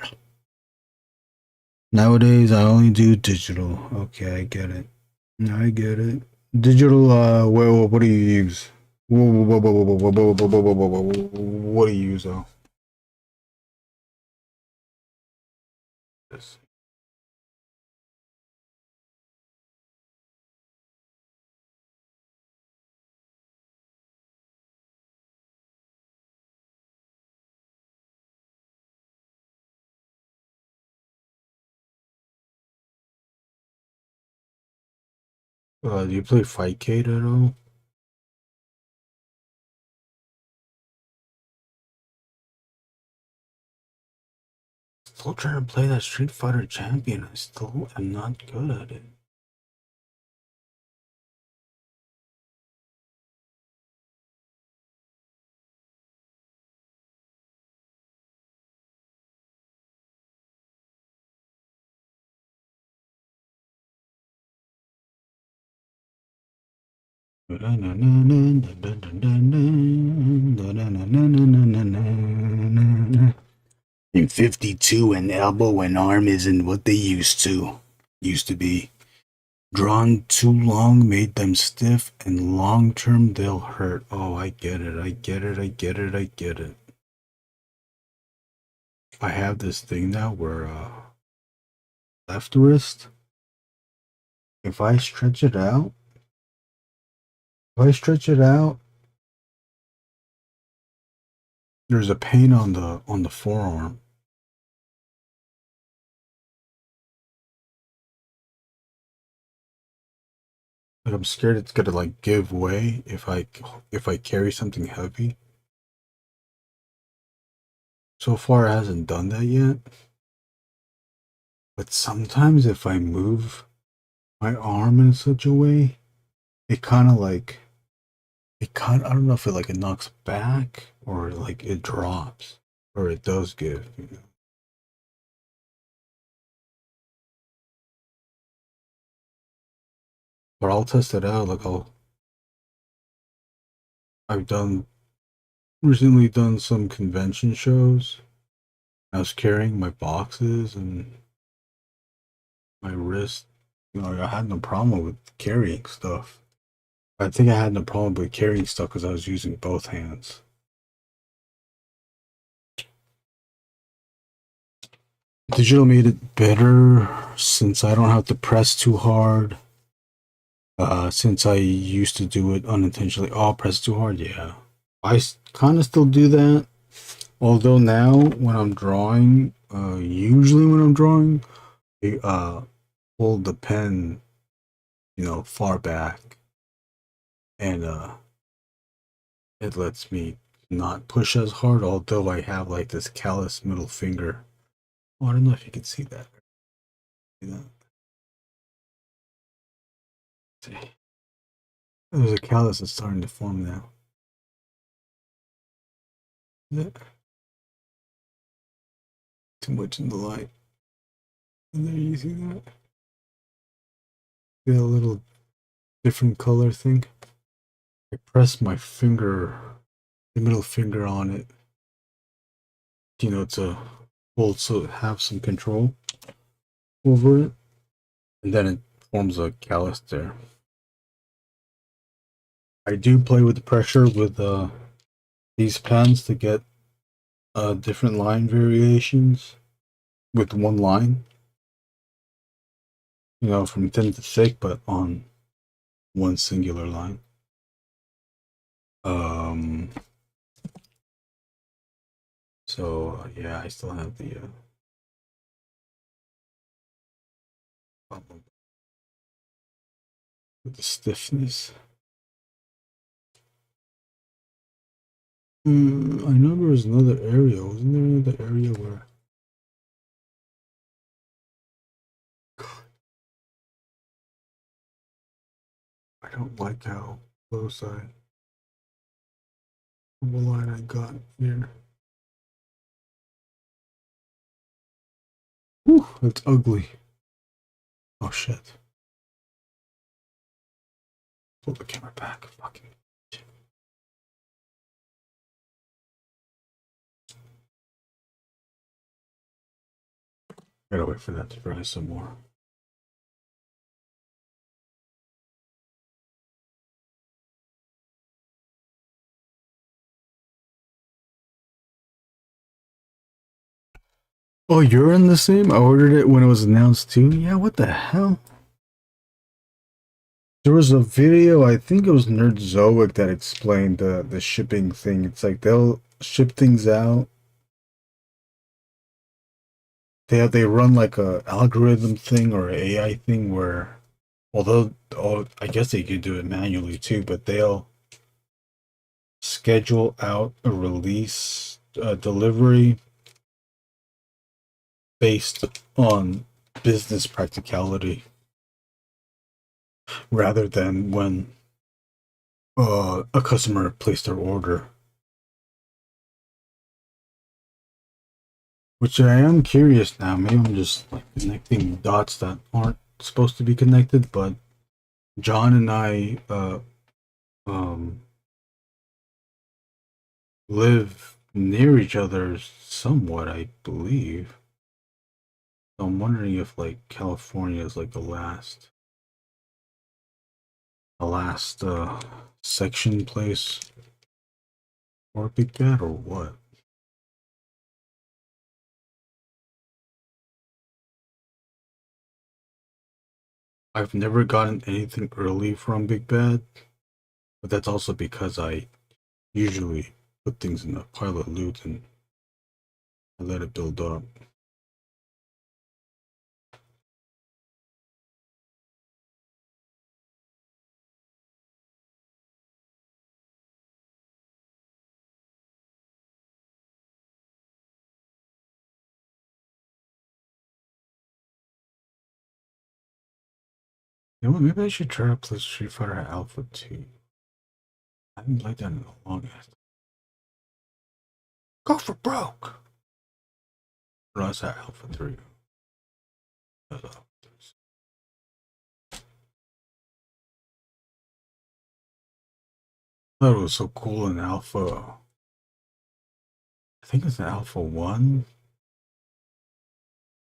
Nowadays I only do digital. Okay, I get it. Digital, what do you use? What do you use though? Yes. Do you play Fightcade at all? Still trying to play that Street Fighter Champion. I still am not good at it. In 52, an elbow and arm isn't what they used to be. Drawn too long made them stiff, and long term they'll hurt. Oh, I get it. I have this thing now where left wrist, if I stretch it out, there's a pain on the forearm. Like I'm scared it's gonna like give way if I carry something heavy. So far it hasn't done that yet. But sometimes if I move my arm in such a way, it kind of like I don't know if it like it knocks back or like it drops or it does give, you know. But I'll test it out. Like I've recently done some convention shows. I was carrying my boxes and my wrist. You know, I had no problem with carrying stuff. I think I had no problem with carrying stuff because I was using both hands. Digital made it better since I don't have to press too hard. Since I used to do it unintentionally. Oh, press too hard? Yeah. I kind of still do that. Although now when I'm drawing, usually when I'm drawing, I hold the pen, you know, far back. And it lets me not push as hard, although I have like this callous middle finger. Oh, I don't know if you can see that. See that? See. There's a callus that's starting to form now. Too much in the light. And there you see that? Get a little different color thing. I press my finger, the middle finger on it, you know, to also have some control over it. And then it forms a callus there. I do play with the pressure with these pens to get different line variations with one line. You know, from thin to thick, but on one singular line. So yeah, I still have the with the stiffness. I know there was another area. Wasn't there another area where? I don't like how close the line I got here. Whew, that's ugly. Oh shit. Pull the camera back. Fucking shit. Gotta wait for that to dry some more. Oh, you're in the same? I ordered it when it was announced too. Yeah, what the hell? There was a video, I think it was Nerdzoic, that explained the shipping thing. It's like they'll ship things out. They run like a algorithm thing or AI thing where, although I guess they could do it manually too, but they'll schedule out a release delivery based on business practicality rather than when a customer placed their order. Which I am curious now. Maybe I'm just like connecting dots that aren't supposed to be connected, but John and I live near each other somewhat, I believe. So I'm wondering if like California is like the last section place or Big Bad or what? I've never gotten anything early from Big Bad, but that's also because I usually put things in a pile of loot and I let it build up. You know what, maybe I should try to play Street Fighter Alpha 2. I haven't played that in the longest. Go for broke! No, that's that Alpha 3. That's Alpha 3. I thought it was so cool in Alpha. I think it's in Alpha 1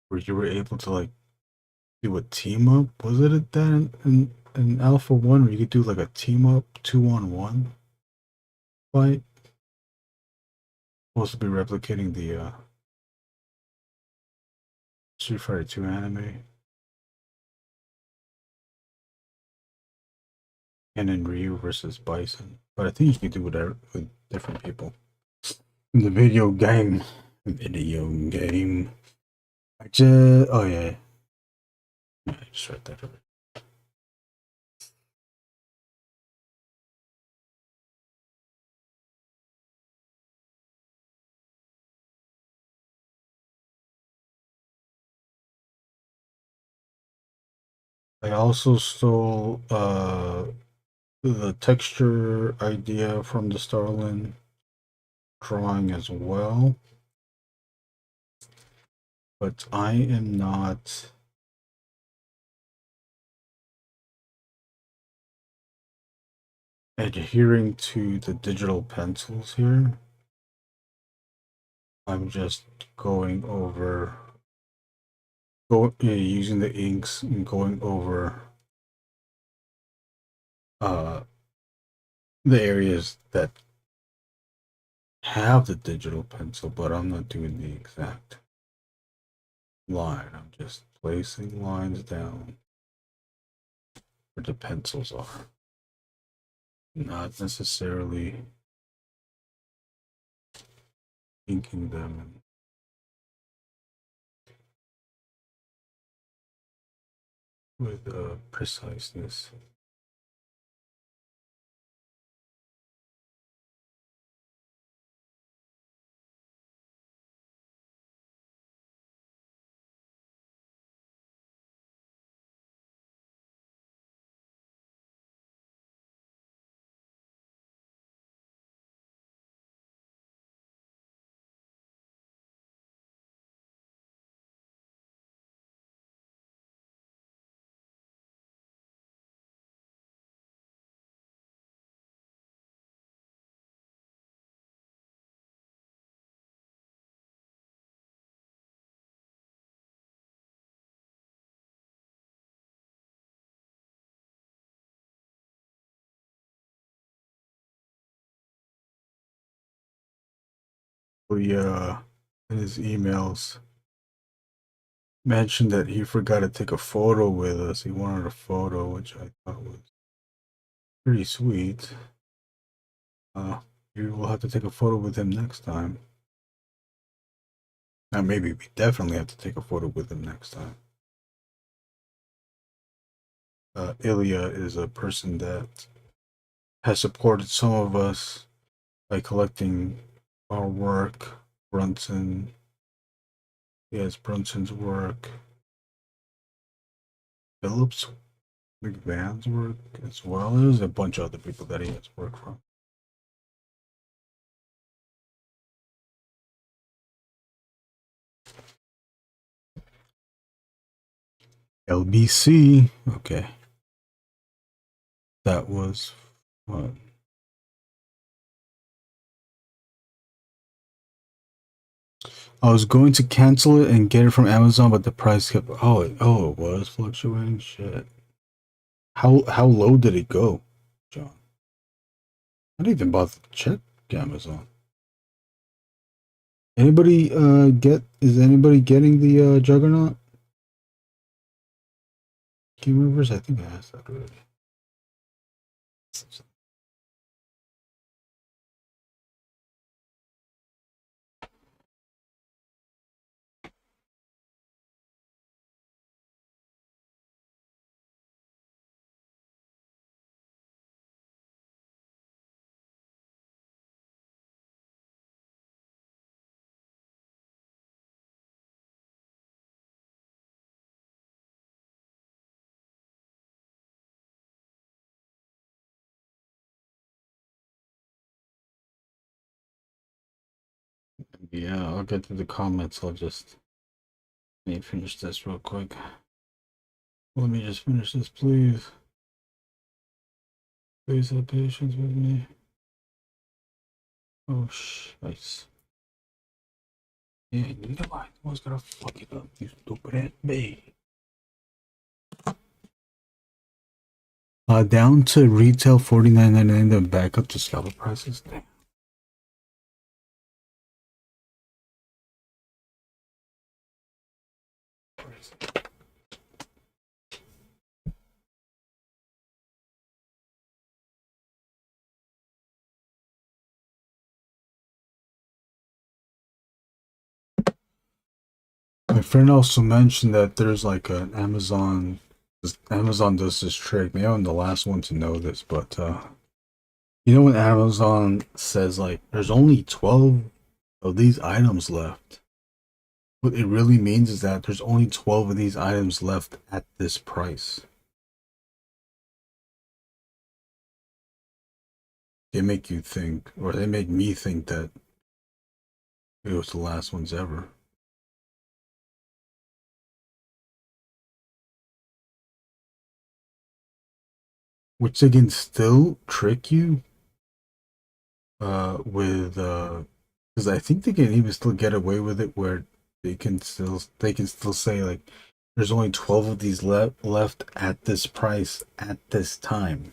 where you were able to like do a team up. Was it that in Alpha 1 where you could do like a team up 2-on-1 fight? Supposed to be replicating the Street Fighter 2 anime. And in Ryu versus Bison. But I think you can do whatever with different people. In the video game. I just, oh yeah. I just read that over. I also stole the texture idea from the Starlin drawing as well. But I am not adhering to the digital pencils here. I'm just going over using the inks and going over the areas that have the digital pencil, but I'm not doing the exact line. I'm just placing lines down where the pencils are, not necessarily inking them with preciseness. in his emails mentioned that he forgot to take a photo with us. He wanted a photo, which I thought was pretty sweet. We will have to take a photo with him next time. Now, maybe we definitely have to take a photo with him next time. Ilya is a person that has supported some of us by collecting our work. Brunson. He has Brunson's work. Phillips McVan's work as well. There's a bunch of other people that he has work from. LBC. Okay. That was fun. I was going to cancel it and get it from Amazon, but the price kept. Oh, it was fluctuating. Shit. How low did it go, John? I didn't even bother to check Amazon. Anybody is anybody getting the Juggernaut? Game Movers? I think I asked that already. Yeah, I'll get to the comments. I'll just let me finish this real quick. Let me just finish this, please. Please have patience with me. Oh, nice. Yeah, you know what? I was gonna fuck it up, you stupid ass babe. Down to retail $49.99, then back up to scalper prices. Damn. My friend also mentioned that there's like an Amazon does this trick. Maybe I'm the last one to know this, but you know when Amazon says like there's only 12 of these items left, what it really means is that there's only 12 of these items left at this price. They make you think, or they make me think that it was the last ones ever. Which they can still trick you with because I think they can even still get away with it where they can still say like there's only 12 of these left at this price at this time,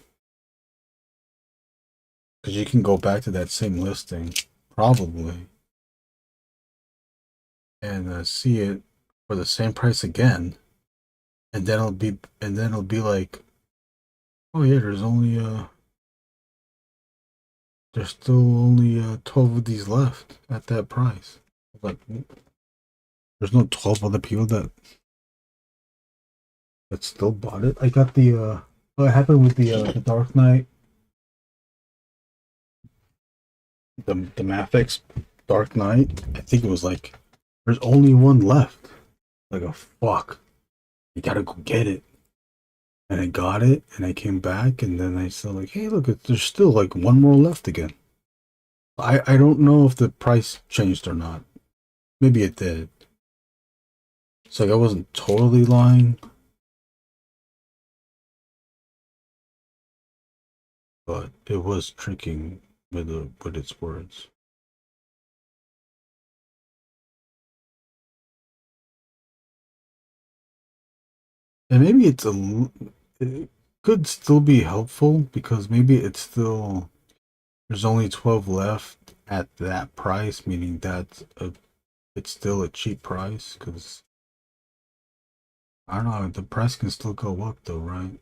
because you can go back to that same listing probably and see it for the same price again, and then it'll be like, oh yeah, there's still only 12 of these left at that price. Like, there's no 12 other people that still bought it. I got the what happened with the Dark Knight, the Mafex Dark Knight. I think it was like there's only one left. Like, a fuck, you gotta go get it. And I got it, and I came back, and then I said like, hey, look, there's still like one more left again. I don't know if the price changed or not. Maybe it did. It's like I wasn't totally lying, but it was tricking with its words. And maybe it could still be helpful, because maybe it's still, there's only 12 left, at that price, meaning that it's still a cheap price, because I don't know, the price can still go up though, right?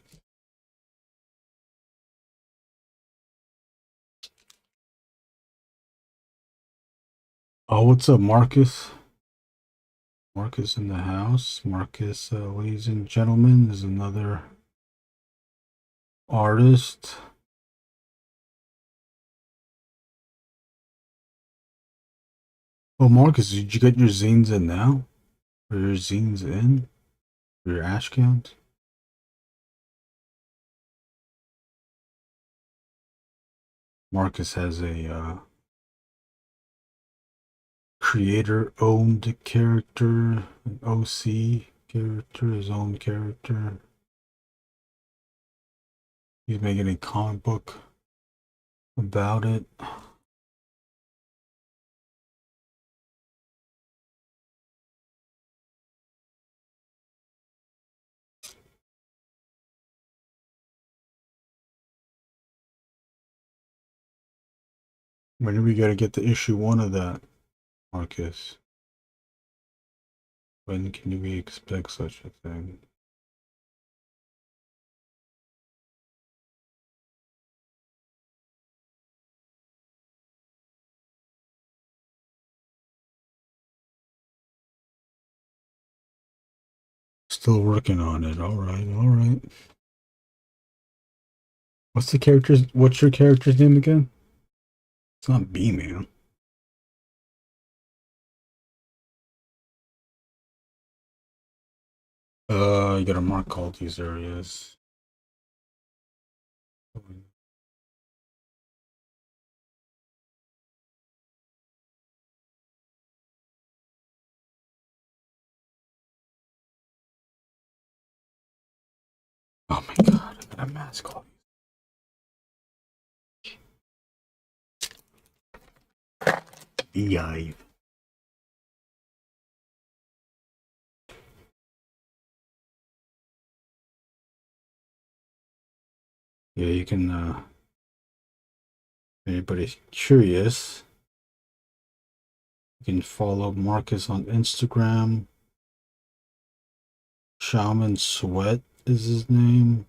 Oh, what's up, Marcus? Marcus in the house. Marcus, ladies and gentlemen, is another artist. Oh, Marcus, did you get your zines in now? Or your zines in? For your ash count? Marcus has a creator-owned character, an OC character, his own character. He's making a comic book about it. When do we gotta get the issue 1 of that, Marcus? When can we expect such a thing? Still working on it. All right, all right. What's your character's name again? It's not B-Man. You gotta mark all these areas. Oh my god, I gotta mask all these. Beehive. Yeah, you can, if anybody's curious, you can follow Marcus on Instagram. Shaman Sweat is his name.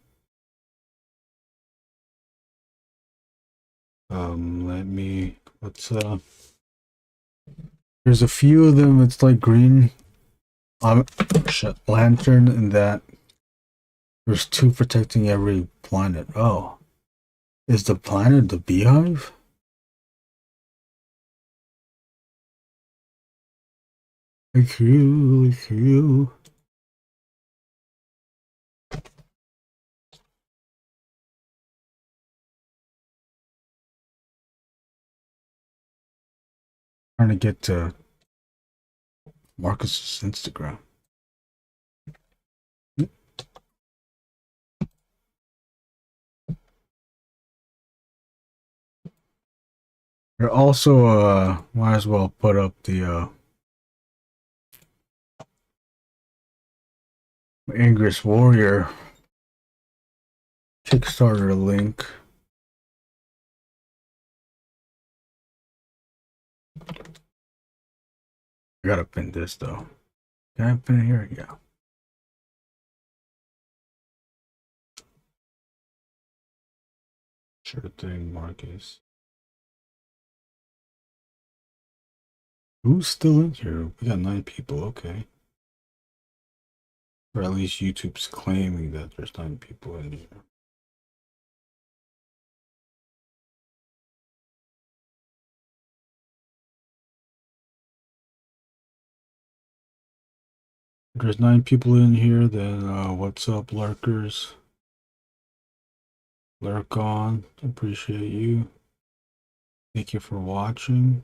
There's a few of them, it's like green lantern, and that there's 2 protecting every planet. Oh, is the planet the beehive? It's you, it's you. Trying to get to Marcus's Instagram. You're also might as well put up the Angriest Warrior Kickstarter link. I gotta pin this though. Can I pin it here? Yeah. Sure thing, Marcus. Who's still in here? We got 9 people, okay. Or at least YouTube's claiming that there's 9 people in here. If there's 9 people in here, then what's up, lurkers? Lurk on. Appreciate you. Thank you for watching.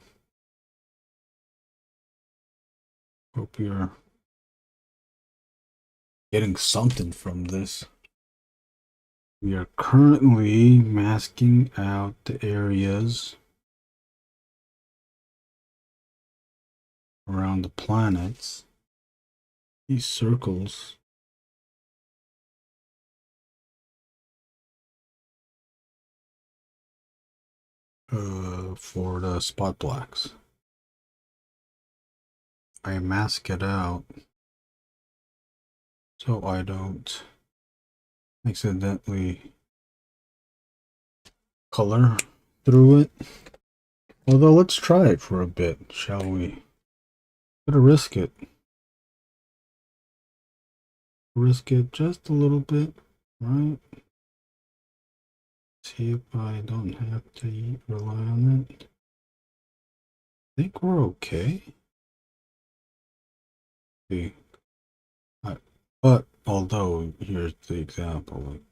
Hope you're getting something from this. We are currently masking out the areas around the planets. These circles. for the spot blacks. I mask it out so I don't accidentally color through it. Although, let's try it for a bit, shall we? Gotta risk it. Risk it just a little bit, right? See if I don't have to rely on it. I think we're okay. See, but although here's the example, like,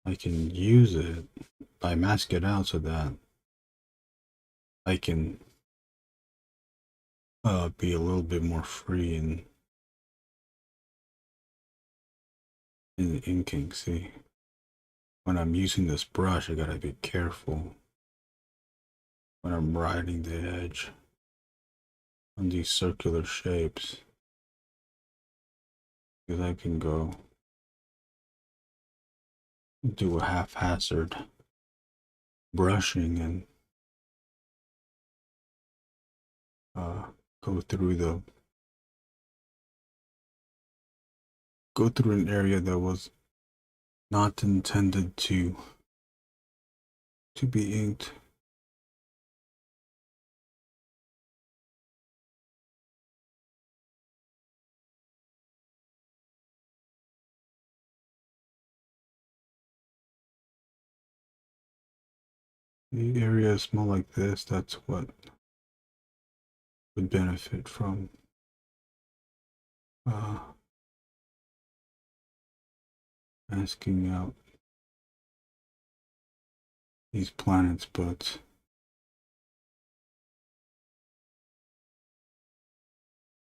I can use it. I mask it out so that I can be a little bit more free in the inking. See, when I'm using this brush, I gotta be careful when I'm riding the edge on these circular shapes, because I can go do a haphazard brushing and go through an area that was not intended to be inked. The areas more like this, that's what would benefit from masking out these planets, but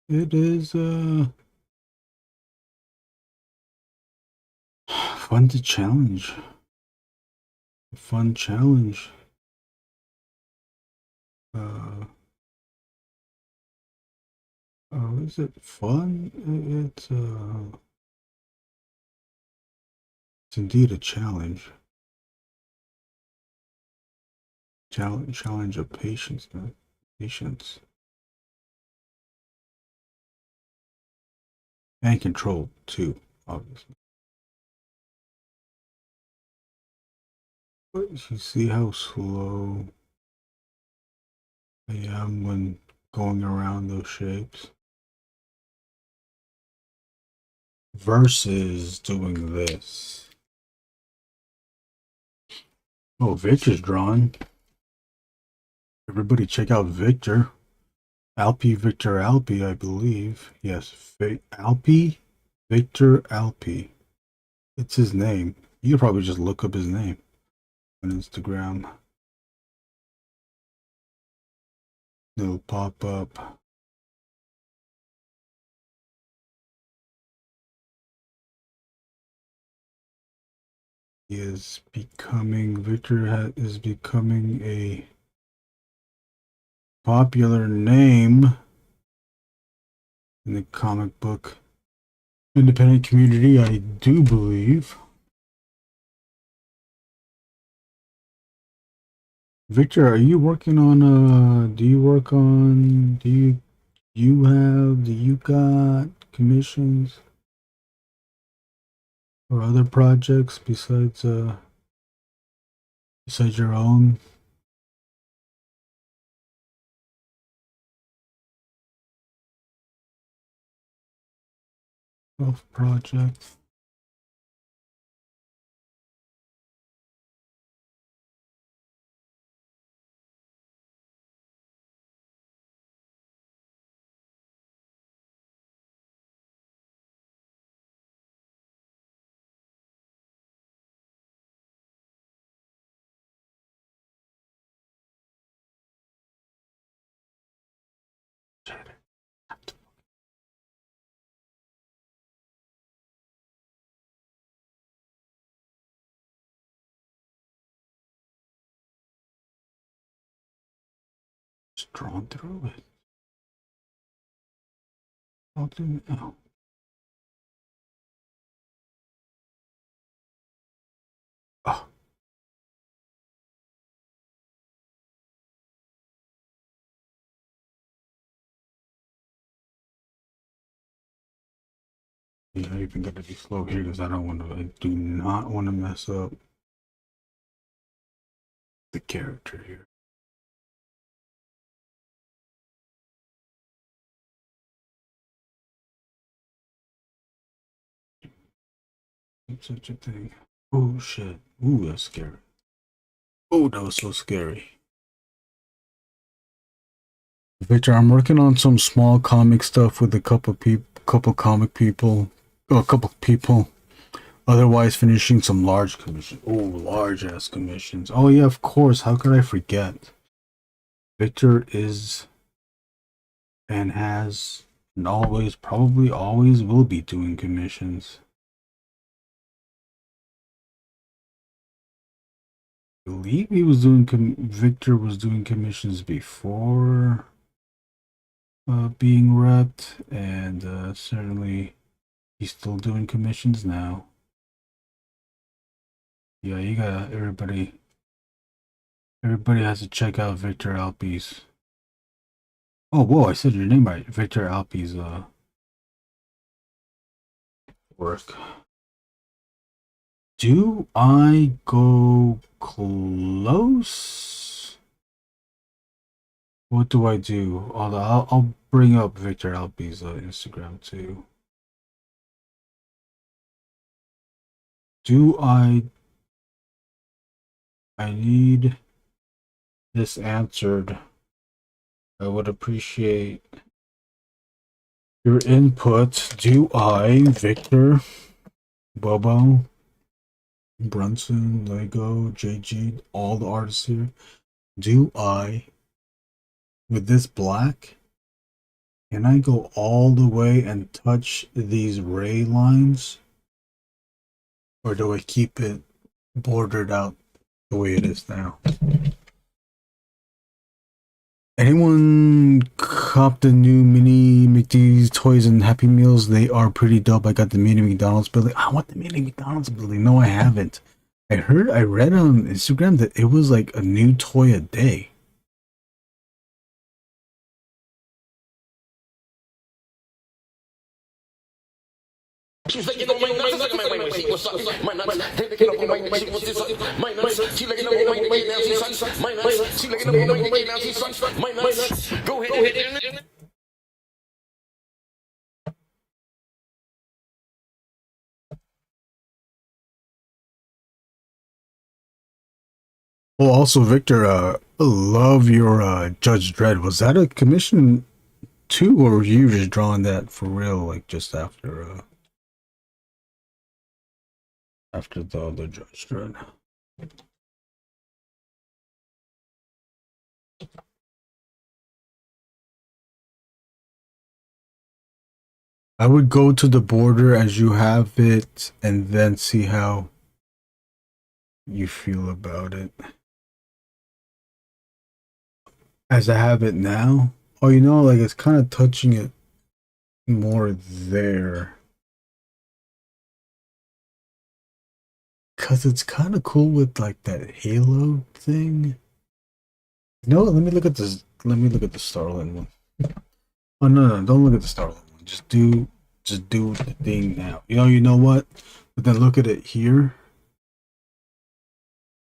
it is fun to challenge. A fun challenge. Is it fun? It's indeed a challenge. Challenge of patience, man. Patience. And control too, obviously. But you see how slow I am when going around those shapes versus doing this. Oh, Victor's drawn. Everybody check out Victor. Victor Alpi, I believe. Yes, Alpi? Victor Alpi. It's his name. You could probably just look up his name on Instagram. It'll pop up. Victor is becoming a popular name in the comic book independent community, I do believe. Victor, are you working on do you got commissions or other projects besides your own? Project. Just drawn through it. I'll do it now. Oh. Yeah, I even got to be slow here because I do not want to mess up the character here. Such a thing. Oh shit. Ooh, that's scary. Oh, that was so scary. Victor, I'm working on some small comic stuff with a couple comic people, a couple people. Otherwise, finishing some large commissions. Oh, large ass commissions. Oh yeah, of course. How could I forget? Victor is and has and always, probably always will be doing commissions. I believe he was doing Victor was doing commissions before being repped, and certainly he's still doing commissions now. Yeah, you gotta everybody has to check out Victor Alpe's. Oh, whoa! I said your name right. Victor Alpe's work. Do I go close? What do I do? I'll bring up Victor Alpe's Instagram too. Do I need this answered? I would appreciate your input. Do I, Victor, Bobo, Brunson, Lego, JG, all the artists here, do I, with this black, can I go all the way and touch these ray lines? Or do I keep it bordered out the way it is now? Anyone cop the new mini McD's toys and Happy Meals? They are pretty dope. I got the mini McDonald's building. I want the mini McDonald's building. No, I haven't. I read on Instagram that it was like a new toy a day. She's like, you know, my nuts, what's up? My nuts, take it up, my nuts, my nuts, she like, you know, my nuts, my nuts, she like, you know, my nuts, my nuts, go ahead. Oh, also, Victor, love your Judge Dredd. Was that a commission too, or were you just drawing that for real, like just after the other Judge Dredd? I would go to the border as you have it and then see how you feel about it. As I have it now, oh, you know, like it's kind of touching it more there. Cause it's kind of cool with like that halo thing. No, let me look at this. Let me look at the Starlin one. Oh no, don't look at the Starlin one. Just do the thing now. You know what? But then look at it here.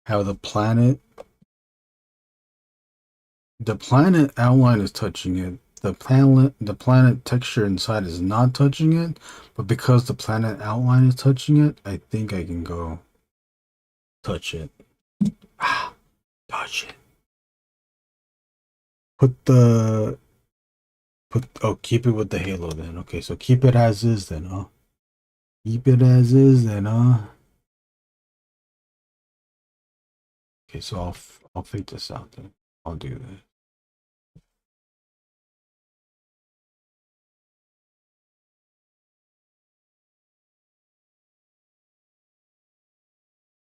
How the planet outline is touching it. The planet texture inside is not touching it, but because the planet outline is touching it, I think I can go touch it. Touch it. Keep it with the halo then. Okay, so keep it as is then, huh? Keep it as is then, huh? Okay, so I'll fake this out then. I'll do that.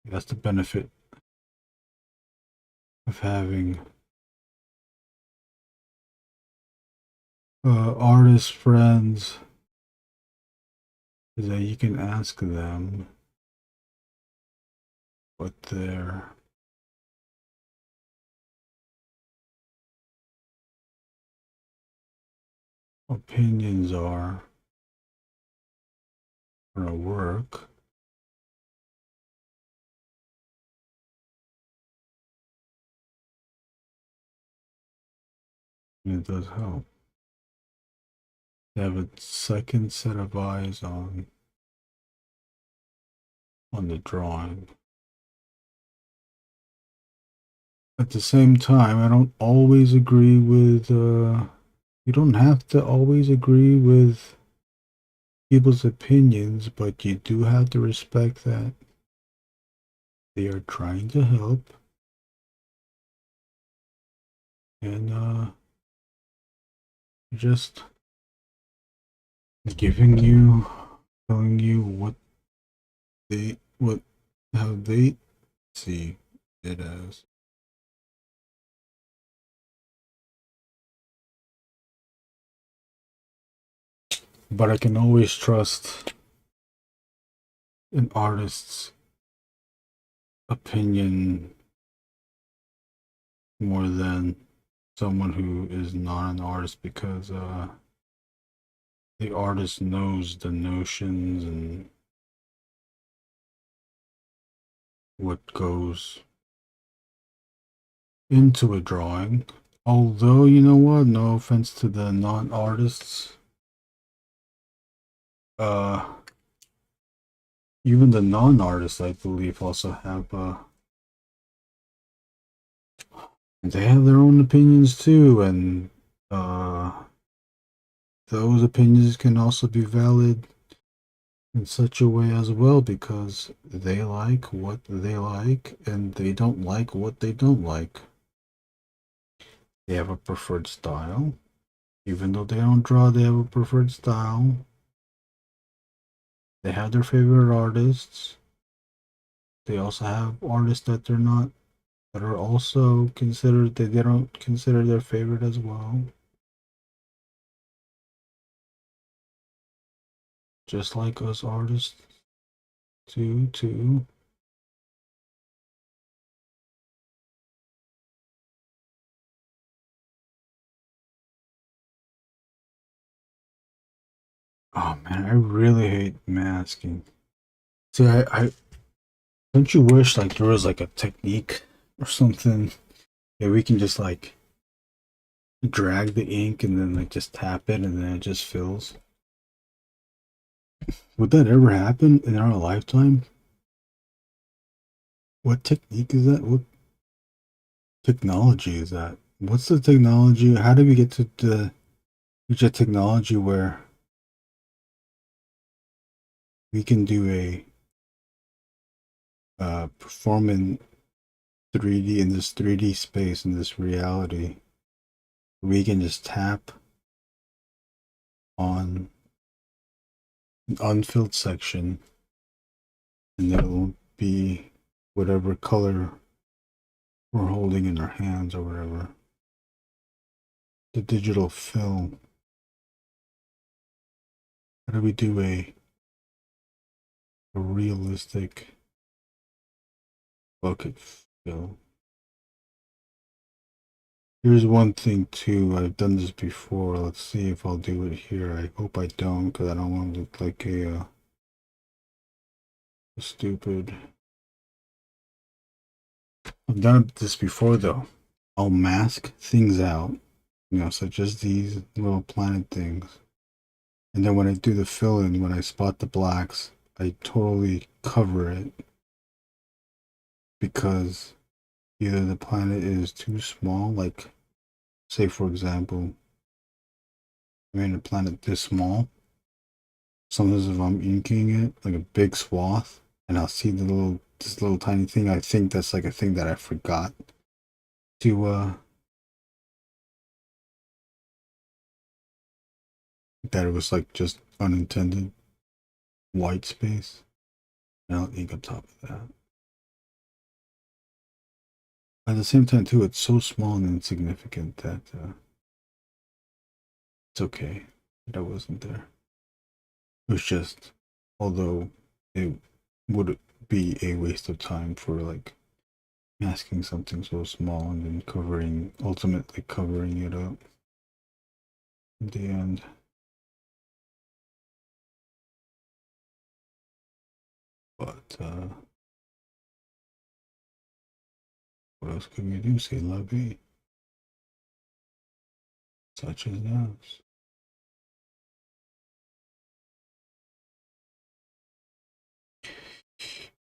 That's the benefit of having artist friends, is that you can ask them what their opinions are gonna work. It does help. They have a second set of eyes on the drawing. At the same time, I don't always agree with, you don't have to always agree with people's opinions, but you do have to respect that they are trying to help. And, just giving you, telling you how they see it as. But I can always trust an artist's opinion more than someone who is not an artist, because the artist knows the notions and what goes into a drawing. Although, you know what, no offense to the non-artists, even the non-artists, I believe, also have they have their own opinions too, and those opinions can also be valid in such a way as well, because they like what they like and they don't like what they don't like. They have a preferred style. Even though they don't draw, they have a preferred style. They have their favorite artists. They also have artists that they're not, that are also considered, that they don't consider their favorite as well. Just like us artists too. Oh man, I really hate masking. See, I don't you wish like there was like a technique or something that we can just like drag the ink and then like just tap it and then it just fills? Would that ever happen in our lifetime? What technique is that? What technology is that? What's the technology? How did we get to reach a technology where we can do a perform in 3D, in this 3D space, in this reality? We can just tap on an unfilled section and then it will be whatever color we're holding in our hands or whatever. The digital film. How do we do a realistic bucket fill? Here's one thing too, I've done this before. Let's see if I'll do it here. I hope I don't, because I don't want to look like a stupid. I've done this before though. I'll mask things out, you know, such as these little planet things. And then when I do the fill-in, when I spot the blacks, I totally cover it, because either the planet is too small, like say for example, I made a planet this small. Sometimes if I'm inking it, like a big swath, and I'll see this little tiny thing, I think that's like a thing that I forgot to that it was like just unintended white space, and I'll ink on top of that. At the same time too, it's so small and insignificant that it's okay that I wasn't there. It was just, although it would be a waste of time for like masking something so small and then ultimately covering it up in the end. But what else can we do? Say la vie. Such as that.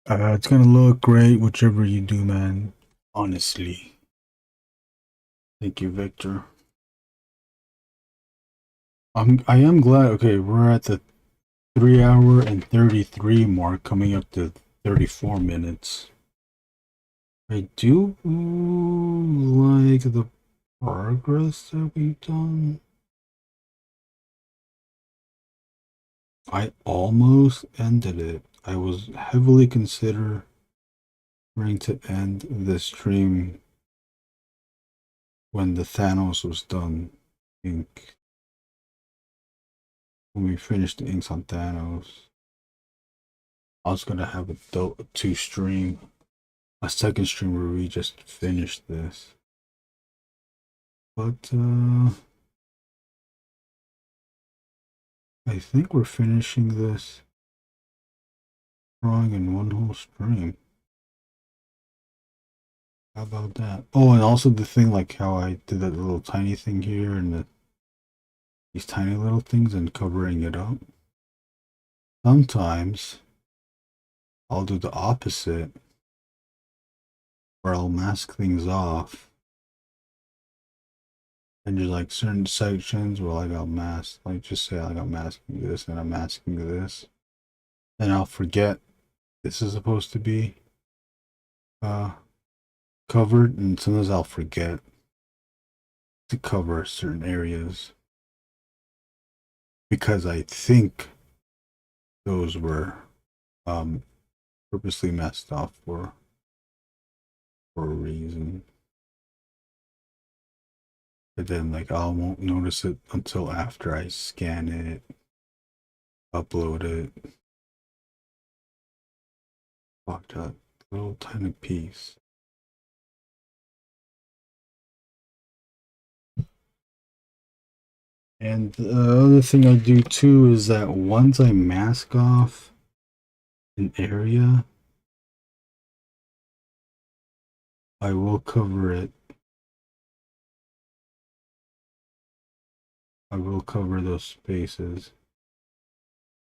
It's gonna look great, whichever you do, man. Honestly. Thank you, Victor. I am glad. Okay, we're at the 3 hour and 33 mark, coming up to 34 minutes. I do like the progress that we've done. I almost ended it. I was heavily considering to end the stream when the Thanos was done. Ink. When we finished the inks on Thanos, I was gonna have a second stream where we just finished this. But I think we're finishing this drawing in one whole stream. How about that? Oh, and also the thing, like how I did that little tiny thing here and these tiny little things and covering it up. Sometimes I'll do the opposite, where I'll mask things off. And there's like certain sections where I got masked, like just say I got masking this and I'm masking this. And I'll forget this is supposed to be covered, and sometimes I'll forget to cover certain areas because I think those were purposely messed off for a reason. But then like I won't notice it until after I scan it, upload it. Fucked up little tiny piece. And the other thing I do too is that once I mask off an area, I will cover it. I will cover those spaces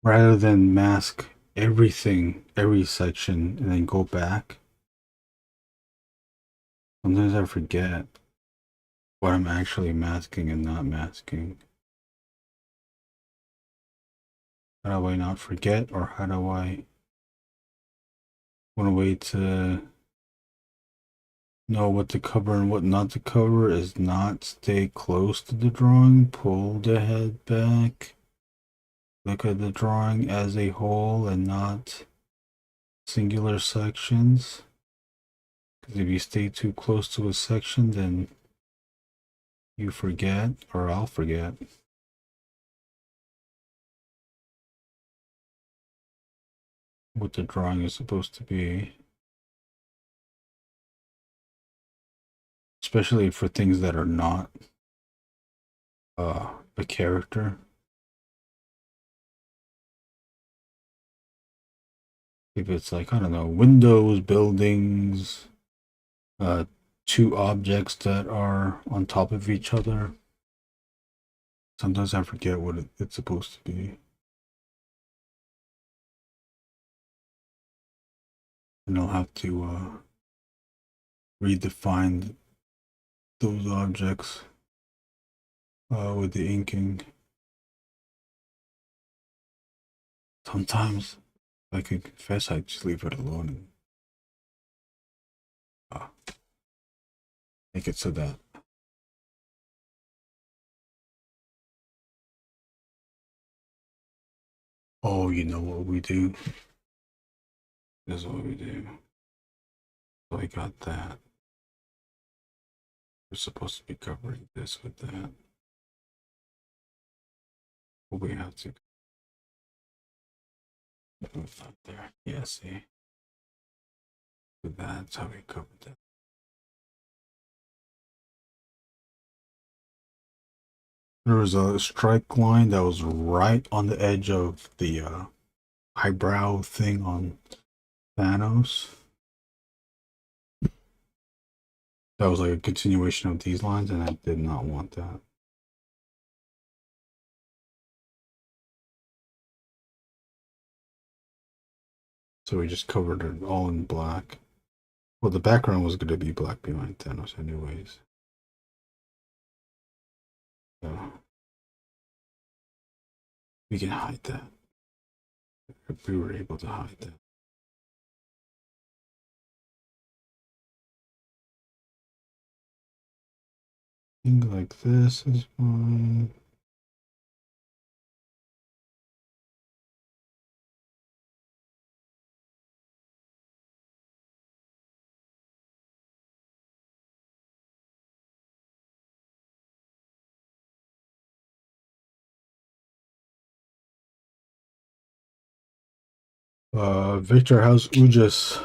rather than mask everything, every section, and then go back. Sometimes I forget what I'm actually masking and not masking. How do I not forget, or how do I want a way to know what to cover and what not to cover is not stay close to the drawing, pull the head back, look at the drawing as a whole and not singular sections. Because if you stay too close to a section, then you forget, or I'll forget. What the drawing is supposed to be. Especially for things that are not a character. If it's like, I don't know, windows, buildings, two objects that are on top of each other. Sometimes I forget what it's supposed to be. And I'll have to redefine those objects with the inking. Sometimes, if I can confess, I just leave it alone and make it so that oh, you know what we do? This is what we do. So I got that. We're supposed to be covering this with that. But we have to move that there. Yeah, see? That's how we covered that. There was a strike line that was right on the edge of the eyebrow thing on Thanos. That was like a continuation of these lines, and I did not want that. So we just covered it all in black. Well, the background was going to be black behind Thanos anyways. So we can hide that. We were able to hide that. Things like this is fine. Victor, how's Ujas?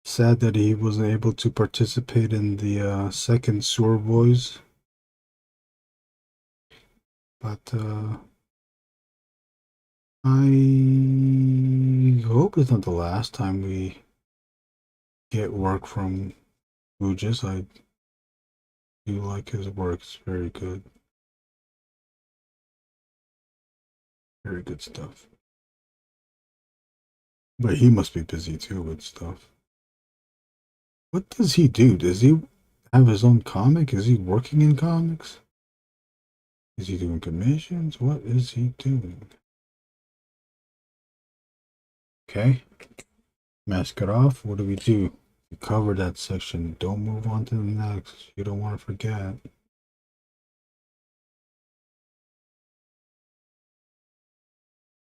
Sad that he wasn't able to participate in the second Sewer Boys. But I hope it's not the last time we get work from Ujas. I do like his work. It's very good. Very good stuff. But he must be busy too with stuff. What does he do? Does he have his own comic? Is he working in comics? Is he doing commissions? What is he doing? Okay. Mask it off. What do? We covered that section. Don't move on to the next. You don't want to forget.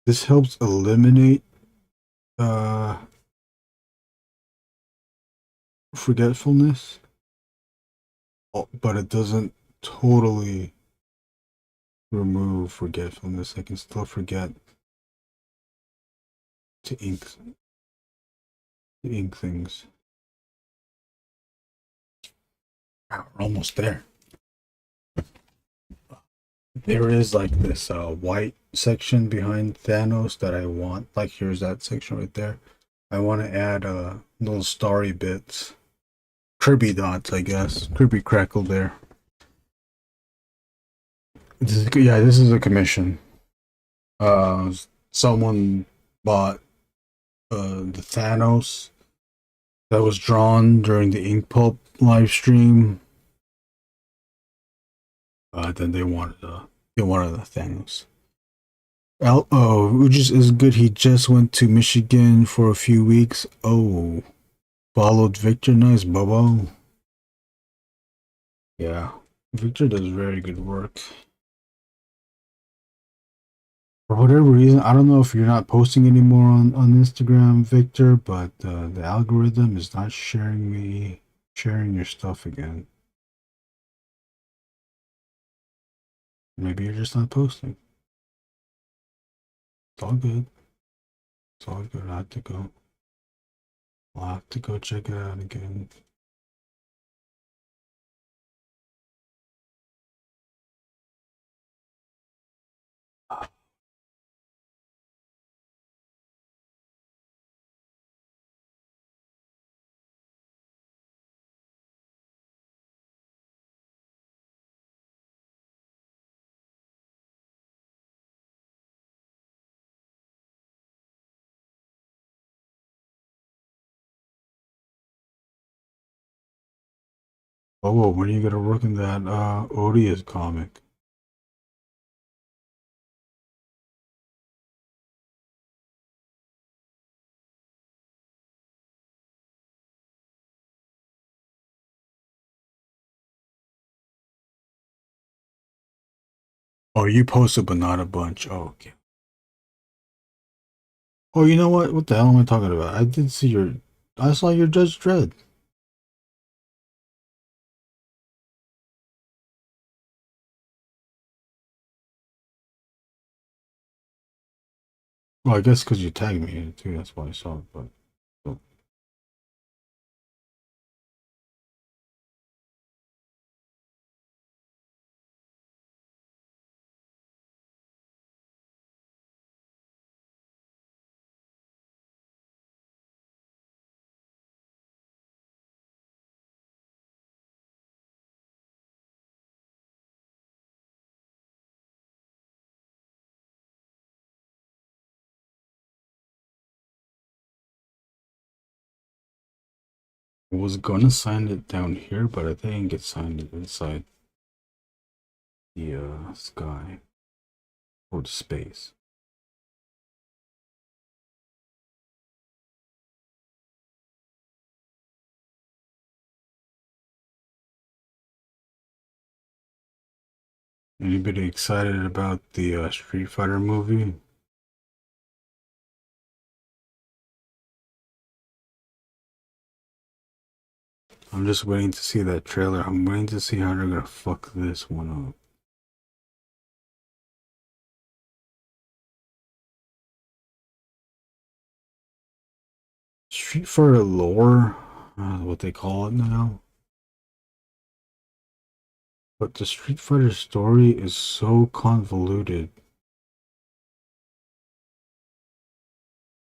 This helps eliminate forgetfulness, but it doesn't totally remove forgetfulness. I can still forget to ink things. Wow, we're almost there. There is like this white section behind Thanos that I want. Like here's that section right there. I want to add little starry bits. Kirby dots, I guess. Kirby crackle there. This is a commission. Someone bought the Thanos that was drawn during the Ink Pulp live stream. Then they wanted the Thanos. Ujis is good. He just went to Michigan for a few weeks. Oh, followed Victor. Nice, Bobo. Yeah, Victor does very good work. For whatever reason, I don't know if you're not posting anymore on Instagram, Victor, but the algorithm is not sharing your stuff again. Maybe you're just not posting. It's all good. It's all good. I have to go. I'll have to go check it out again. Oh, when are you gonna work in that Odious comic? Oh, you posted but not a bunch. Oh, okay. Oh, you know what? What the hell am I talking about? I saw your Judge Dredd. Well, I guess because you tagged me in it too. That's why I saw it. But I was gonna sign it down here, but I think it signed it inside the sky or the space. Anybody excited about the Street Fighter movie? I'm just waiting to see that trailer. I'm waiting to see how they're gonna fuck this one up. Street Fighter lore, what they call it now. But the Street Fighter story is so convoluted.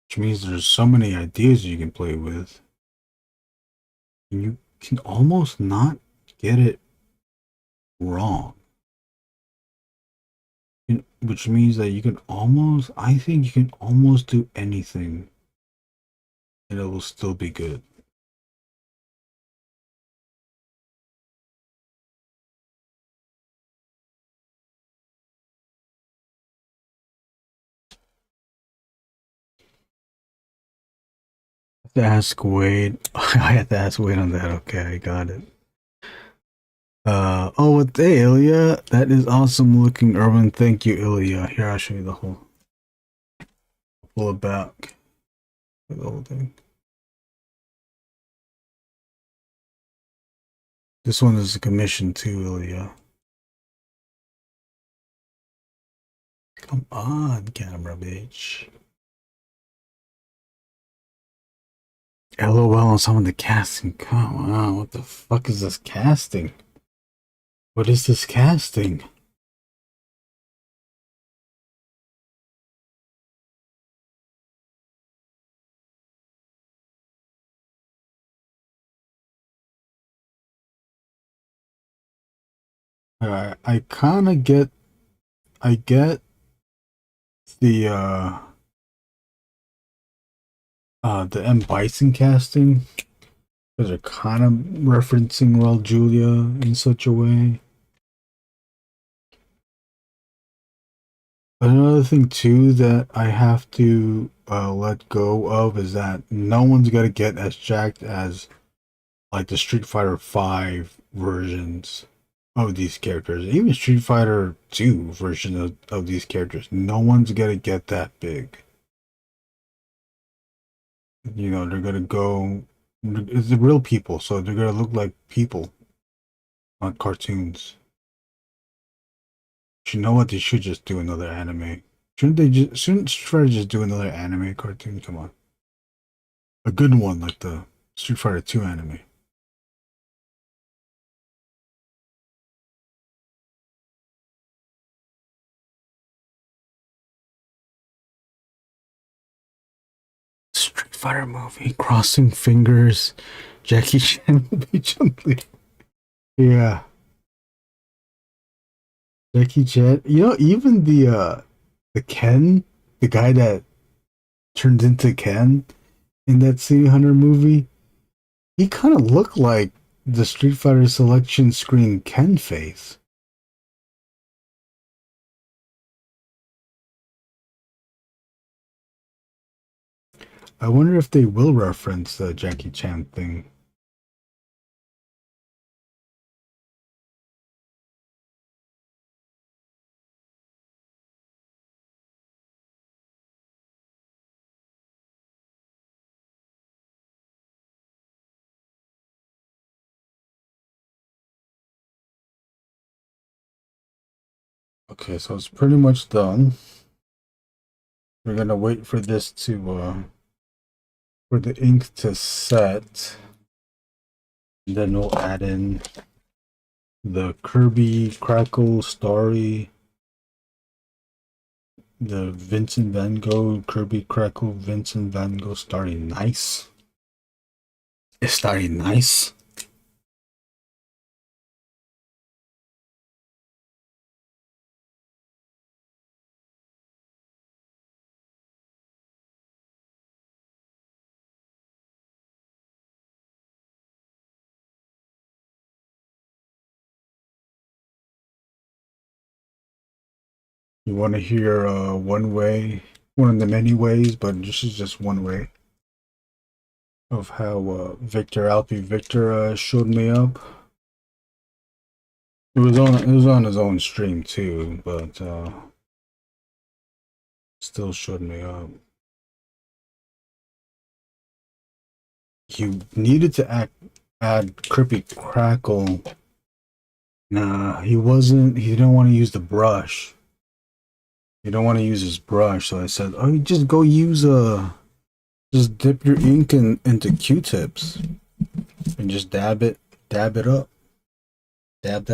Which means there's so many ideas you can play with. And you can almost not get it wrong. Which means that you can almost, I think you can almost do anything and it will still be good. I have to ask Wade. I had to ask Wade on that. Okay, I got it. Oh, what day, Ilya? That is awesome looking, Erwin. Thank you, Ilya. Here, I'll show you the whole. Pull it back. The whole thing. This one is a commission too, Ilya. Come on, camera, bitch. LOL on some of the casting. Come on, what the fuck is this casting? What is this casting? I kind of get, I get the M. Bison casting, because they're kind of referencing Raul Julia in such a way. Another thing too that I have to let go of is that no one's gonna get as jacked as like the Street Fighter 5 versions of these characters. Even Street Fighter 2 version of these characters. No one's gonna get that big. You know, they're gonna go, it's the real people, so they're gonna look like people, not cartoons. You know what? They should just do another anime. Shouldn't Street Fighter just do another anime cartoon? Come on. A good one like the Street Fighter 2 anime. Street Fighter movie, crossing fingers, Jackie Chan will be Chun-Li. Yeah. Jackie Chan, you know, even the Ken, the guy that turns into Ken in that City Hunter movie, he kind of looked like the Street Fighter selection screen Ken face. I wonder if they will reference the Jackie Chan thing. Okay, so it's pretty much done. We're gonna wait for this to for the ink to set. And then we'll add in the Kirby, Crackle, Starry, the Vincent Van Gogh, Kirby, Crackle, Vincent Van Gogh, Starry Nice. Is Starry Nice? You want to hear one of the many ways, but this is just one way of how Victor Alpi Victor showed me up. It was on his own stream too, but still showed me up. You needed to add Crippy Crackle. Nah, he didn't want to use the brush. You don't want to use his brush, so I said, oh, you just go use just dip your ink into Q-tips and just dab it up. Dab.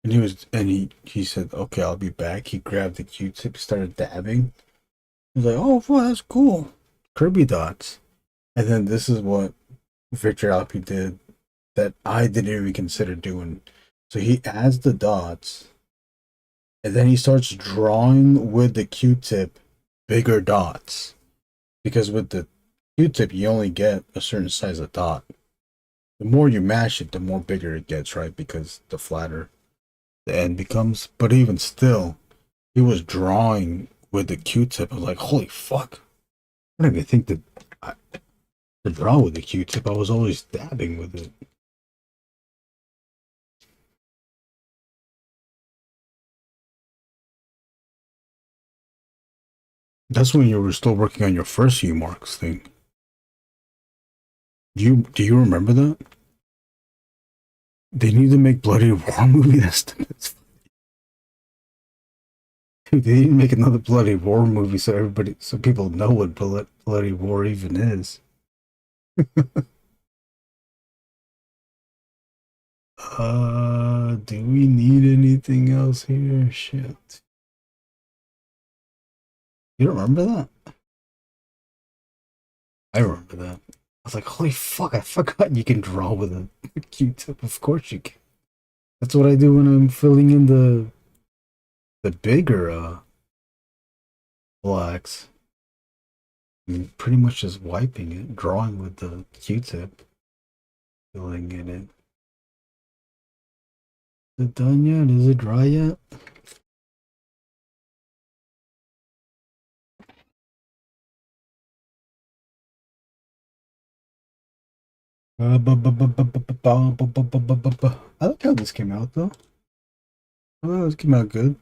And he said, okay, I'll be back. He grabbed the Q-tip, started dabbing. He was like, oh, wow, that's cool. Kirby dots. And then this is what Victor Alpi did that I didn't even consider doing. So he adds the dots, and then he starts drawing with the Q-tip bigger dots. Because with the Q-tip, you only get a certain size of dot. The more you mash it, the more bigger it gets, right? Because the flatter the end becomes. But even still, he was drawing with the Q-tip. I was like, holy fuck. I don't even think that to draw with the Q-tip, I was always dabbing with it. That's when you were still working on your first U marks thing. Do you remember that? They need to make Bloody War movie. That's Dude, they need to make another Bloody War movie so people know what Bloody War even is. Do we need anything else here? Shit. You don't remember that? I remember that. I was like, holy fuck, I forgot you can draw with a Q-tip. Of course you can. That's what I do when I'm filling in the bigger blacks. I'm pretty much just wiping it, drawing with the Q-tip, filling it in. Is it done yet? Is it dry yet? I like how this came out though. I thought this came out good.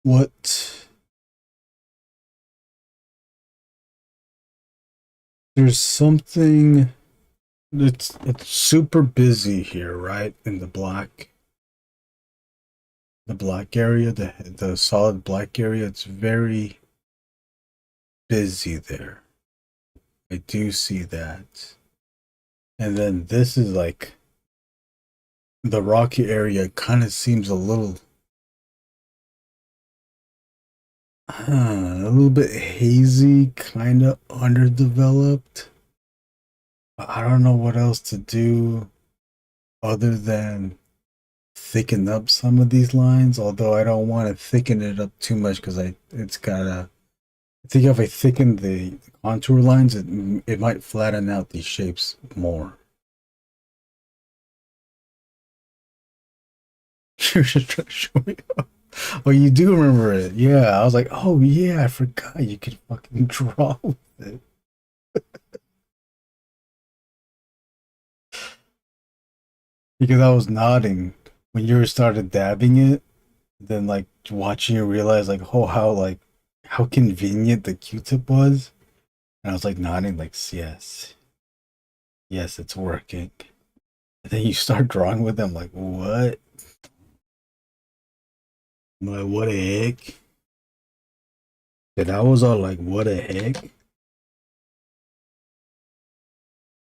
What? There's something. It's super busy here, right? In the black area, the solid black area. It's very busy there. I do see that. And then this is like the rocky area kind of seems a little bit hazy, kind of underdeveloped. I don't know what else to do other than thicken up some of these lines, although I don't want to thicken it up too much because I think if I thicken the contour lines, it might flatten out these shapes more. You're just trying to show me. Oh, you do remember it? Yeah, I was like, oh yeah, I forgot you could fucking draw with it. Because I was nodding when you started dabbing it, then like watching you realize like, oh, how convenient the Q-tip was. And I was like nodding like, yes, it's working. And then you start drawing with them like, what? I'm like, what the heck? And I was all like, what the heck?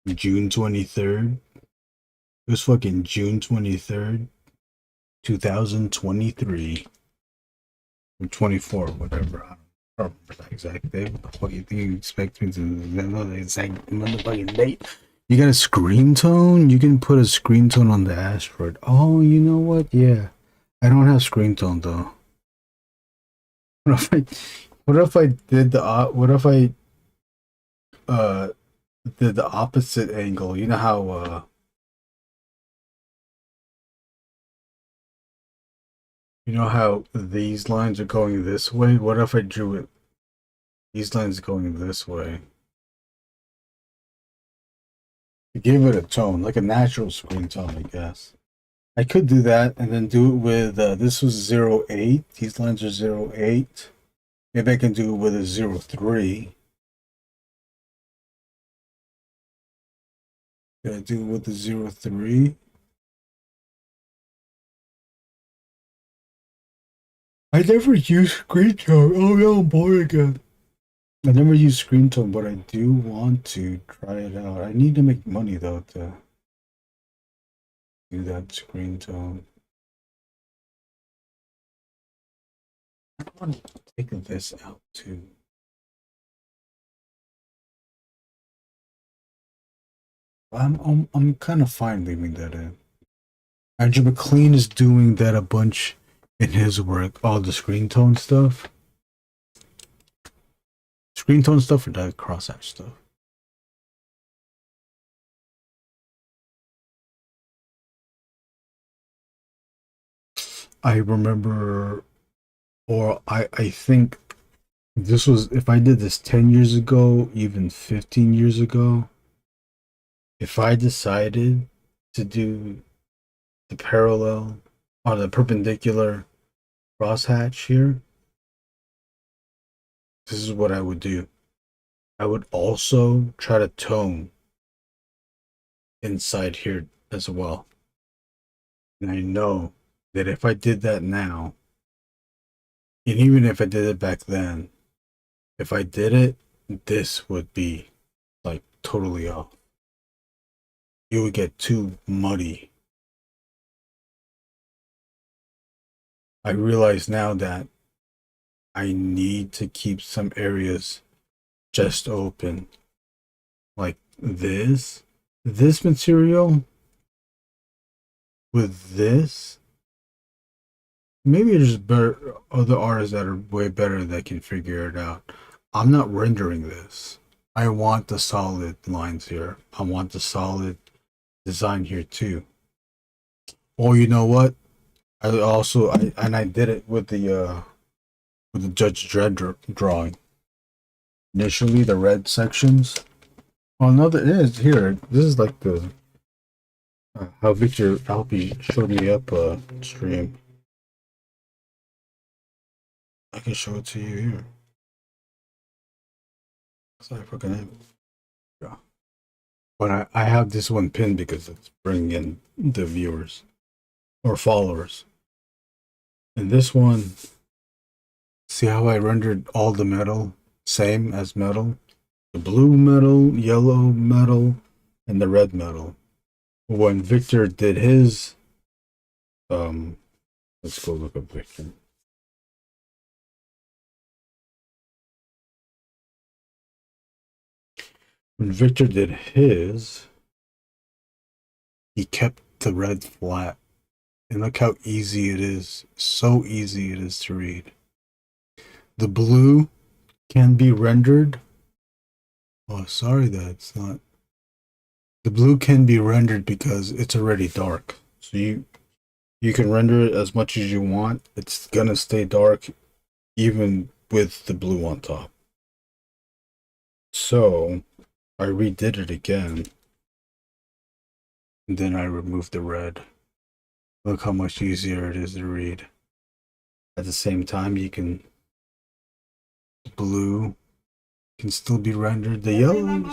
June 23rd. It was fucking June 23rd, 2023. Or 24, whatever. I don't remember the exact date. What the fuck you think you expect me to know the exact motherfucking date? You got a screen tone? You can put a screen tone on the asteroid. Oh, you know what? Yeah. I don't have screen tone though. What if I did the opposite angle? You know how You know how these lines are going this way? What if I drew it? These lines going this way. Give it a tone, like a natural screen tone, I guess. I could do that and then do it with, this was 0.8. These lines are 0.8. Maybe I can do it with a 0.3. Can I do it with the 0.3? I never use screen tone. Oh no, I'm bored again. I never use screen tone, but I do want to try it out. I need to make money though to do that screen tone. I want to take this out too. I'm kind of fine leaving that in. Andrew McLean is doing that a bunch in his work, all the screen tone stuff. Screen tone stuff or that crosshatch stuff? I remember, or I think this was, if I did this 10 years ago, even 15 years ago, if I decided to do the parallel or the perpendicular crosshatch here, this is what I would do. I would also try to tone inside here as well. And I know that if I did that now, and even if I did it back then, if I did it, this would be like totally off. It would get too muddy. I realize now that I need to keep some areas just open. Like this material with this. Maybe there's better other artists that are way better that can figure it out. I'm not rendering this. I want the solid lines here. I want the solid design here too. Or you know what? I did it with the Judge Dredd drawing. Initially, the red sections. Oh, another is here. This is like the how Victor Alpi showed me up stream. I can show it to you here. Sorry, fucking name. Yeah. But I have this one pinned because it's bringing in the viewers or followers. And this one, see how I rendered all the metal same as metal? The blue metal, yellow metal, and the red metal. When Victor did his, let's go look up Victor. When Victor did his, he kept the red flat. And look how easy it is. So easy it is to read. The blue can be rendered. Oh, sorry that it's not. The blue can be rendered because it's already dark. So you can render it as much as you want. It's gonna stay dark even with the blue on top. So I redid it again. And then I removed the red. Look how much easier it is to read. At the same time, you can, blue can still be rendered. The yellow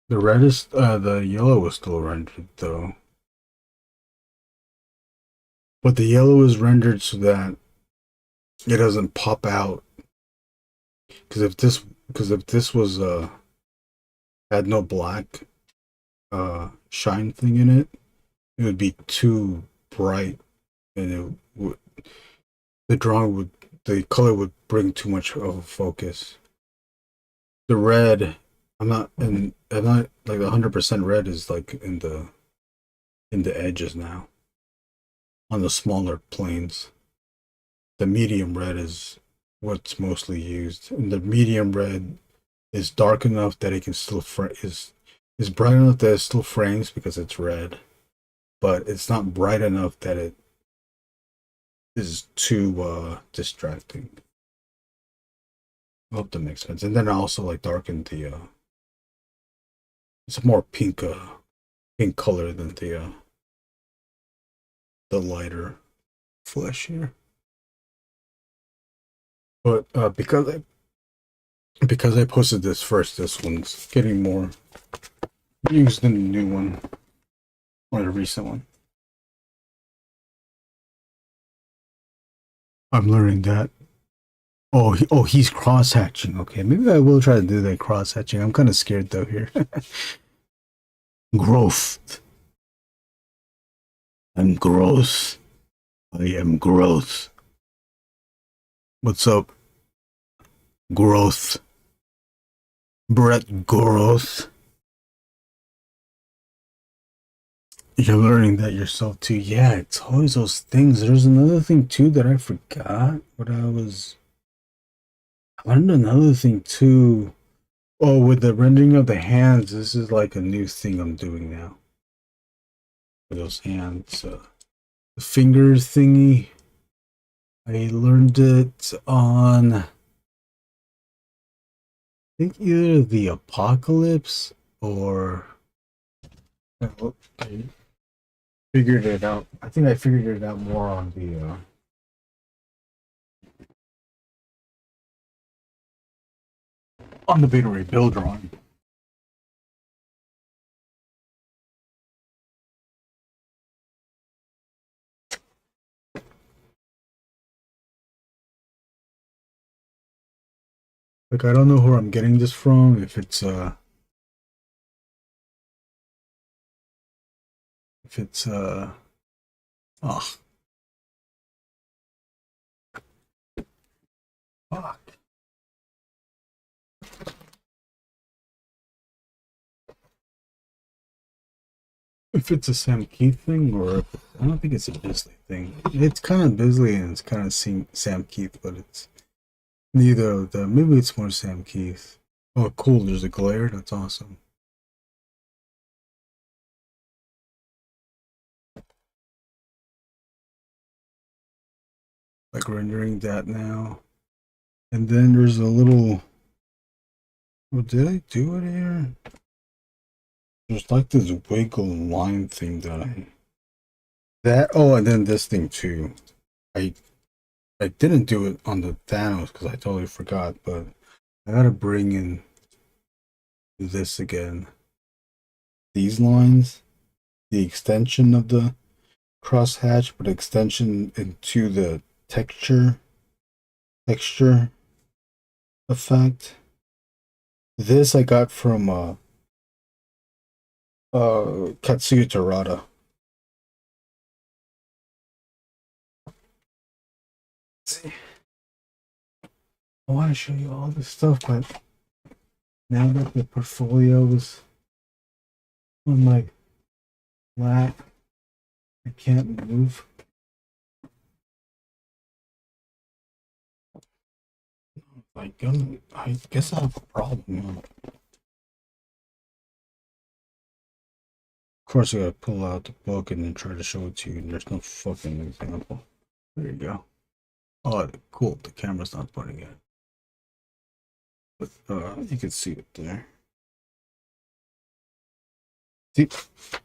the red is, the yellow is still rendered though. But the yellow is rendered so that it doesn't pop out. Because if this was had no black shine thing in it, it would be too bright, and it would, the color would bring too much of a focus. The red, I'm not like 100% red is like in the edges now, on the smaller planes. The medium red is what's mostly used, and the medium red is dark enough that it can still is bright enough that it still frames because it's red, but it's not bright enough that it is too distracting. I hope that makes sense. And then I also like darkened the it's a more pink color than the lighter flesh here. But because I posted this first, this one's getting more used than the new one or the recent one. I'm learning that. Oh, he's cross-hatching. Okay, maybe I will try to do that cross-hatching. I'm kind of scared though here. Growth. I'm gross. I am growth. What's up? Growth. Brett Growth. You're learning that yourself too. Yeah, it's always those things. There's another thing too that I forgot what I learned another thing too. Oh, with the rendering of the hands, this is like a new thing I'm doing now. For those hands, the finger thingy. I learned it on, I think either the Apocalypse or I figured it out. I think I figured it out more on the Beta Ray Builder on. Like, I don't know who I'm getting this from, if it's oh, fuck. If it's a Sam Keith thing, or if I don't think it's a Bisley thing. It's kind of Bisley and it's kind of Sam Keith, but it's neither of them. Maybe it's more Sam Keith. Oh, cool. There's a glare. That's awesome. Like rendering that now. And then there's a little. Oh, did I do it here? There's like this wiggle line thing oh, and then this thing too. I didn't do it on the Thanos because I totally forgot, but I gotta bring in this again. These lines, the extension of the crosshatch, but extension into the texture effect. This I got from Katsuya Terada. See, I want to show you all this stuff, but now that the portfolio is on my lap, I can't move. I guess I have a problem. Of course, I gotta pull out the book and then try to show it to you, and there's no fucking example. There you go. Oh, cool. The camera's not pointing yet. But you can see it there. See,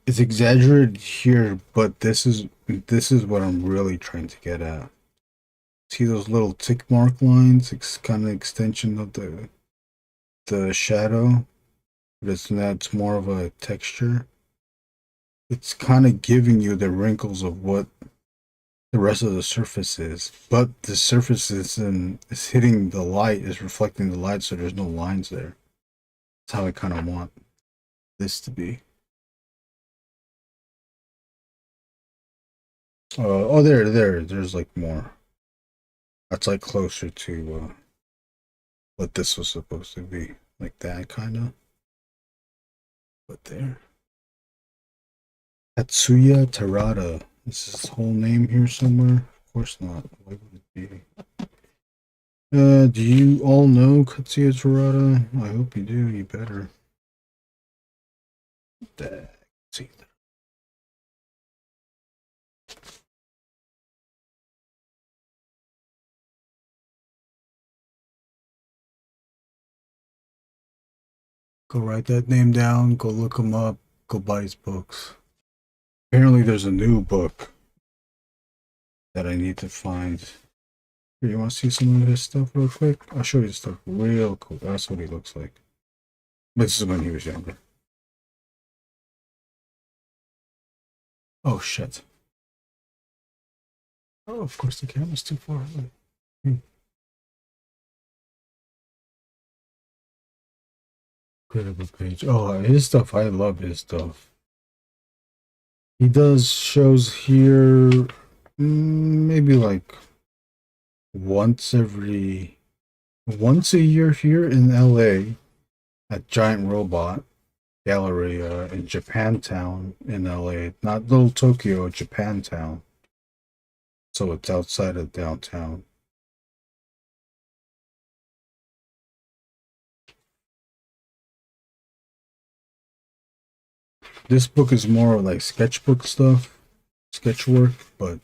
it's exaggerated here, but this is what I'm really trying to get at. See those little tick mark lines? It's kind of extension of the shadow, but it's more of a texture. It's kind of giving you the wrinkles of what the rest of the surface is, but the surface is hitting the light, is reflecting the light, so there's no lines there. That's how I kind of want this to be. Oh, there's like more. That's like closer to what this was supposed to be, like that kind of. But there. Katsuya Terada. Is his whole name here somewhere? Of course not. Why would it be? Do you all know Katsuya Terada? I hope you do. You better. See. Go write that name down. Go look him up. Go buy his books. Apparently, there's a new book that I need to find. Here, you want to see some of his stuff real quick? I'll show you stuff real cool. That's what he looks like. This is when he was younger. Oh shit. Oh, of course the camera's too far away. Critical page. Oh, his stuff. I love his stuff. He does shows here, maybe like once a year here in LA at Giant Robot Gallery in Japantown in LA. Not Little Tokyo, Japantown. So it's outside of downtown. This book is more like sketchbook stuff, sketch work, but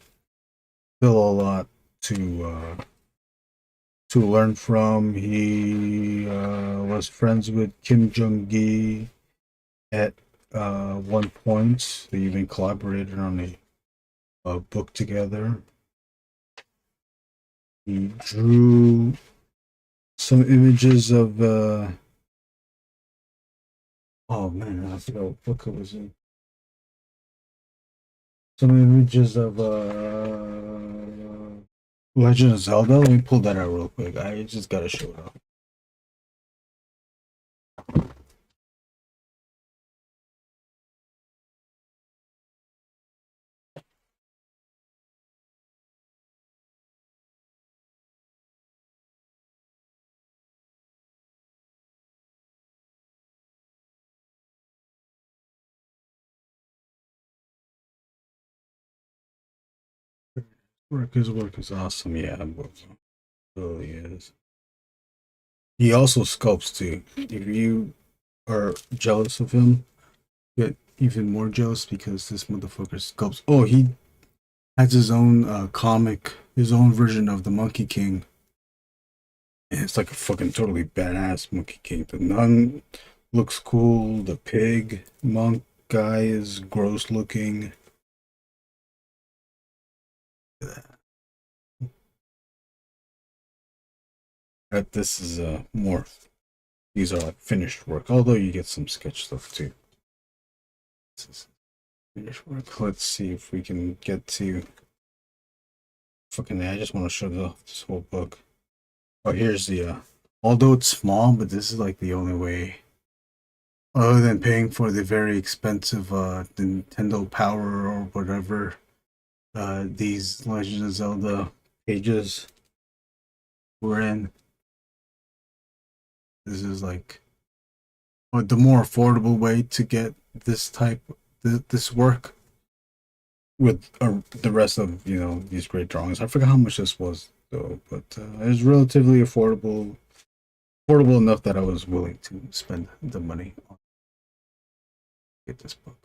still a lot to learn from. He was friends with Kim Jong-gi at one point. They even collaborated on a book together. He drew some images of oh man, I forgot what book it was in. Some images of Legend of Zelda. Let me pull that out real quick. I just gotta show it off. His work is awesome, yeah, but it really is. He also sculpts too. If you are jealous of him, get even more jealous because this motherfucker sculpts. Oh, he has his own comic, his own version of the Monkey King. And it's like a fucking totally badass Monkey King. The nun looks cool. The pig monk guy is gross looking. This is more. These are like finished work, although you get some sketch stuff too. This is finished work. Let's see if we can get to. Fucking, I just want to show off this whole book. Oh, here's the. Although it's small, but this is like the only way. Other than paying for the very expensive Nintendo Power or whatever, these Legend of Zelda pages were in. This is like the more affordable way to get this type, this work with the rest of, you know, these great drawings. I forgot how much this was though, but it was relatively affordable enough that I was willing to spend the money on get this book.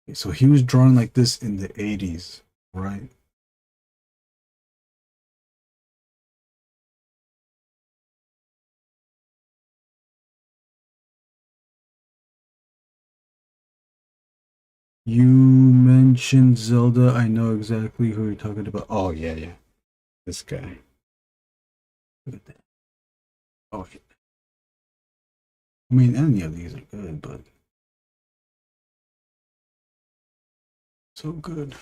Okay, so he was drawing like this in the 80s, right? You mentioned Zelda. I know exactly who you're talking about. Oh, yeah. This guy. Look at that. Oh, yeah. I mean, any of these are good, but so good.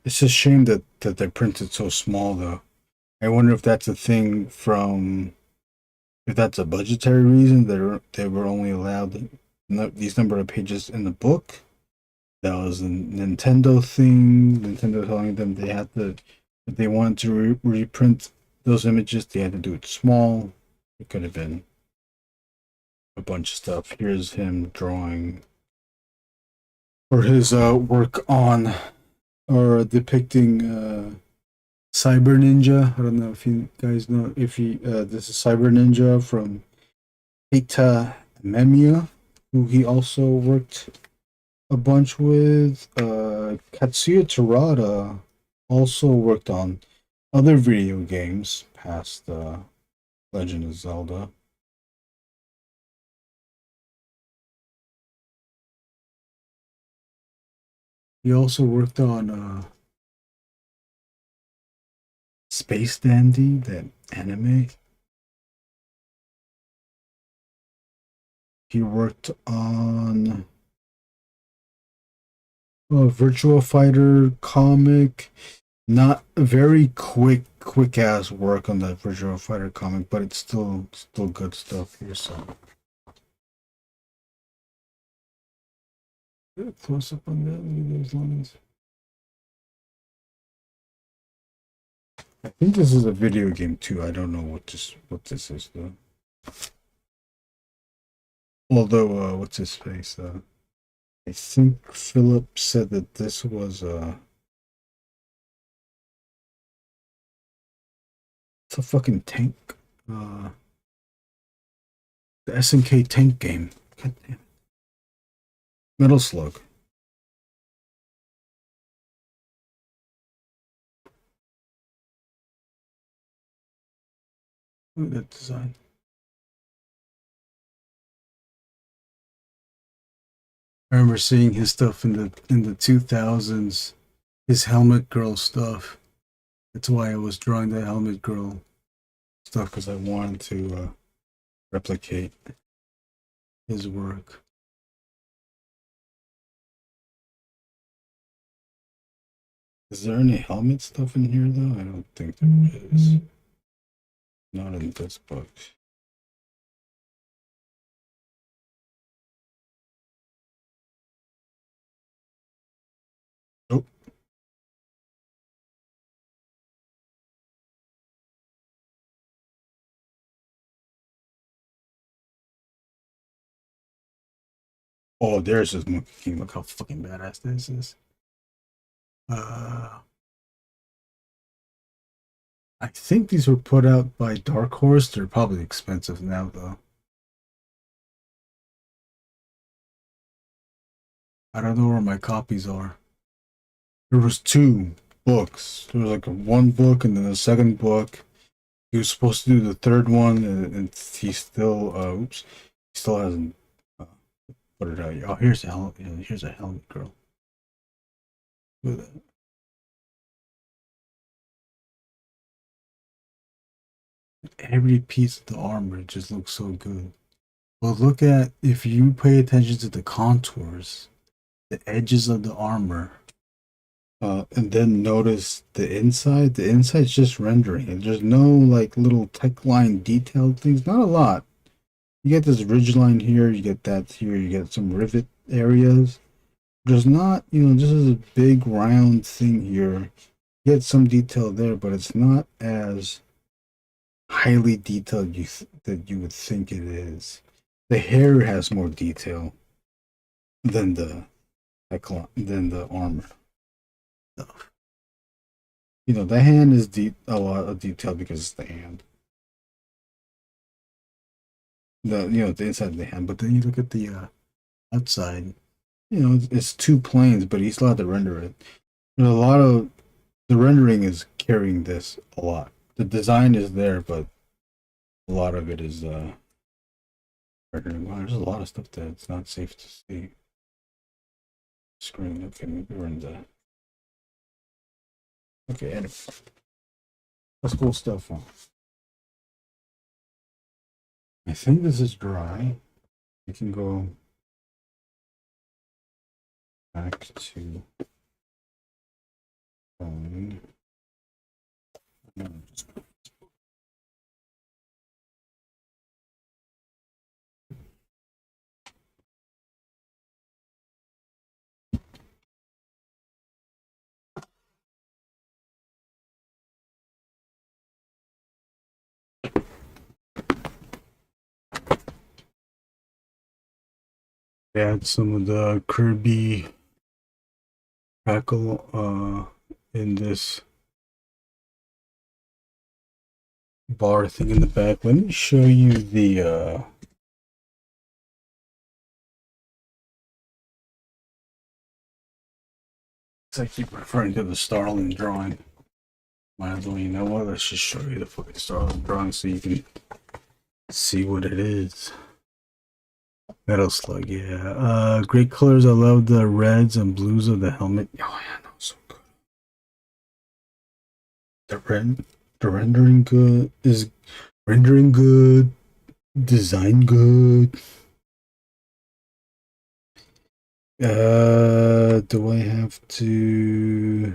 It's a shame that they're printed so small, though. I wonder if that's a thing from... If that's a budgetary reason, they were only allowed these number of pages in the book. That was a Nintendo thing. Nintendo telling them they had to, if they wanted to reprint those images, they had to do it small. It could have been a bunch of stuff. Here's him drawing, or his work on, or depicting Cyber Ninja. I don't know if you guys know if this is Cyber Ninja from Keita Memia, who he also worked a bunch with. Katsuya Terada also worked on other video games past Legend of Zelda. He also worked on Space Dandy, that anime. He worked on a Virtua Fighter comic. Not very quick ass work on that Virtua Fighter comic, but it's still good stuff here. So close up on that. Look at those lines. I think this is a video game too. I don't know what this is though. Although what's his face? I think Philip said that this was it's a fucking tank. The SNK tank game. God damn it. Metal Slug. Look at that design. I remember seeing his stuff in the 2000s, his Helmet Girl stuff. That's why I was drawing the Helmet Girl stuff, because I wanted to replicate his work. Is there any helmet stuff in here though? I don't think there is. Not in this book. Nope. Oh, there's this Monkey King. Look how fucking badass this is. I think these were put out by Dark Horse. They're probably expensive now, though. I don't know where my copies are. There was 2 books. There was like one book and then a second book. He was supposed to do the third one, and he still, he still hasn't put it out yet. Oh, here's a helmet. Yeah, here's a Helmet Girl. Look at that. Every piece of the armor just looks so good. But look at, if you pay attention to the contours, the edges of the armor, and then notice the inside's just rendering, and there's no like little tech line detailed things, not a lot. You get this ridge line here, you get that here, you get some rivet areas. There's not, this is a big round thing here. You get some detail there, but it's not as highly detailed that you would think it is. The hair has more detail than the armor stuff. The hand is a lot of detail because it's the hand. The inside of the hand, but then you look at the outside. It's 2 planes, but you still have to render it. A lot of the rendering is carrying this a lot. The design is there, but a lot of it is rendering. Wow, there's a lot of stuff that it's not safe to see. Screen. Okay, maybe we're in the. Okay, anyway. That's cool stuff, huh? I think this is dry. We can go back to phone. Add some of the Kirby crackle in this bar thing in the back. Let me show you the I keep referring to the Starling drawing. Might as well, you know what? Let's just show you the fucking Starling drawing so you can see what it is. Metal Slug, yeah. Great colors. I love the reds and blues of the helmet. Oh yeah, that was so good. The rendering good is rendering good. Design good. Do I have to?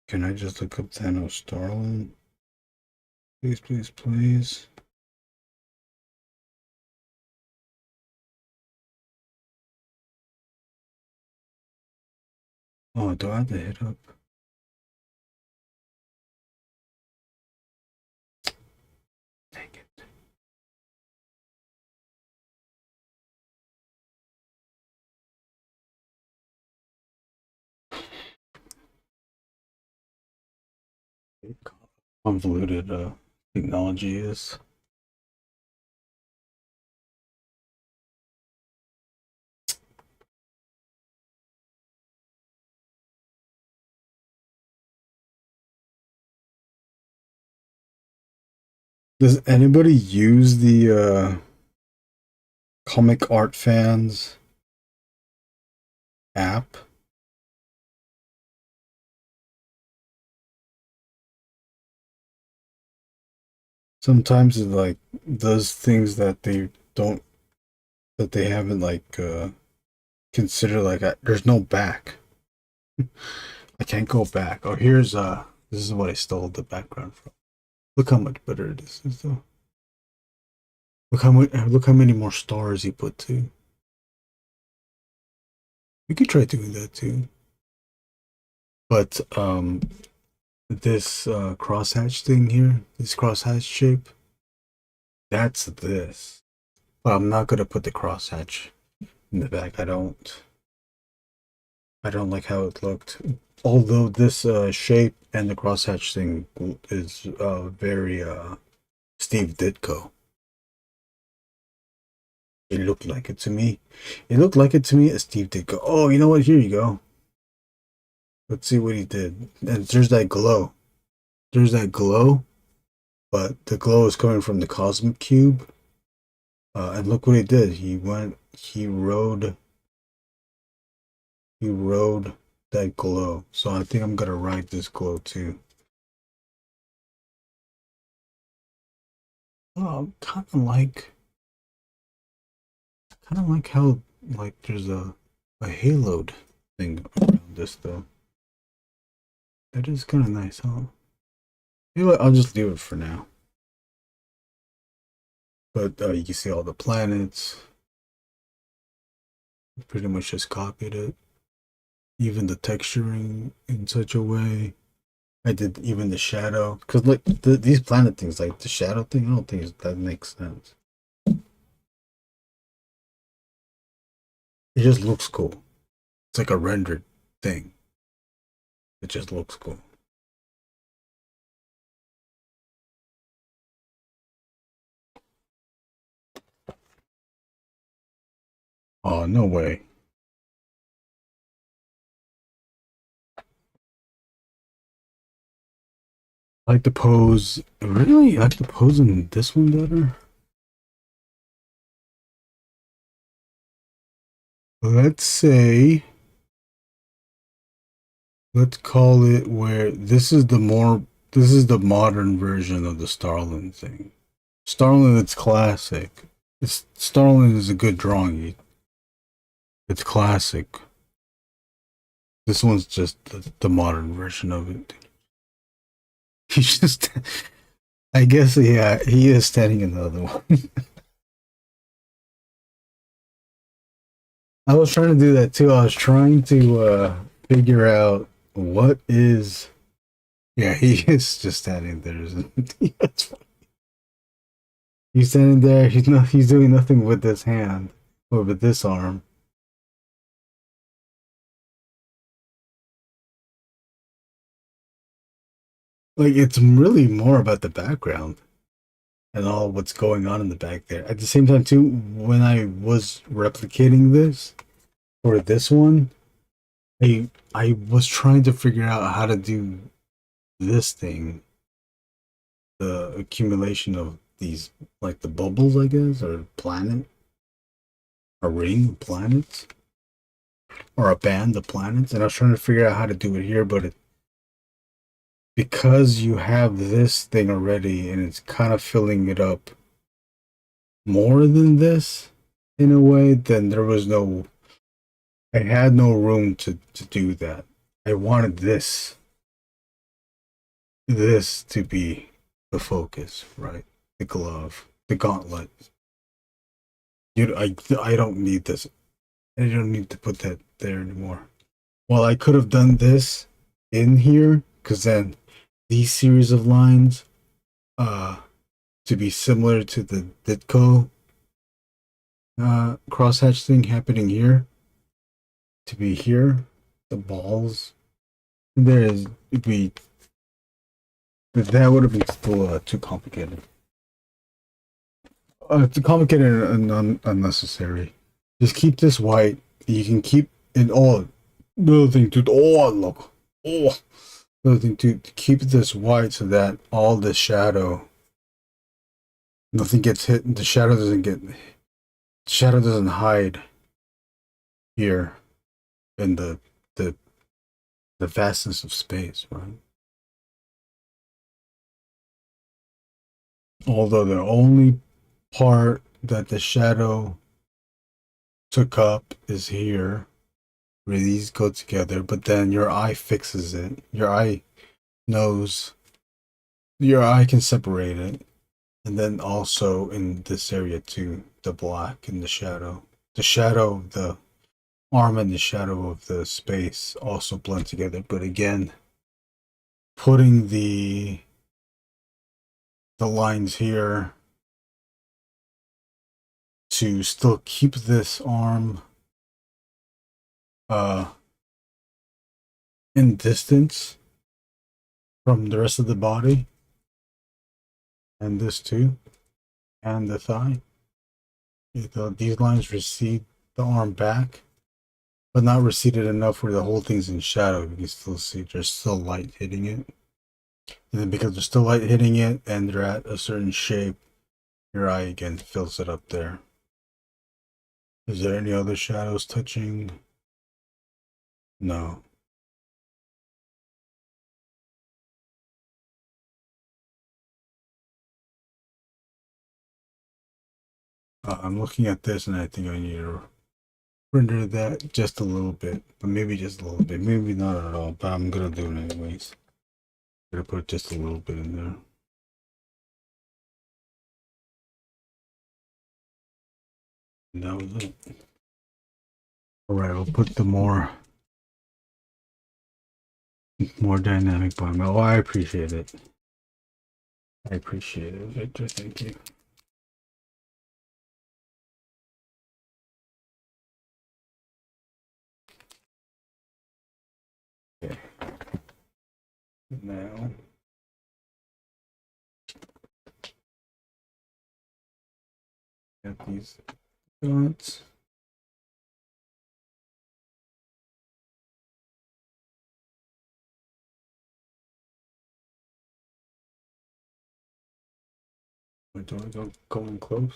Can I just look up Thanos Starling? Please, please, please. Oh, do I have to hit up? Dang it. Convoluted technology is. Does anybody use the Comic Art Fans app? Sometimes it like does things that they don't, that they haven't like considered. Like there's no back. I can't go back. Oh, here's this is what I stole the background from. Look how much better this is though. Look how many more stars he put too. We could try doing that too. But this crosshatch thing here, this crosshatch shape, that's this. But I'm not gonna put the crosshatch in the back. I don't like how it looked. Although this shape and the crosshatch thing is very Steve Ditko. It looked like it to me. It looked like it to me as Steve Ditko. Oh, you know what? Here you go. Let's see what he did. And there's that glow. There's that glow, but the glow is coming from the Cosmic Cube. And look what he did. He rode that glow. So I think I'm gonna ride this glow too. Oh, kind of like how like there's a haloed thing around this though. That is kind of nice, huh? You know what? I'll just leave it for now. But you can see all the planets. Pretty much just copied it. Even the texturing in such a way. I did even the shadow. Because like these planet things, like the shadow thing, I don't think that makes sense. It just looks cool. It's like a rendered thing. It just looks cool. Oh, no way. I like the pose. Really? I like the pose in this one better? Let's say, let's call it where this is the modern version of the Starling thing. Starling, it's classic. Starling is a good drawing. It's classic. This one's just the modern version of it. He's just, I guess, yeah, he is standing in the other one. I was trying to do that too. I was trying to figure out what is. Yeah, he is just standing there, isn't he? That's funny. He's standing there. He's doing nothing with this hand or with this arm. Like, it's really more about the background and all what's going on in the back there. At the same time, too, when I was replicating this for this one, I was trying to figure out how to do this thing, the accumulation of these, like the bubbles, I guess, or planet, a ring of planets, or a band of planets, and I was trying to figure out how to do it here, but because you have this thing already and it's kind of filling it up more than this in a way, then I had no room to do that. I wanted this to be the focus, right? The glove, the gauntlet. I don't need this. I don't need to put that there anymore. Well, I could have done this in here, because then these series of lines to be similar to the Ditko crosshatch thing happening here, to be here, the balls there is be, but that would have been still too complicated. Too complicated and unnecessary. Just keep this white. You can keep it all. Another thing to look. Another thing to keep this white so that all the shadow, nothing gets hit. The shadow doesn't hide here in the vastness of space, right? Although the only part that the shadow took up is here, where these go together, but then your eye fixes it. Your eye knows, your eye can separate it. And then also in this area too, the black and the shadow of the arm and the shadow of the space also blend together. But again, putting the lines here to still keep this arm in distance from the rest of the body, and this too, and the thigh. These lines recede the arm back, but not receded enough where the whole thing's in shadow. You can still see there's still light hitting it. And then because there's still light hitting it and they're at a certain shape, your eye again fills it up there. Is there any other shadows touching? No. I'm looking at this and I think I need to render that just a little bit, but maybe just a little bit, maybe not at all, but I'm gonna do it anyways. I'm gonna put just a little bit in there. And that was it. Alright, I'll put the more dynamic bottom. Oh, I appreciate it. I appreciate it, Victor. Thank you. Okay. Now, got these dots. Do I go in close?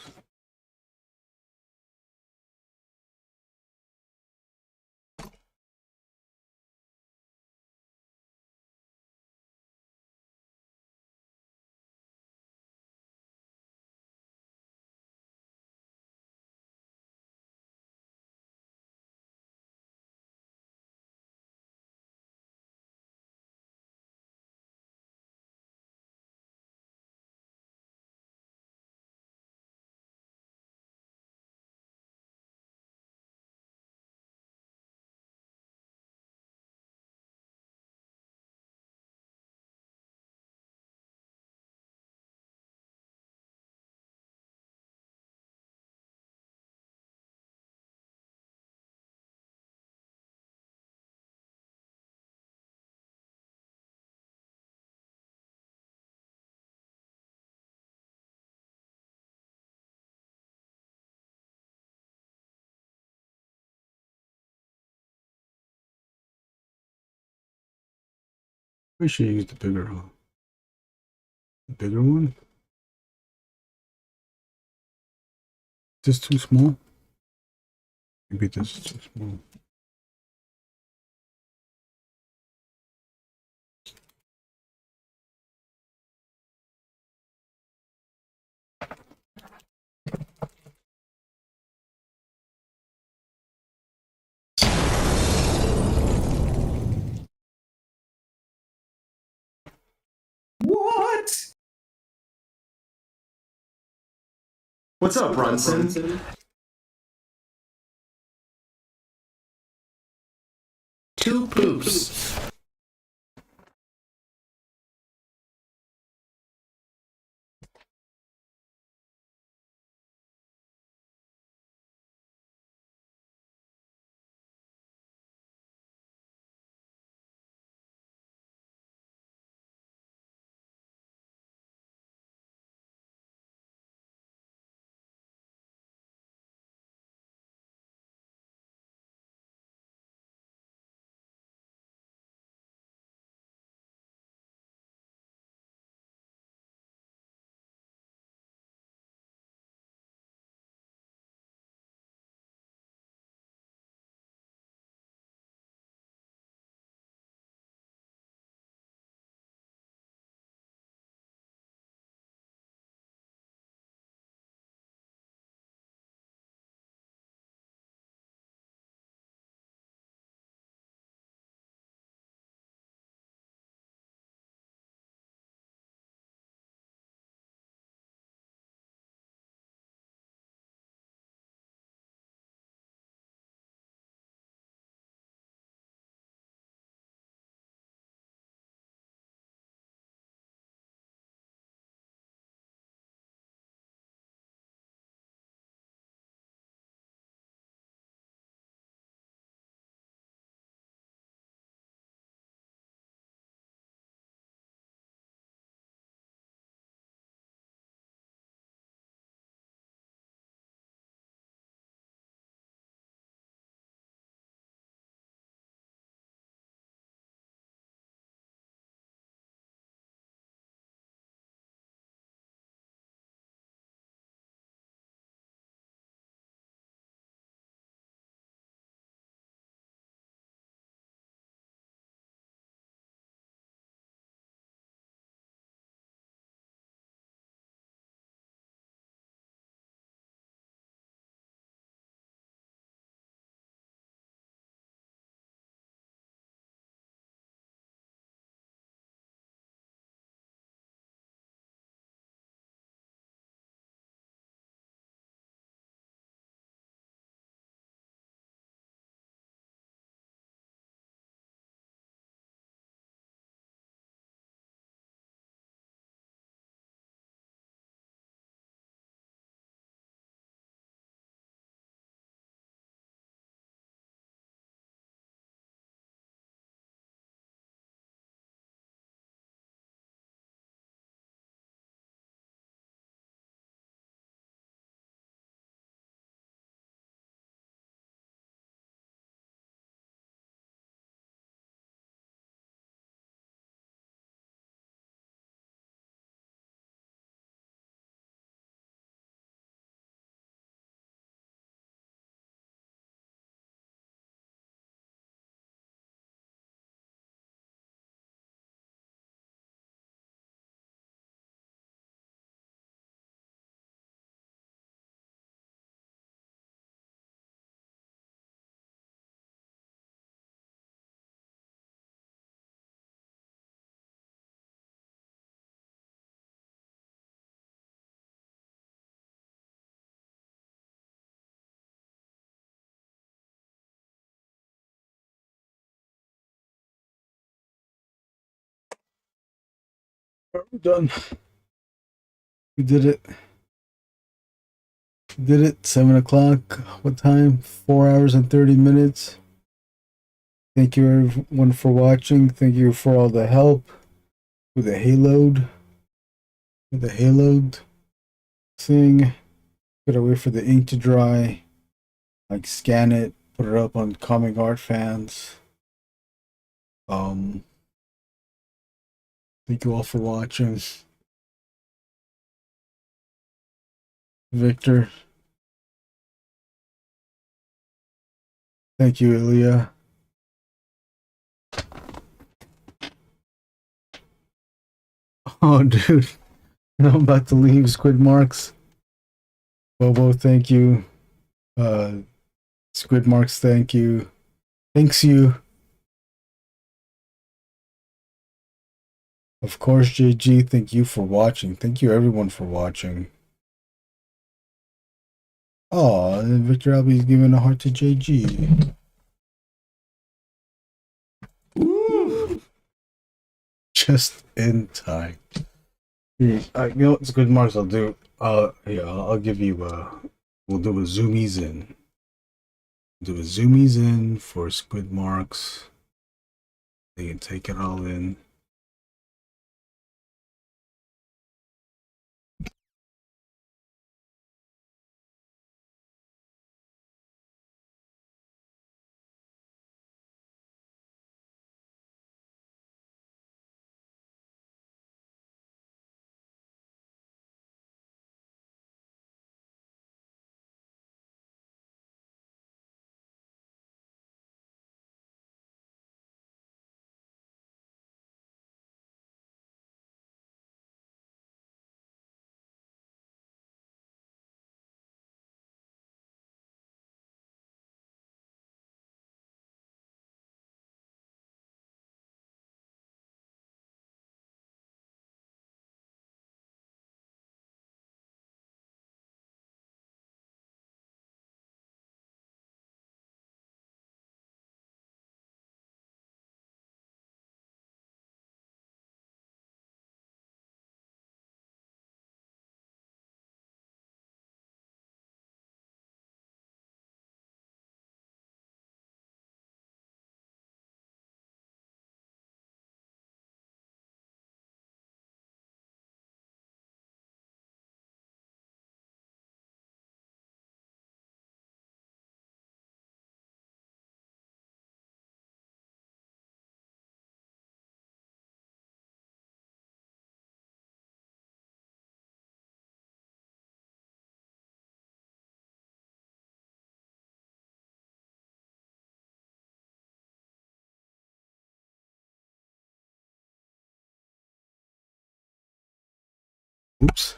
I should use the bigger one. The bigger one? Is this too small? Maybe this is too small. What? What's up, Brunson? Two poops. We're done. We did it. We did it. 7 o'clock. What time? 4 hours and 30 minutes. Thank you everyone for watching. Thank you for all the help with the haloed. With the haloed thing. Gotta wait for the ink to dry. Like scan it, put it up on Comic Art Fans. Thank you all for watching. Victor. Thank you, Ilya. Oh, dude. I'm about to leave. Squid Marks. Bobo, thank you. Squid Marks, thank you. Thanks you. Of course, JG, thank you for watching. Thank you everyone for watching. Oh, and Victor Albie's giving a heart to JG. Woo! Just in time. You know what's good, Marks? I'll do. Yeah, I'll give you. We'll do a zoomies in. Do a zoomies in for Squid Marks. They can take it all in. Oops.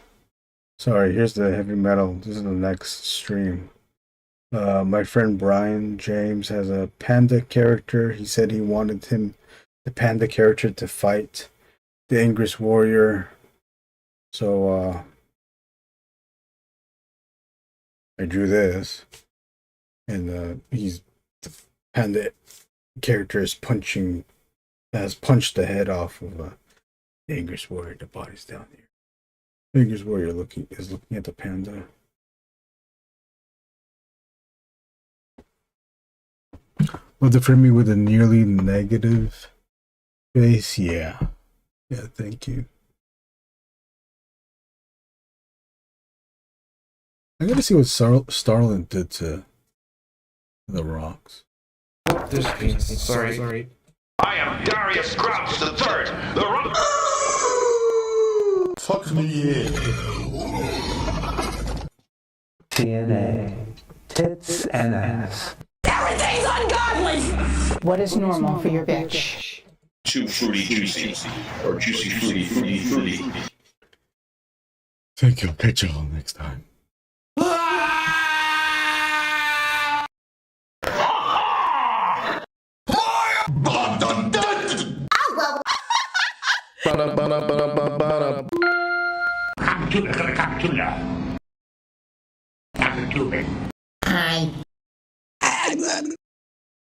Sorry, here's the heavy metal. This is the next stream. My friend Brian James has a panda character. He said he wanted the panda character, to fight the Angriest Warrior. So, I drew this. And, the panda character has punched the head off of the Angriest Warrior. The body's down here. Angriest Warrior is looking at the panda. Love to frame me with a nearly negative face. Yeah, thank you. I gotta see what Starlin did to the rocks. Oh, this piece. Sorry. I am Darius Grouch the Third. Fuck me. TNA. Tits and ass. Everything's ungodly! What is normal for your bitch? Too fruity juicy. Or juicy fruity. Thank you. I'll catch you all next time. Hi.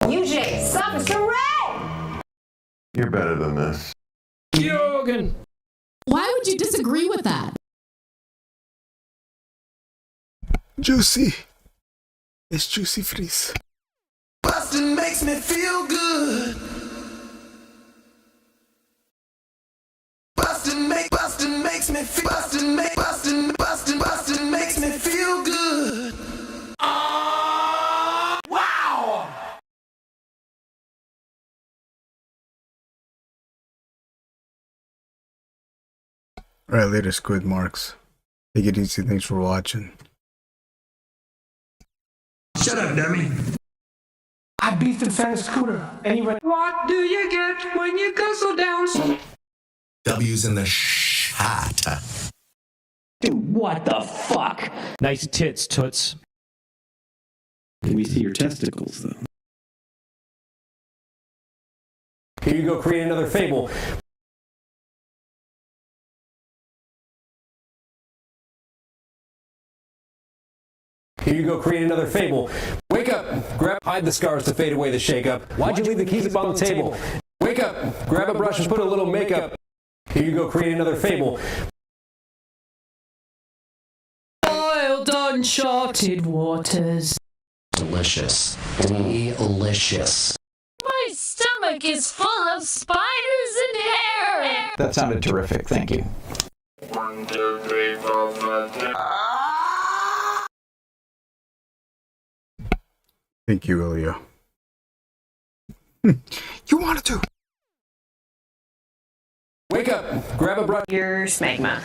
UJ, stop it, Ray! You're better than this. Jorgen! Why would you disagree with that? Juicy. It's Juicy Fries. Bustin' makes me feel good. Bustin' makes me feel. Bustin' makes me feel good. Wow! Alright, later, squid marks. Take it easy. Thanks for watching. Shut up, dummy. I beefed and fed a scooter, and he went, "What do you get when you go so down?" W's in the shot. Dude, what the fuck? Nice tits, toots. Can we see your testicles, though? Here you go, create another fable. Here you go, create another fable. Wake up, hide the scars to fade away the shake-up. Why'd you leave the keys up on the table? Wake up, grab a brush and put a little makeup. Here you go, create another fable. Wild uncharted waters. Delicious. Delicious. My stomach is full of spiders and hair. That sounded terrific. Thank you. 1, 2, 3, 4, 5, 6. Thank you, Ilya. You wanted to. Wake up, grab a brush. Your smegma.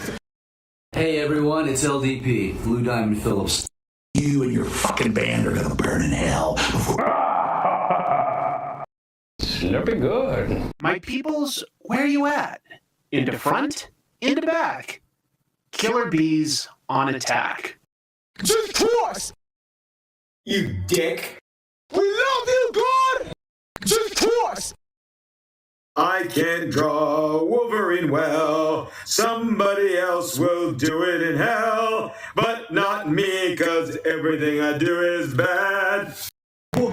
Hey everyone, it's LDP, Blue Diamond Phillips. You and your fucking band are gonna burn in hell before. Looking good. My peoples, where you at? Into front? Into back? Killer bees on attack. Just cross! You dick! We love you, God! Just cross! I can't draw Wolverine well. Somebody else will do it in hell. But not me, cause everything I do is bad. Will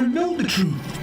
know the truth.